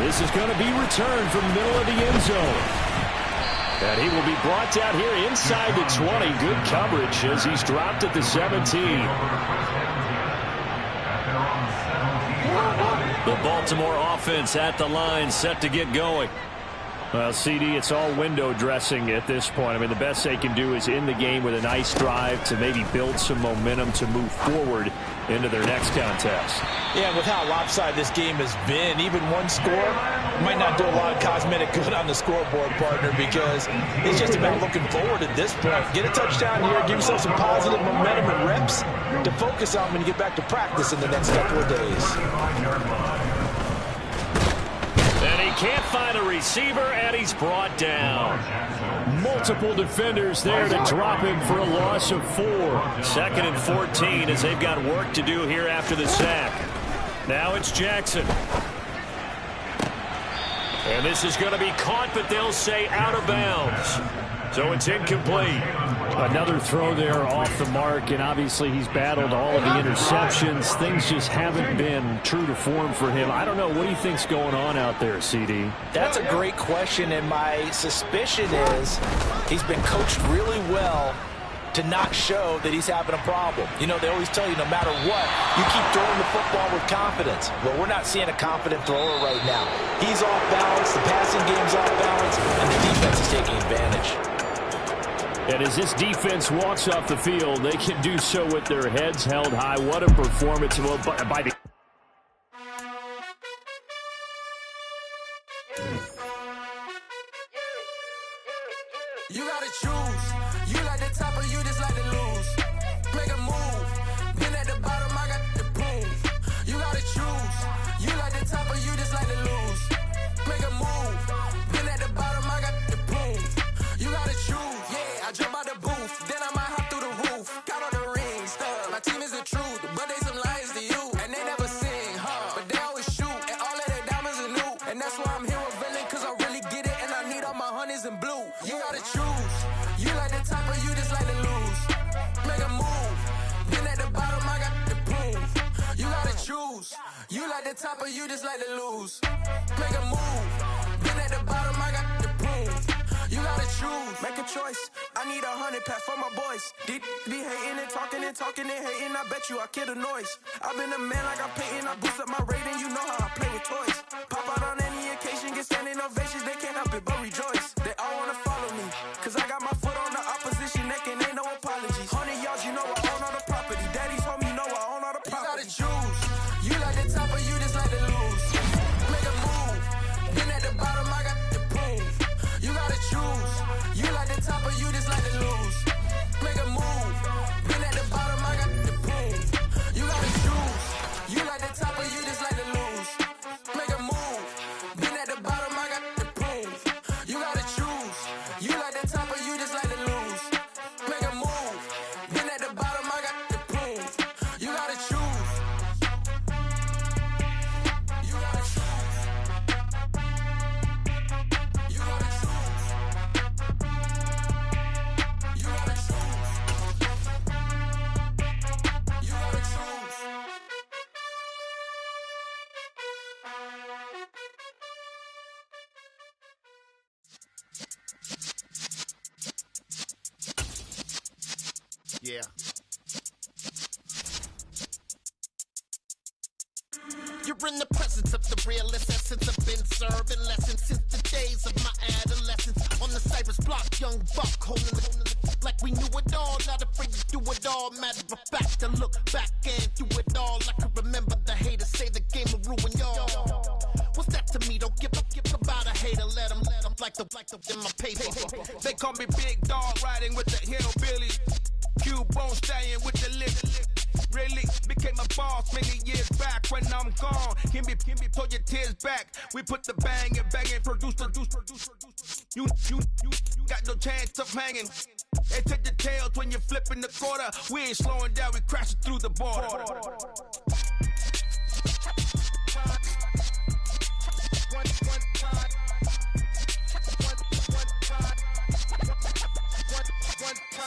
This is going to be returned from the middle of the end zone. And he will be brought down here inside the 20. Good coverage as he's dropped at the 17. The Baltimore offense at the line, set to get going. Well, CD, it's all window dressing at this point. I mean, the best they can do is end the game with a nice drive to maybe build some momentum to move forward into their next contest. Yeah, with how lopsided this game has been, even one score might not do a lot of cosmetic good on the scoreboard, partner, because it's just about looking forward at this point. Get a touchdown here, give yourself some positive momentum and reps to focus on when you get back to practice in the next couple of days. And he can't find a receiver, and he's brought down. Multiple defenders there to drop him for a loss of 4. 2nd and 14 as they've got work to do here after the sack. Now it's Jackson. And this is going to be caught, but they'll say out of bounds. So it's incomplete. Another throw there off the mark, and obviously he's battled all of the interceptions. Things just haven't been true to form for him. I don't know. What do you think's going on out there, CD? That's a great question, and my suspicion is he's been coached really well to not show that he's having a problem. You know, they always tell you no matter what, you keep throwing the football with confidence. Well, we're not seeing a confident thrower right now. He's off balance, the passing game's off balance, and the defense is taking advantage. And as this defense walks off the field, they can do so with their heads held high. What a performance by the... You gotta choose. You like the top or you just like to lose. Make a move. Been at the bottom, I got the prove. You gotta choose. You like the top or you just like to lose. Make a move. Been at the bottom, I got the prove. You gotta choose. Yeah, I jump out the booth. Then I might hop through the roof. Count on the ring stuff. My team is the truth, but they some liars to you. And they never sing, but they always shoot. And all of their diamonds are new. And that's why I'm here with villain, cause I really get it. And I need all my honeys in blue. You gotta choose. You like the top or you just like to lose. Make a move. Been at the bottom, I got the proof. You gotta choose. You like the top or you just like to lose. Make a move. Been at the bottom, I got the proof. You gotta choose. Make a choice. I need 100 pack for my boys. Be hating and talking and hating. I bet you I kill the noise. I've been a man like I'm Peyton. I boost up my rating. You know how I play with toys. Pop out on any occasion, get standing ovations. They can't help it but rejoice. They all wanna follow me, cause I got my foot on the opposition neck and ain't no apologies. 100 yards, you know I own all the property. Daddy's home, you know I own all the property. You gotta choose. You like the top or you just like to lose. Make a move. Been at the bottom, I got the proof. You gotta choose. You like the top or you just like to lose. Make a move. Been at the bottom, I got the proof. You gotta choose. You like the top or you just like to lose. Make a move. Been at the bottom, I got the proof. You gotta choose. You like the top or you just like to lose. Make a move. Been at the bottom, I got the proof. You gotta choose. You gotta choose. You gotta choose. You gotta choose. You gotta choose. Yeah. You're in the presence of the realest essence. I've been serving lessons since the days of my adolescence. On the Cypress block, young buck holding the like we knew it all. Not afraid to do it all. Matter of fact, to look back and do it all. I can remember the haters say the game will ruin y'all. What's that to me? Don't give about a hater. Let them like the in my paper. They call me Big Dog, riding with the hillbilly. Cubone staying with the lip. Really became a boss many years back. When I'm gone, can be pull your tears back. We put the bang and produce. You got no chance of hanging. They take the tails when you're flipping the quarter. We ain't slowing down, we crashing through the border.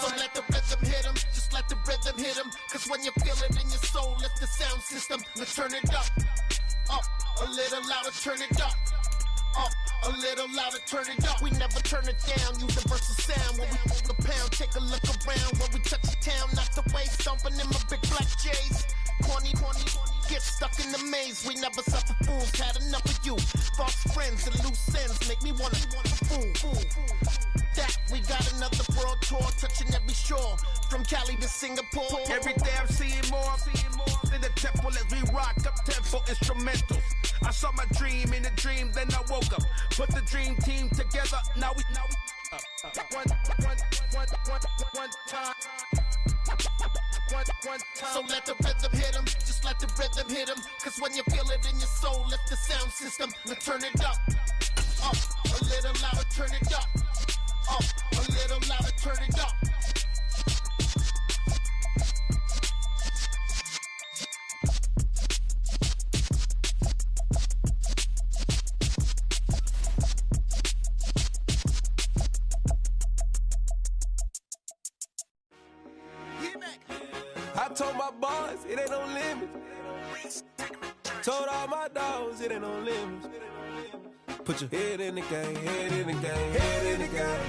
So let the rhythm hit him, just let the rhythm hit him. Cause when you feel it in your soul, it's the sound system. Now turn it up, a little louder, turn it up, a little louder, turn it up. We never turn it down, universal sound. When we hold the pound, take a look around. When we touch the town, not the way, stomping in my big black J's. Corny, get stuck in the maze. We never suffer fools, had enough of you. False friends and loose ends make me wanna fool. That we got another world tour, touching every shore, from Cali to Singapore. Every day I'm seeing more in the temple as we rock up tempo instrumentals. I saw my dream in a dream, then I woke up. Put the dream team together, now we one time. So let the rhythm hit him, just let the rhythm hit him. Cause when you feel it in your soul, lift the sound system. Now turn it up, a little louder, turn it up, a little louder, turn it up. I told my boys, it ain't no limits. Told all my dogs, it ain't no limits. Put your head in the game, head in the game, head in the game.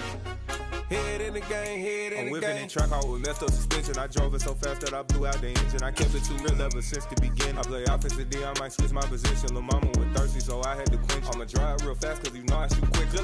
Head in the game, head in the game. I'm whipping and track out with messed up suspension. I drove it so fast that I blew out the engine. I kept it too real ever since the beginning. I play offensive D, I might switch my position. Lil' mama was thirsty, so I had to quench. I'ma drive real fast, cause you know I shoot quick. Feel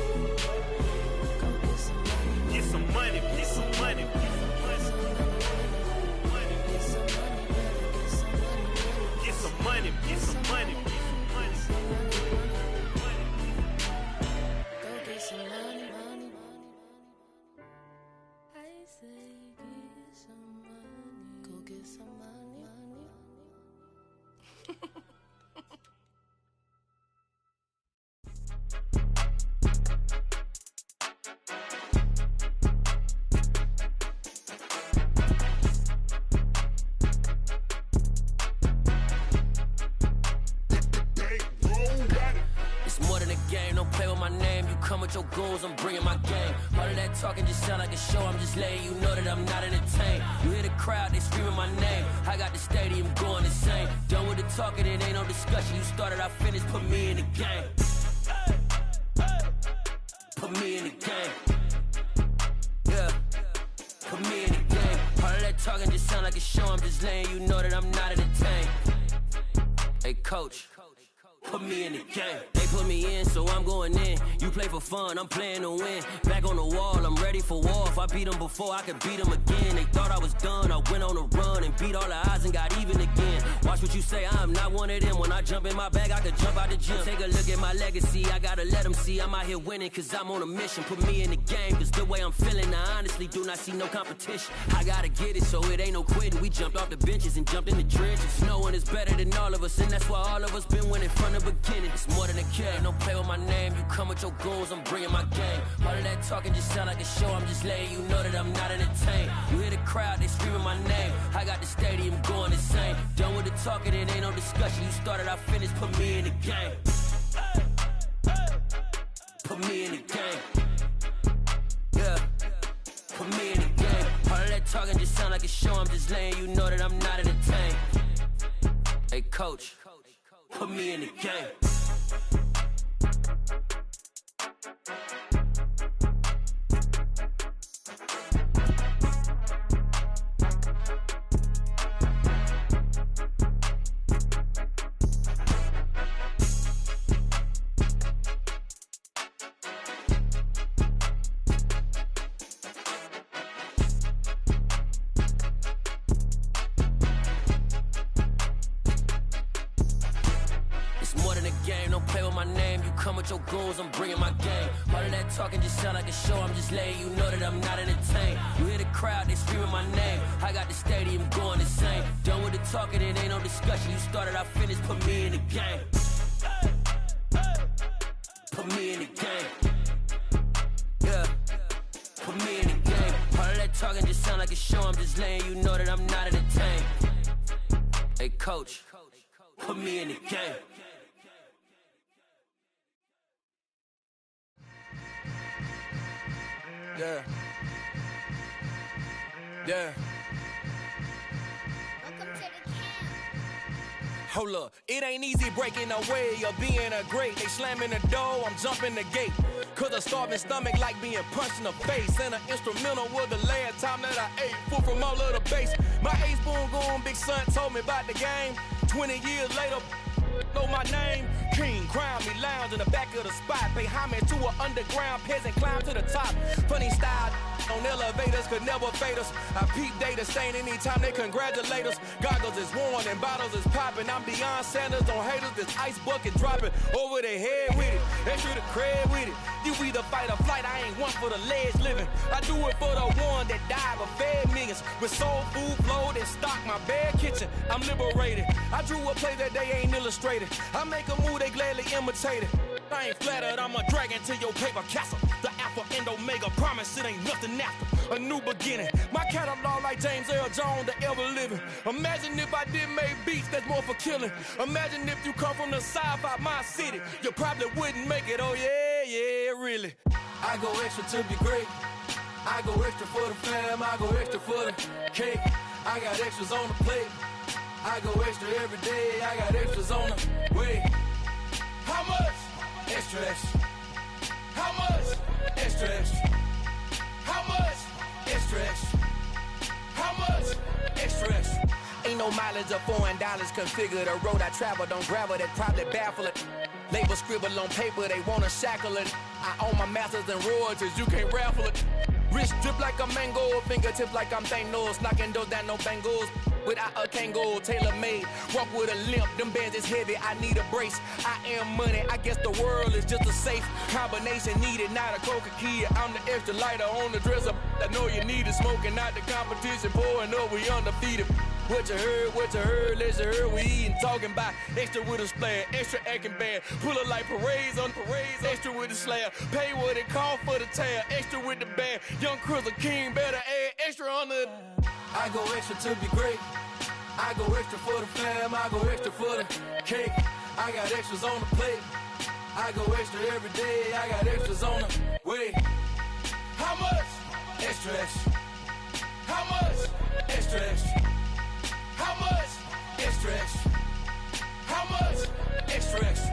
come with your goons, I'm bringing my gang. All of that talking just sound like a show, I'm just letting you know that I'm not entertained. You hear the crowd, they screaming my name. I got the stadium going insane. Done with the talking, it ain't no discussion. You started, I finished, put me in the game. Put me in the game. Yeah. Put me in the game. All of that talking just sound like a show, I'm just letting you know that I'm not entertained. Hey, coach. Put me in the game. They put me in, so I'm going in. You play for fun, I'm playing to win. Back on the wall, I'm ready for war. If I beat them before, I could beat them again. They thought I was done, I went on a run and beat all the odds and got even again. Watch what you say, I'm not one of them. When I jump in my bag, I could jump out the gym. Take a look at my legacy, I gotta let them see I'm out here winning, cause I'm on a mission. Put me in the game, cause the way I'm feeling, I honestly do not see no competition. I gotta get it, so it ain't no quitting. We jumped off the benches and jumped in the trenches. No one is better than all of us, and that's why all of us been winning from the beginning. It's more than a game, don't play with my name. You come with your goons, I'm bringing my game. All of that talking just sound like a show, I'm just letting you know that I'm not entertained. You hear the crowd, they screaming my name. I got the stadium going insane. Done with the talking, it ain't no discussion. You started, I finished, put me in the game. Put me in the game. Yeah. Put me in the game. All of that talking just sound like a show, I'm just letting you know that I'm not entertained. Hey, coach. Put me in the game. Your goals, I'm bringing my game. All of that talking just sound like a show, I'm just letting you know that I'm not entertained. You hear the crowd, they screaming my name. I got the stadium going insane. Done with the talking, it ain't no discussion. You started, I finished, put me in the game. Put me in the game. Yeah. Put me in the game. All of that talking just sound like a show, I'm just letting you know that I'm not entertained. Hey, coach, put me in the game. Yeah. Yeah. Hold up, it ain't easy breaking away or being a great. They slamming the door, I'm jumping the gate. Cause a starving stomach like being punched in the face. And an instrumental was the last time that I ate. Full from all of the bass. My ace boom going, big son told me about the game. 20 years later, know my name. King, crown me, lounge in the back of the spot. Pay homage to an underground peasant, climb to the top. Funny style on elevators could never fade us. I peep data stain anytime they congratulate us. Goggles is worn and bottles is popping. I'm beyond Sanders on haters, this ice bucket dropping over their head with it. Extra the cred with it. You either fight or flight, I ain't one for the ledge living. I do it for the one that died but fed millions. With soul food flowed and stocked my bare kitchen. I'm liberated. I drew a play that they ain't illustrated. I make a move, they gladly imitate it. I ain't flattered, I'm a dragon to your paper castle. The Alpha and Omega, promise it ain't nothing after. A new beginning. My catalog like James Earl Jones, the ever living. Imagine if I did make beats that's more for killing. Imagine if you come from the sci-fi, my city. You probably wouldn't make it, oh yeah, yeah, really. I go extra to be great. I go extra for the fam, I go extra for the cake. I got extras on the plate. I go extra every day, I got extras on the way. How much? Extra, extra. How much? Extra, extra. How much? Extra, extra. How much? Extra, extra. Ain't no mileage of $4 configure the road I travel. Don't gravel, that probably baffle it. Label scribble on paper, they wanna shackle it. I own my masters and royalties, you can't raffle it. Wrist drip like a mango, fingertips like I'm Thanos. Knocking those down, no bangles. Without a Kango, tailor-made. Walk with a limp, them bands is heavy, I need a brace. I am money, I guess the world is just a safe combination needed, not a coca key. I'm the extra lighter on the dresser. I know you need it, smoking out the competition, pouring up, we undefeated. What you heard, let's heard, we eating, talking about extra with a splash, extra acting bad. Pull it like parades on parades, extra with the slab. Pay what it cost for the tab, extra with the bag. Young Cruiser King, better add extra on the. I go extra to be great. I go extra for the fam, I go extra for the cake. I got extras on the plate. I go extra every day. I got extras on the way. How much? Extra, extra. How much? Extra, extra. How much? Extra, extra. How much? Extra, extra.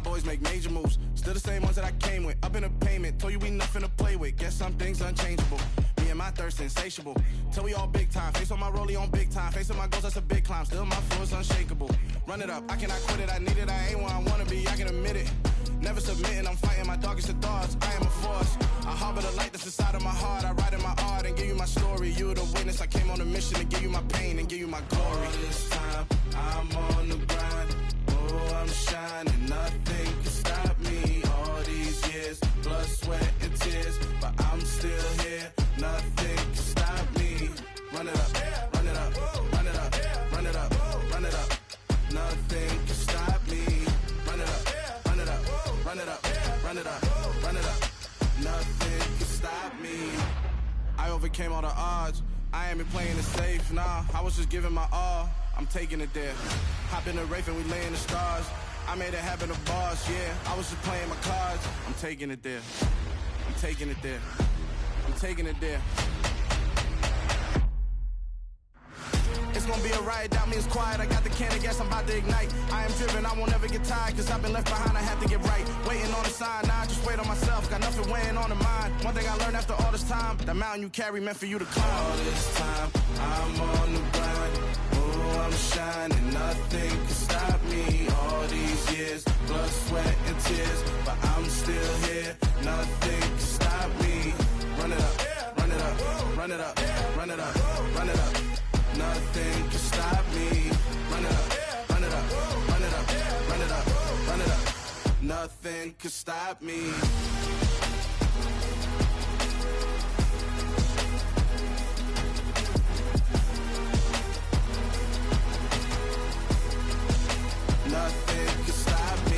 Boys make major moves, still the same ones that I came with. Up in the payment, told you we nothing to play with. Guess some things unchangeable. Me and my thirst insatiable. Till we all big time. Face on my rollie on big time. Facing my goals, that's a big climb. Still my flow is unshakable. Run it up, I cannot quit it. I need it, I ain't where I wanna be. I can admit it. Never submitting, I'm fighting my darkest of thoughts. I am a force. I harbor the light that's inside of my heart. I write in my art and give you my story. You the witness. I came on a mission to give you my pain and give you my glory. All this time, I'm on the grind. Oh, I'm shining. Nothing can stop me. All these years, blood, sweat, and tears. But I'm still here. Nothing can stop me. Run it up, run it up, run it up, run it up, run it up. Nothing can stop me. Run it up, run it up, run it up, run it up, run it up. Nothing can stop me. I overcame all the odds. I ain't been playing it safe, nah. I was just giving my all. I'm taking it there. Hop in the Wraith and we lay in the stars. I made it happen to boss, yeah. I was just playing my cards. I'm taking it there. I'm taking it there. I'm taking it there. It's gonna be a riot, doubt me it's quiet. I got the can of gas, I'm about to ignite. I am driven, I won't ever get tired. Cause I've been left behind, I have to get right. Waiting on the sign, now I just wait on myself. Got nothing weighing on the mind. One thing I learned after all this time, the mountain you carry meant for you to climb. All this time, I'm on the grind. Oh, I'm shining, nothing can stop me. All these years, blood, sweat, and tears. But I'm still here, nothing can stop me. Run it up, run it up, run it up, run it up, run it up. Nothing can stop me. Run it up, run it up, run it up, run it up, run it up. Nothing can stop me. Nothing can stop me.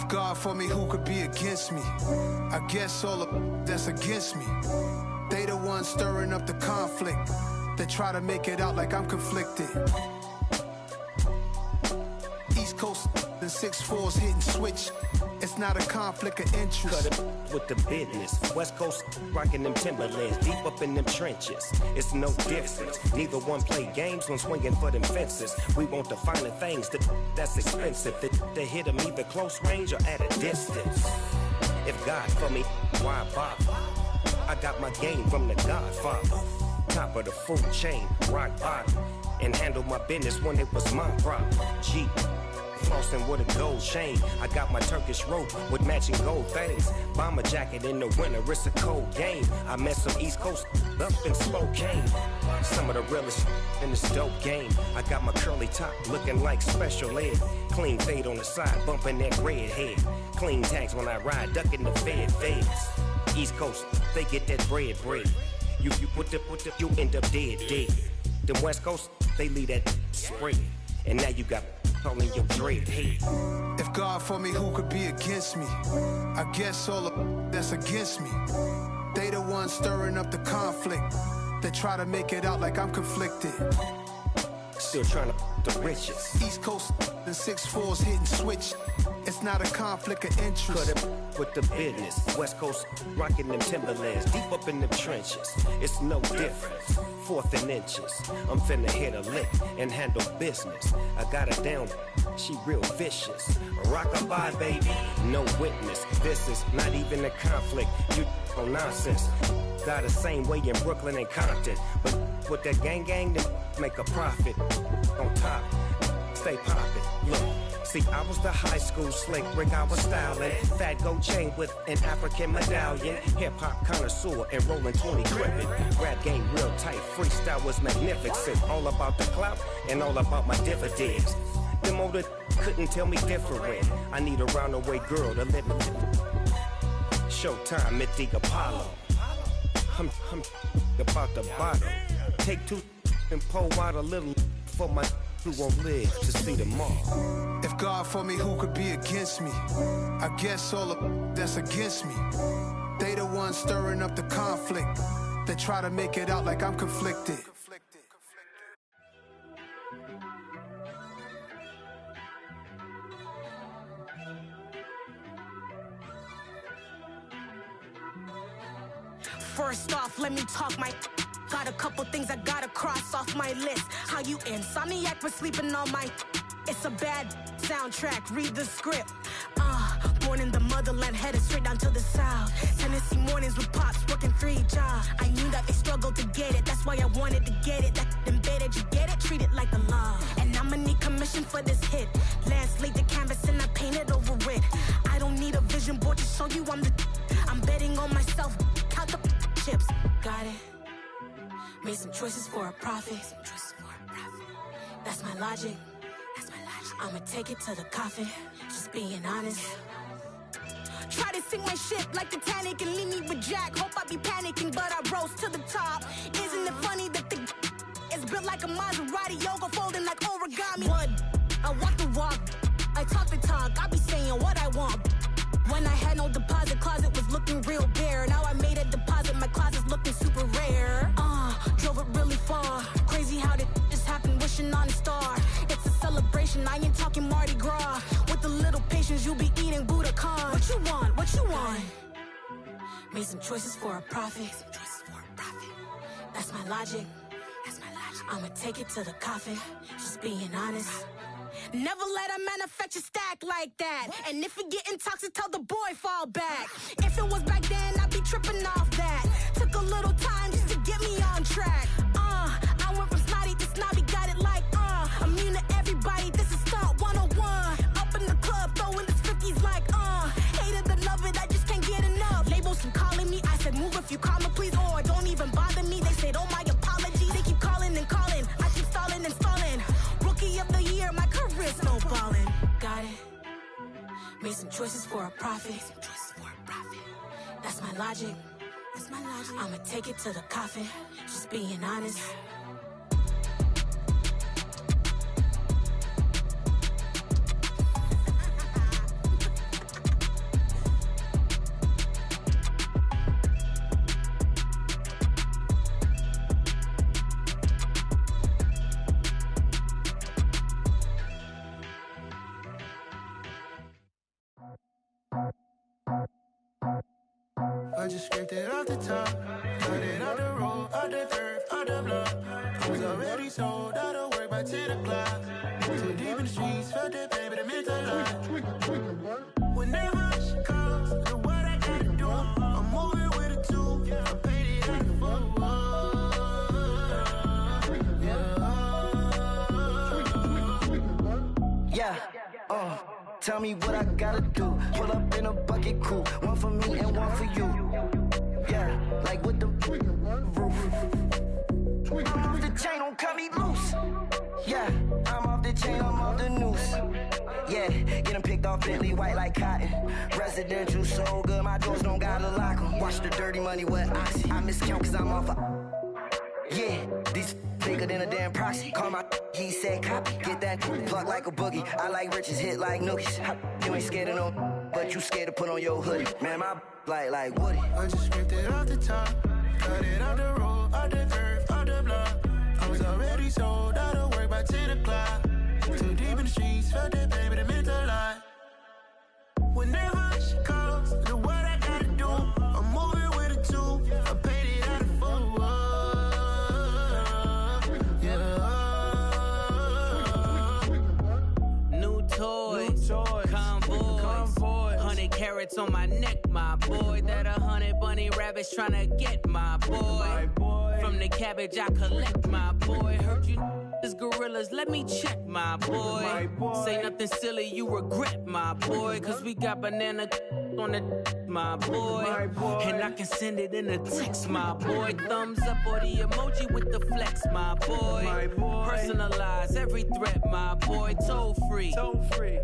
God for me, who could be against me? I guess all of that's against me. They the ones stirring up the conflict. They try to make it out like I'm conflicted. East Coast and 6'4's hitting switch. It's not a conflict of interest. Cut it with the business. West Coast rocking them Timberlands, deep up in them trenches. It's no difference. Neither one play games when swinging for them fences. We want the finer things that's expensive. They hit them either close range or at a distance. If God for me, why bother? I got my game from the Godfather. Top of the food chain, rock bottom. And handle my business when it was my problem. Jeep. Flossing with a gold chain. I got my Turkish rope with matching gold things. Bomber jacket in the winter, it's a cold game. I met some East Coast up in Spokane. Some of the realest in this dope game. I got my curly top looking like special ed. Clean fade on the side, bumping that red head. Clean tags when I ride, ducking the feds. East Coast, they get that bread. You you end up dead. The West Coast, they leave that spray. And now you got all in your dread head. If God for me, who could be against me? I guess all of that's against me. They the ones stirring up the conflict. They try to make it out like I'm conflicted. still trying to the riches. East Coast and 6'4s hitting switch. It's not a conflict of interest. Cut it with the business. West Coast rocking them Timberlands, deep up in them trenches. It's no different. 4th and inches. I'm finna hit a lick and handle business. I got her down, she real vicious. Rock-a-bye, baby, no witness. This is not even a conflict. You on nonsense. Got the same way in Brooklyn and Compton, but with that gang, then make a profit. On top, stay poppin'. Look. See, I was the high school slick Rick, I was styling. Fat gold chain with an African medallion. Hip-hop connoisseur and rolling 20 gripping. Rap game real tight, freestyle was magnificent. All about the clout and all about my dividends. Them older couldn't tell me different. I need a round-away girl to live with. Showtime at the Apollo. I'm about the bottom. Take 2 and pour out a little for my who won't live to see tomorrow. If God for me, who could be against me? I guess all of that's against me. They the ones stirring up the conflict. They try to make it out like I'm conflicted. First off, let me talk my... Got a couple things I gotta cross off my list. How you insomniac for sleeping on my... It's a bad soundtrack, read the script. Born in the motherland, headed straight down to the south. Tennessee mornings with pops, working 3 jobs. I knew that they struggled to get it, that's why I wanted to get it. That embedded, you get it, treat it like the law. And I'ma need commission for this hit. Last laid the canvas and I painted over it. I don't need a vision board to show you I'm the... I'm betting on myself, count the chips. Got it. Made some choices for a profit. That's my logic. I'ma take it to the coffin. Just being honest. Try to sink my ship like Titanic and leave me with Jack. Hope I be panicking, but I rose to the top. Isn't it funny that the is built like a Maserati, yoga folding like origami? What? I walk the walk. I talk the talk. I be saying what I want. When I had no deposit, closet was looking real bare. Now I made a deposit, my closet's looking super rare. Drove it really far. Crazy how did this happen, wishing on a star. It's a celebration, I ain't talking Mardi Gras. With a little patience, you'll be eating Budokan. What you want? What you want? Made some choices for a profit. That's my logic. I'ma take it to the coffin. Just being honest. Never let a manufacture stack like that. And if it getting toxic, tell the boy fall back. If it was back then, I'd be tripping off that. Took a little time just to get me on track. I went from snotty to snobby, got it like, immune to everybody, this is stunt 101. Up in the club, throwing the 50s like, hate it and love it, I just can't get enough. Labels from calling me, I said move if you call me, please, or don't even bother me. They said, oh my apology, they keep calling and calling. I keep stalling and stalling. Rookie of the year, my career snowballing. Got it. Made some choices for a profit. That's my logic. I'ma take it to the coffin. Just being honest. I just scraped it off the top, got it out the road, out the turf, out the block. I was already sold out of work by 10 o'clock. Too deep in the streets, felt that pain, but it meant a lot. Whenever she calls, do what I gotta do. I'm moving with a two, I'm painted like a fool. Yeah, tell me what I gotta do. Pull up in a bucket crew, one for me and one for you. Yeah, like with the roof. I'm off the chain, don't cut me loose. Yeah, I'm off the chain, I'm off the noose. Yeah, get them picked off Bentley, white like cotton. Residential so good, my doors don't gotta lock them. Watch the dirty money with oxy. I miscount cause I'm off yeah, these bigger than a damn proxy. Call my he said copy. Get that plug like a boogie. I like riches, hit like nookies. You ain't scared of no, but you scared to put on your hoodie. Man, my like Woody. I just scraped it off the top, got it out the road, out the turf, out the block. I was already sold out of work by 10 hearts on my neck, my boy. That 100 bunny rabbits tryna get my boy. From the cabbage I collect, my boy. Heard you is gorillas, let me check, my boy. Say nothing silly, you regret, my boy. Cause we got banana on the my boy. And I can send it in a text, my boy. Thumbs up or the emoji with the flex, my boy. Personalize every threat, my boy. Toll free.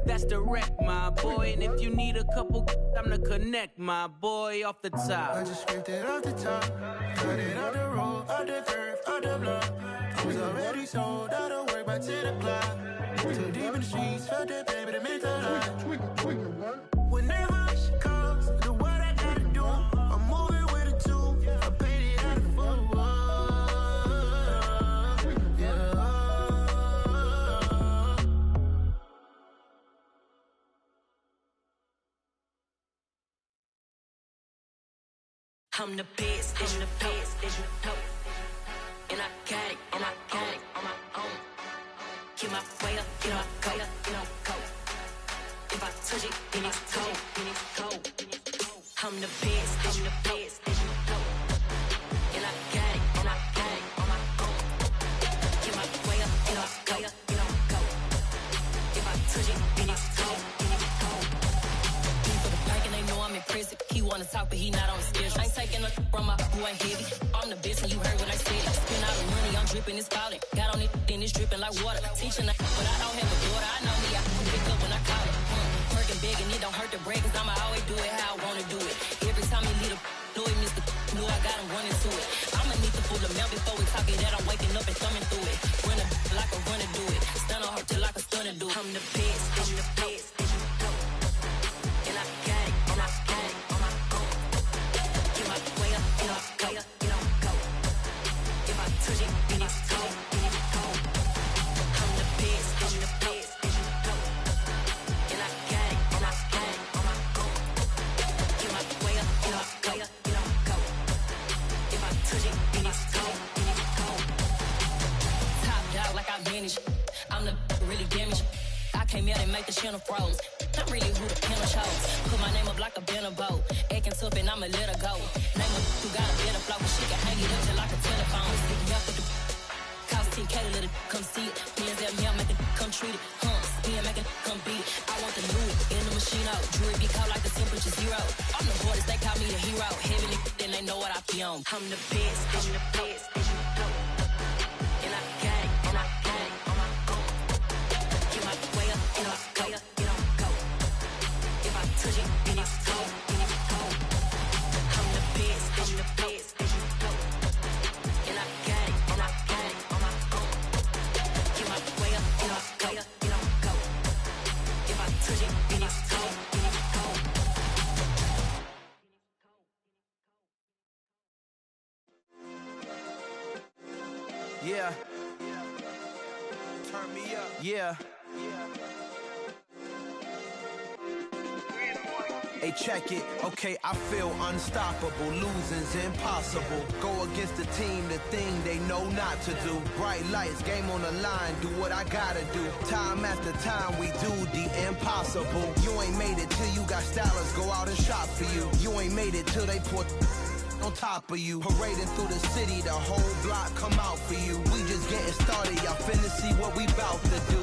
That's direct, my boy. And if you need a couple, I'm to connect, my boy, off the top. I just scraped it off the top, cut it on the road, on the curve, on the block. I was already sold, I don't work by 10 o'clock. Too deep in the streets, felt that baby to make a lot. Whenever she calls, do what I gotta do. I'm moving with a two, I paid it out of full. Yeah. I'm the best, I'm the best, and I got it, and I got it on my own. Get my way up, get my go, go. If I touch it, then it's cold, I'm the best, I'm the best, and I got it, and I got it on my own. Get my way up, get my go. If I touch it, then it's cold, for the bank and they know I'm impressive. He wanna talk, but he not on the schedule. I ain't taking a from my boy ain't heavy. I'm the best and you heard what I said. Spend all the money, I'm dripping, it's falling. Got on it, then it's dripping like water. Teaching, but I don't have a daughter. I know me, I pick up when I call it. Working big and it don't hurt the break, cause I'ma always do it how I wanna do it. Every time he lead a know he missed the knew I got him running to it. I'ma need to pull the mail before we talk it that I'm waking up and thumbing through it. Run a like a runner do it. Stun on her till like a stunner do it. I'm the best, I'm the best, and I got it, and I got it on my own. Get my way up, get my go. If I touch it, then it's cold, I'm the best, I'm the best, and I got it, and I got it on my own. Get my way up, get my go. If I touch it, then it's cold, Top dog like I manage. I'm the really damaged. I came out and make the channel froze. I'm really who the piano chose. Put my name up like a banner boat. Acting tough and I'ma let her go. Name her who got a better flow, but she can hang it up just like a telephone. Stick up with the cost 10K to let it come see it. Hands at me, I make it come treat it. Humps, me and make it come beat it. I want the new in the machine out. Jewelry be called like the temperature zero. I'm the hardest, they call me the hero. Heaven then they know what I be on. I'm the best, I'm the best, and I got it, and I got it on my own. Get my way up, get my go. If I touch it, then it's cold, I'm the best, I'm the best, and I got it, and I got it on my own. Get my way up, get my go. If I touch it, then it's cold, Yeah. Turn me up. Yeah. Hey, check it. Okay, I feel unstoppable. Losing's impossible. Go against the team, the thing they know not to do. Bright lights, game on the line. Do what I gotta do. Time after time, we do the impossible. You ain't made it till you got stylers go out and shop for you. You ain't made it till they put on top of you. Parading through the city, the whole block come out for you. We just getting started, y'all finna see what we bout to do.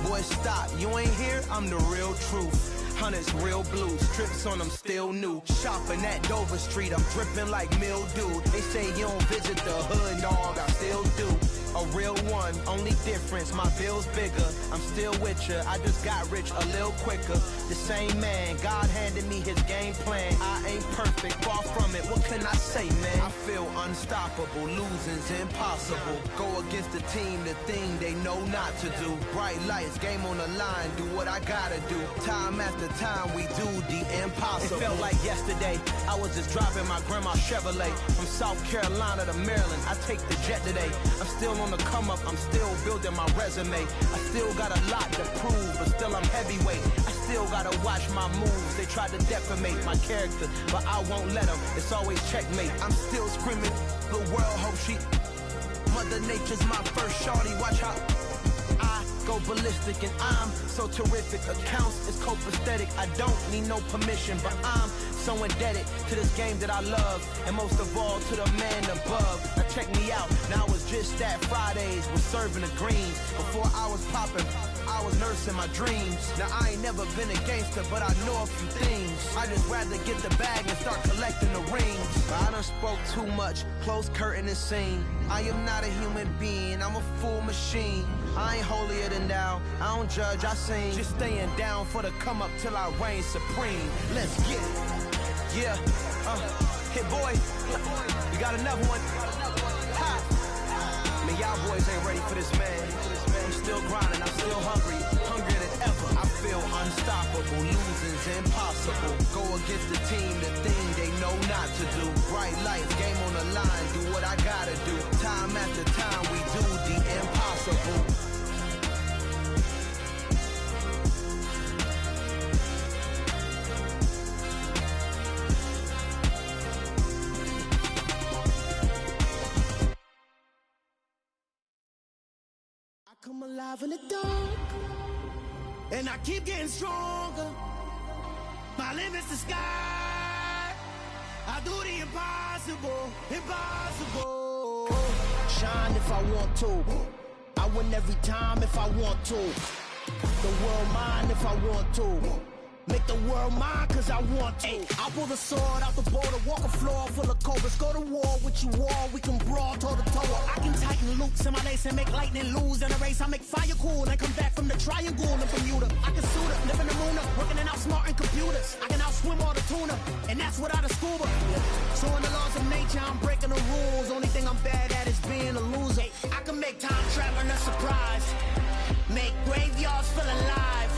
Boy, stop, you ain't here, I'm the real truth. Hunters, real blues, strips on them still new. Shopping at Dover Street, I'm dripping like mildew. They say you don't visit the hood, dog, I still do. A real one, only difference, my bill's bigger. I'm still with ya, I just got rich a little quicker. The same man, God handed me his game plan. I ain't perfect, far from it, what can I say, man? I feel unstoppable, losing's impossible. Go against the team, the thing they know not to do. Bright lights, game on the line, do what I gotta do. Time after time, we do the impossible. It felt like yesterday, I was just driving my grandma's Chevrolet. From South Carolina to Maryland, I take the jet today. I'm still on the come up, I'm still building my resume. I still got a lot to prove, but still I'm heavyweight. I still gotta watch my moves. They tried to defamate my character, but I won't let them. It's always checkmate. I'm still screaming, the world hope she. Mother Nature's my first shorty. Watch how I go ballistic, and I'm so terrific. Accounts is copacetic. I don't need no permission, but I'm so indebted to this game that I love, and most of all to the man above. Now check me out, now it's just that Fridays was serving the greens. Before I was popping, I was nursing my dreams. Now I ain't never been a gangster, but I know a few things. I just rather get the bag and start collecting the rings. But I done spoke too much, close curtain and scene. I am not a human being, I'm a full machine. I ain't holier than thou, I don't judge, I sing. Just staying down for the come up till I reign supreme. Let's get it. Yeah, hit boy, we got another one. Ha. Man, y'all boys ain't ready for this, man. I'm still grinding, I'm still hungry, hungrier than ever. I feel unstoppable, losing's impossible. Go against the team, the thing they know not to do. Bright lights, game on the line, do what I gotta do. Time after time, we do the impossible. Come alive in the dark, and I keep getting stronger. My limit's the sky. I do the impossible, impossible. Shine if I want to. I win every time if I want to. The world mine if I want to. Make the world mine cause I want to. I'll pull the sword out the border, walk a floor full of cobras. Go to war with you all, we can brawl toe to toe. I can tighten loops in my lace and make lightning lose in a race. I make fire cool and come back from the triangle in Bermuda. I can suit up, live in the moon up, working and outsmarting computers. I can outswim all the tuna, and that's without a scuba. So in the laws of nature, I'm breaking the rules. Only thing I'm bad at is being a loser. I can make time traveling a surprise, make graveyards feel alive.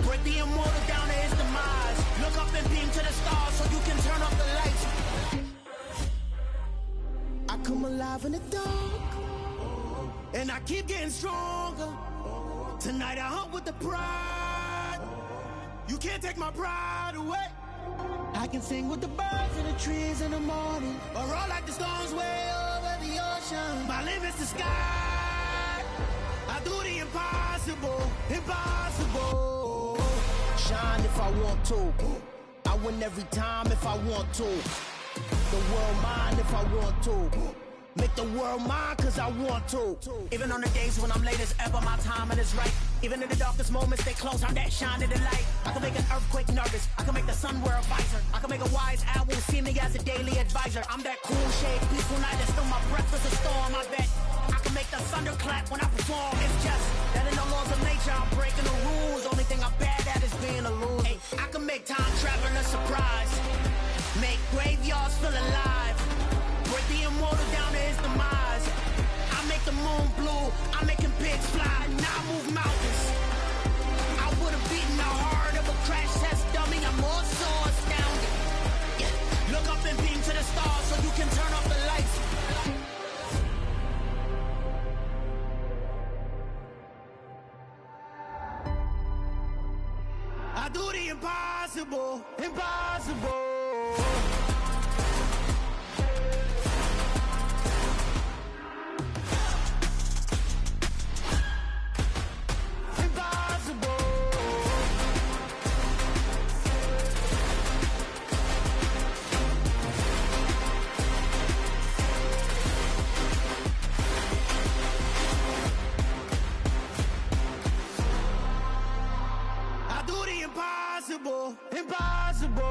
Break the immortal down to his demise. Look up and beam to the stars so you can turn off the lights. I come alive in the dark, and I keep getting stronger. Tonight I hunt with the pride. You can't take my pride away. I can sing with the birds and the trees in the morning, or roll like the storms way over the ocean. My limit's the sky. I do the impossible, impossible. Shine if I want to. I win every time if I want to. The world mine if I want to. Make the world mine cause I want to. Even on the days when I'm late as ever, my timing is right. Even in the darkest moments, they close, I'm that shining the light. I can make an earthquake nervous, I can make the sun wear a visor. I can make a wise owl see me as a daily advisor. I'm that cool shade, peaceful night, that's still my breath is a storm, I bet. I can make the thunder clap when I perform. It's just that in the laws of nature, I'm breaking the rules. Only thing I'm bad at is being a loser. Hey, I can make time traveling a surprise, make graveyards feel alive. Break the immortal down to his demise. I make the moon blue, I'm making pigs fly. Now I move mountains. I would've beaten the heart of a crash test dummy. I'm more so astounded. Yeah. Look up and beam to the stars so you can turn off the lights. I do the impossible, impossible. Impossible, impossible.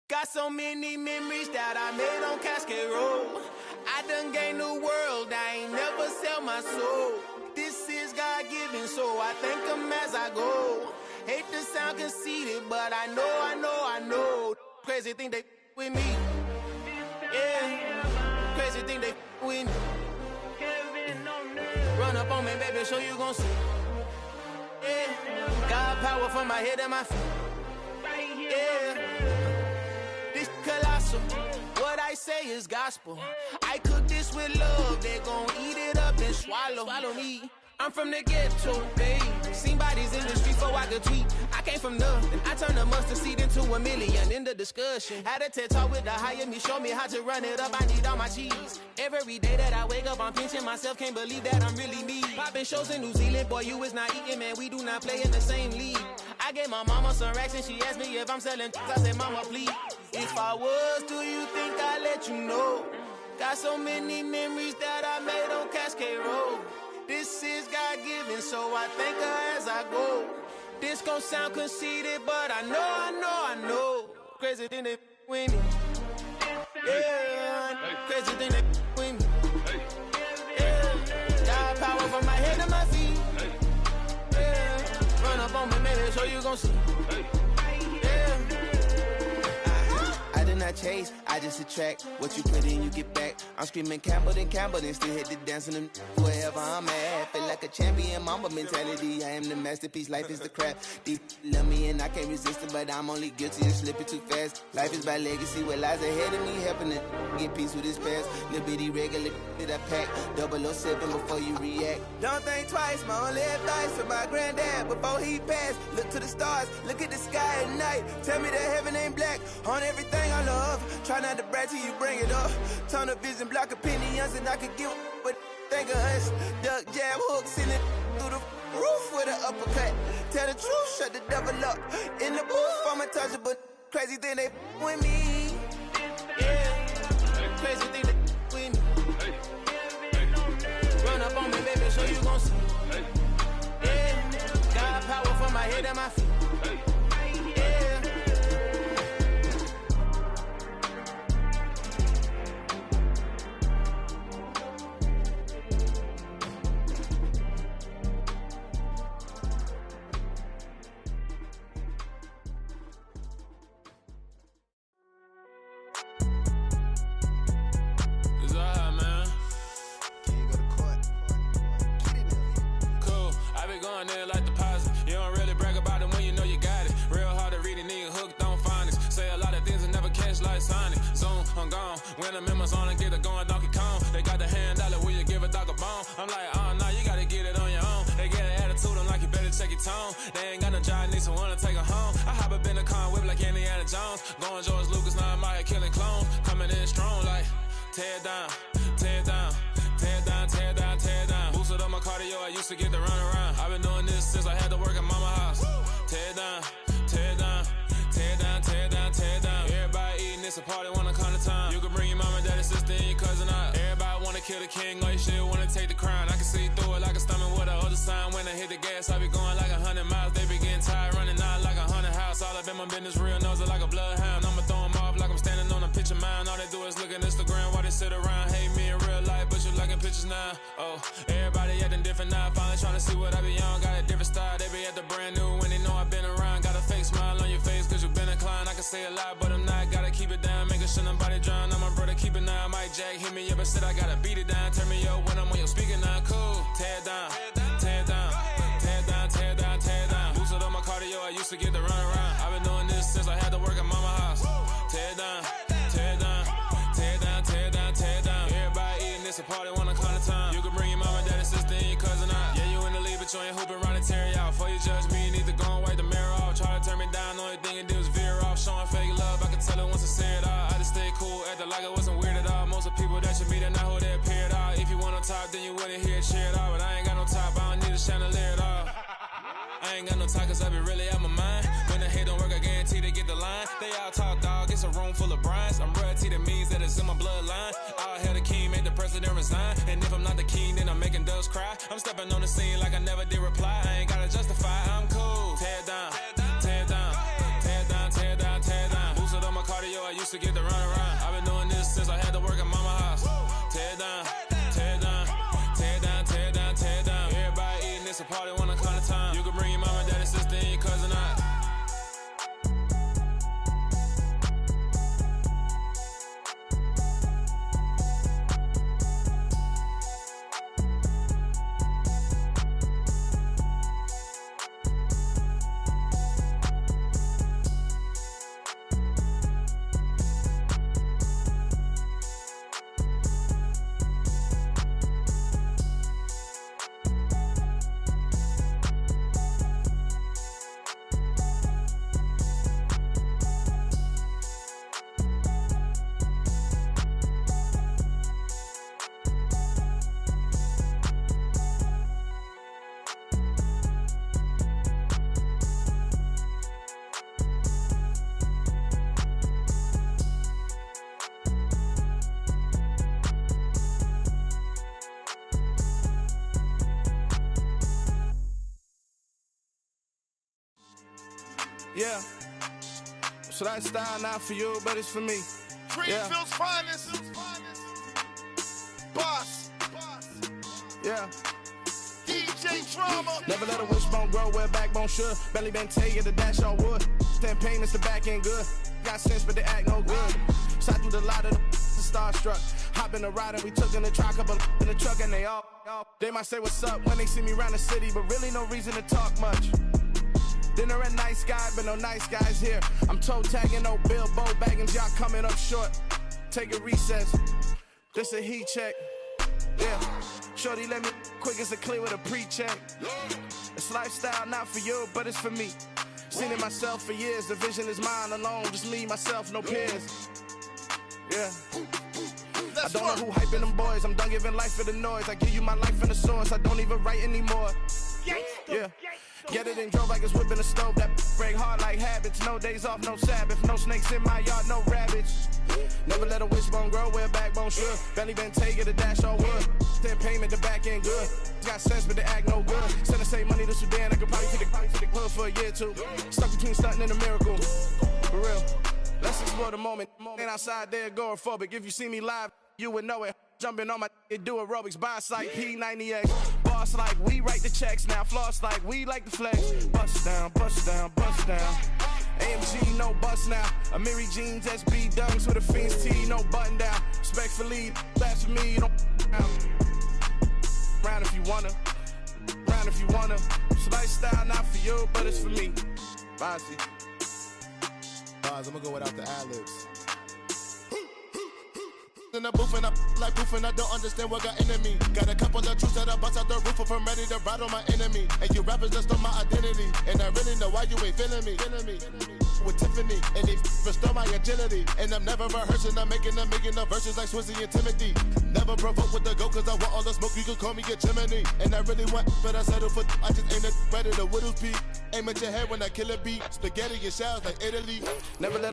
Got so many memories that I made on Cascade Road. I done gained the world, I ain't never sell my soul. This is God-given, so I thank him as I go. Hate to sound conceited, but I know. Crazy thing they with me. Yeah, crazy thing they with me. Run up on me, baby, so you gon' see. Yeah, got power from my head and my feet. Yeah, this colossal. What I say is gospel. I cook this with love, they gon' eat it up and swallow me. I'm from the ghetto, baby. Seen bodies in the streets before I could tweet. I came from nothing. I turned a mustard seed into a million. In the discussion, had a TED talk with the higher me. Show me how to run it up. I need all my cheese. Every day that I wake up, I'm pinching myself. Can't believe that I'm really me. Popping shows in New Zealand. Boy, you is not eating, man. We do not play in the same league. I gave my mama some racks and she asked me if I'm selling. I said, mama, please. If I was, do you think I'd let you know? Got so many memories that I made on Cascade Road. This is God-given, so I thank her as I go. This gon' sound conceited, but I know. Crazy thing they with me. Yeah, crazy thing they with me. Yeah, got power from my head to my feet. Yeah, run up on me, maybe so you gon' see. I did not chase, I just attract. What you put in, you get back. I'm screaming Campbell, then still hit the dance and them wherever I'm at. Feel like a champion, mamba mentality. I am the masterpiece, life is the crap. These love me and I can't resist it, but I'm only guilty of slipping too fast. Life is by legacy, what lies ahead of me, helping it get peace with his past. Little bitty regular that I pack, 007 before you react. Don't think twice, my only advice for my granddad before he passed. Look to the stars, look at the sky at night. Tell me that heaven ain't black on everything I love. Try not to brag till you bring it up. Tunnel vision, block opinions, and I could give but think of us. Duck jab hooks in it through the roof with an uppercut. Tell the truth, shut the devil up. In the booth, I'm untouchable. Crazy thing they with me. Yeah, crazy thing they with me. Run up on me, baby, so you gon' see. Yeah, got power from my head and my feet. When the members on and get it going Donkey Kong, they got the hand dollar, will you give a dog a bone? I'm like, oh no, you gotta get it on your own. They get an attitude, I'm like, you better check your tone. They ain't got no job, need someone to take her home. I hop up in the car, whip like Indiana Jones. Going George Lucas, now I'm out here killing clones. Coming in strong like, tear down, tear down, tear down, tear down, tear down. Boosted up my cardio, I used to get to run around. I've been doing this since I had to work at mama house. Tear down, tear down, tear down, tear down, tear down. Everybody eating, it's a party, wanna come to time. You can bring your mama, daddy, sister, and your cousin out. Everybody wanna kill the king, or you shit wanna take the crown. I can see through it like a stomach with a other sign. When I hit the gas, I be going like 100 miles. They be getting tired, running out like 100 house. All up in my business, real nose it like a bloodhound. I'ma throw them off like I'm standing on a picture mound. All they do is look at Instagram while they sit around. Hate me in real life, but you liking pictures now. Oh, everybody acting different now. Finally trying to see what I be on. Got a different style, they be at the brand new when they know I've been around. Got a fake smile on your face, cause you been inclined. I can say a lot, but I'm not. Gotta keep it down, making sure nobody drown. I'm my brother, keep it now. Mike Jack hit me up and said I gotta beat it down. Turn me up when I'm on your speaker now. Cool, tear down, tear down, tear down, tear down, tear down. Boosted up my cardio, I used to get to run around. I've been doing this since I had to work at mama house. Tear down, tear down, tear down, tear down, tear down. Everybody eating, it's a party, wanna come to time. You can bring your mama, daddy, sister, and your cousin out. Yeah, you in the lead, but you ain't hooping around and tear out. Before you judge me, you need to go and wipe the mirror off. Try to turn me down, only thing it did was veer off. Showing fake love, I can tell it once I say it all. I just stay cool, acting like it wasn't weird at all. Most of the people that you meet are not who they appear at all. If you want on top, then you wouldn't hear it cheer at all. But I ain't got no top, I don't need a chandelier at all. I ain't got no talk, cause I be really out my mind. When the hate don't work, I guarantee they get the line. They all talk, dog, it's a room full of brines. I'm royalty, that means that it's in my bloodline. All hell the king, made the president resign. And if I'm not the king, then I'm making doves cry. I'm stepping on the scene like I never did reply. I ain't gotta justify, I'm cool. Tear down, tear down, tear down, tear down, tear down. Boosted up my cardio, I used to get to run around. I've been doing this since I had to work at mama house. Tear down, tear down, tear down, tear down, tear down. Everybody eating, it's a party, wanna come to time. You can bring your mama, daddy, sister, and your cousin out. Yeah. So that style not for you, but it's for me. Greenfield's finest. Boss. Yeah. DJ Drama. Never let a wishbone grow where backbone should. Belly been taking the dash all wood. Stand pain is the back end good. Got sense, but they act no good. Shot through the lot of the starstruck. Hop in the ride and we took in the truck, couple in the truck, and they all. They might say what's up when they see me around the city, but really no reason to talk much. Dinner at nice guy, but no nice guys here. I'm toe tagging, no Bilbo baggins, y'all coming up short. Take a recess. This a heat check. Yeah. Shorty let me quick as a clear with a pre-check. It's lifestyle not for you, but it's for me. Seen it myself for years. The vision is mine alone. Just me, myself, no peers. Yeah. I don't know who hyping them boys. I'm done giving life for the noise. I give you my life in the source. I don't even write anymore. Yeah. Get it and drove like it's whipping a stove. That break hard like habits. No days off, no Sabbath. No snakes in my yard, no rabbits. Never let a wishbone grow where backbone should. Belly been taking the dash all wood. Then payment, the back end good. Got sense, but they act no good. Send the same money to Sudan. I could probably take the hood for a year or two. Stuck between stunting and a miracle. For real. Let's explore the moment. Ain't outside there agoraphobic. If you see me live, you would know it. Jumping on my do aerobics, boss like P90X. Boss like we write the checks now. Floss like we like the flex. Bust down, bust down, bust down. AMG, no bust now. Amiri jeans, SB dunks with a Fiends T, no button down. Respectfully, that's for me, you don't down. Round if you wanna. Round if you wanna. It's lifestyle not for you, but it's for me. Bossy. Bars, I'm gonna go without the ad-libs. In the booth and I like proof and I don't understand what got into me. Got a couple of truths that I bust out the roof if I'm ready to ride on my enemy. And you rappers just stole my identity, and I really know why you ain't feeling me. With Tiffany, and they restore my agility. And I'm never rehearsing, I'm making a million of verses like Swizzy and Timothy. Never provoke with the go, cause I want all the smoke, you can call me a chimney. And I really want, but I settle for, I just ain't ready to Whittles peak. Aim at your head when I kill a beat. Spaghetti and shells like Italy. Never let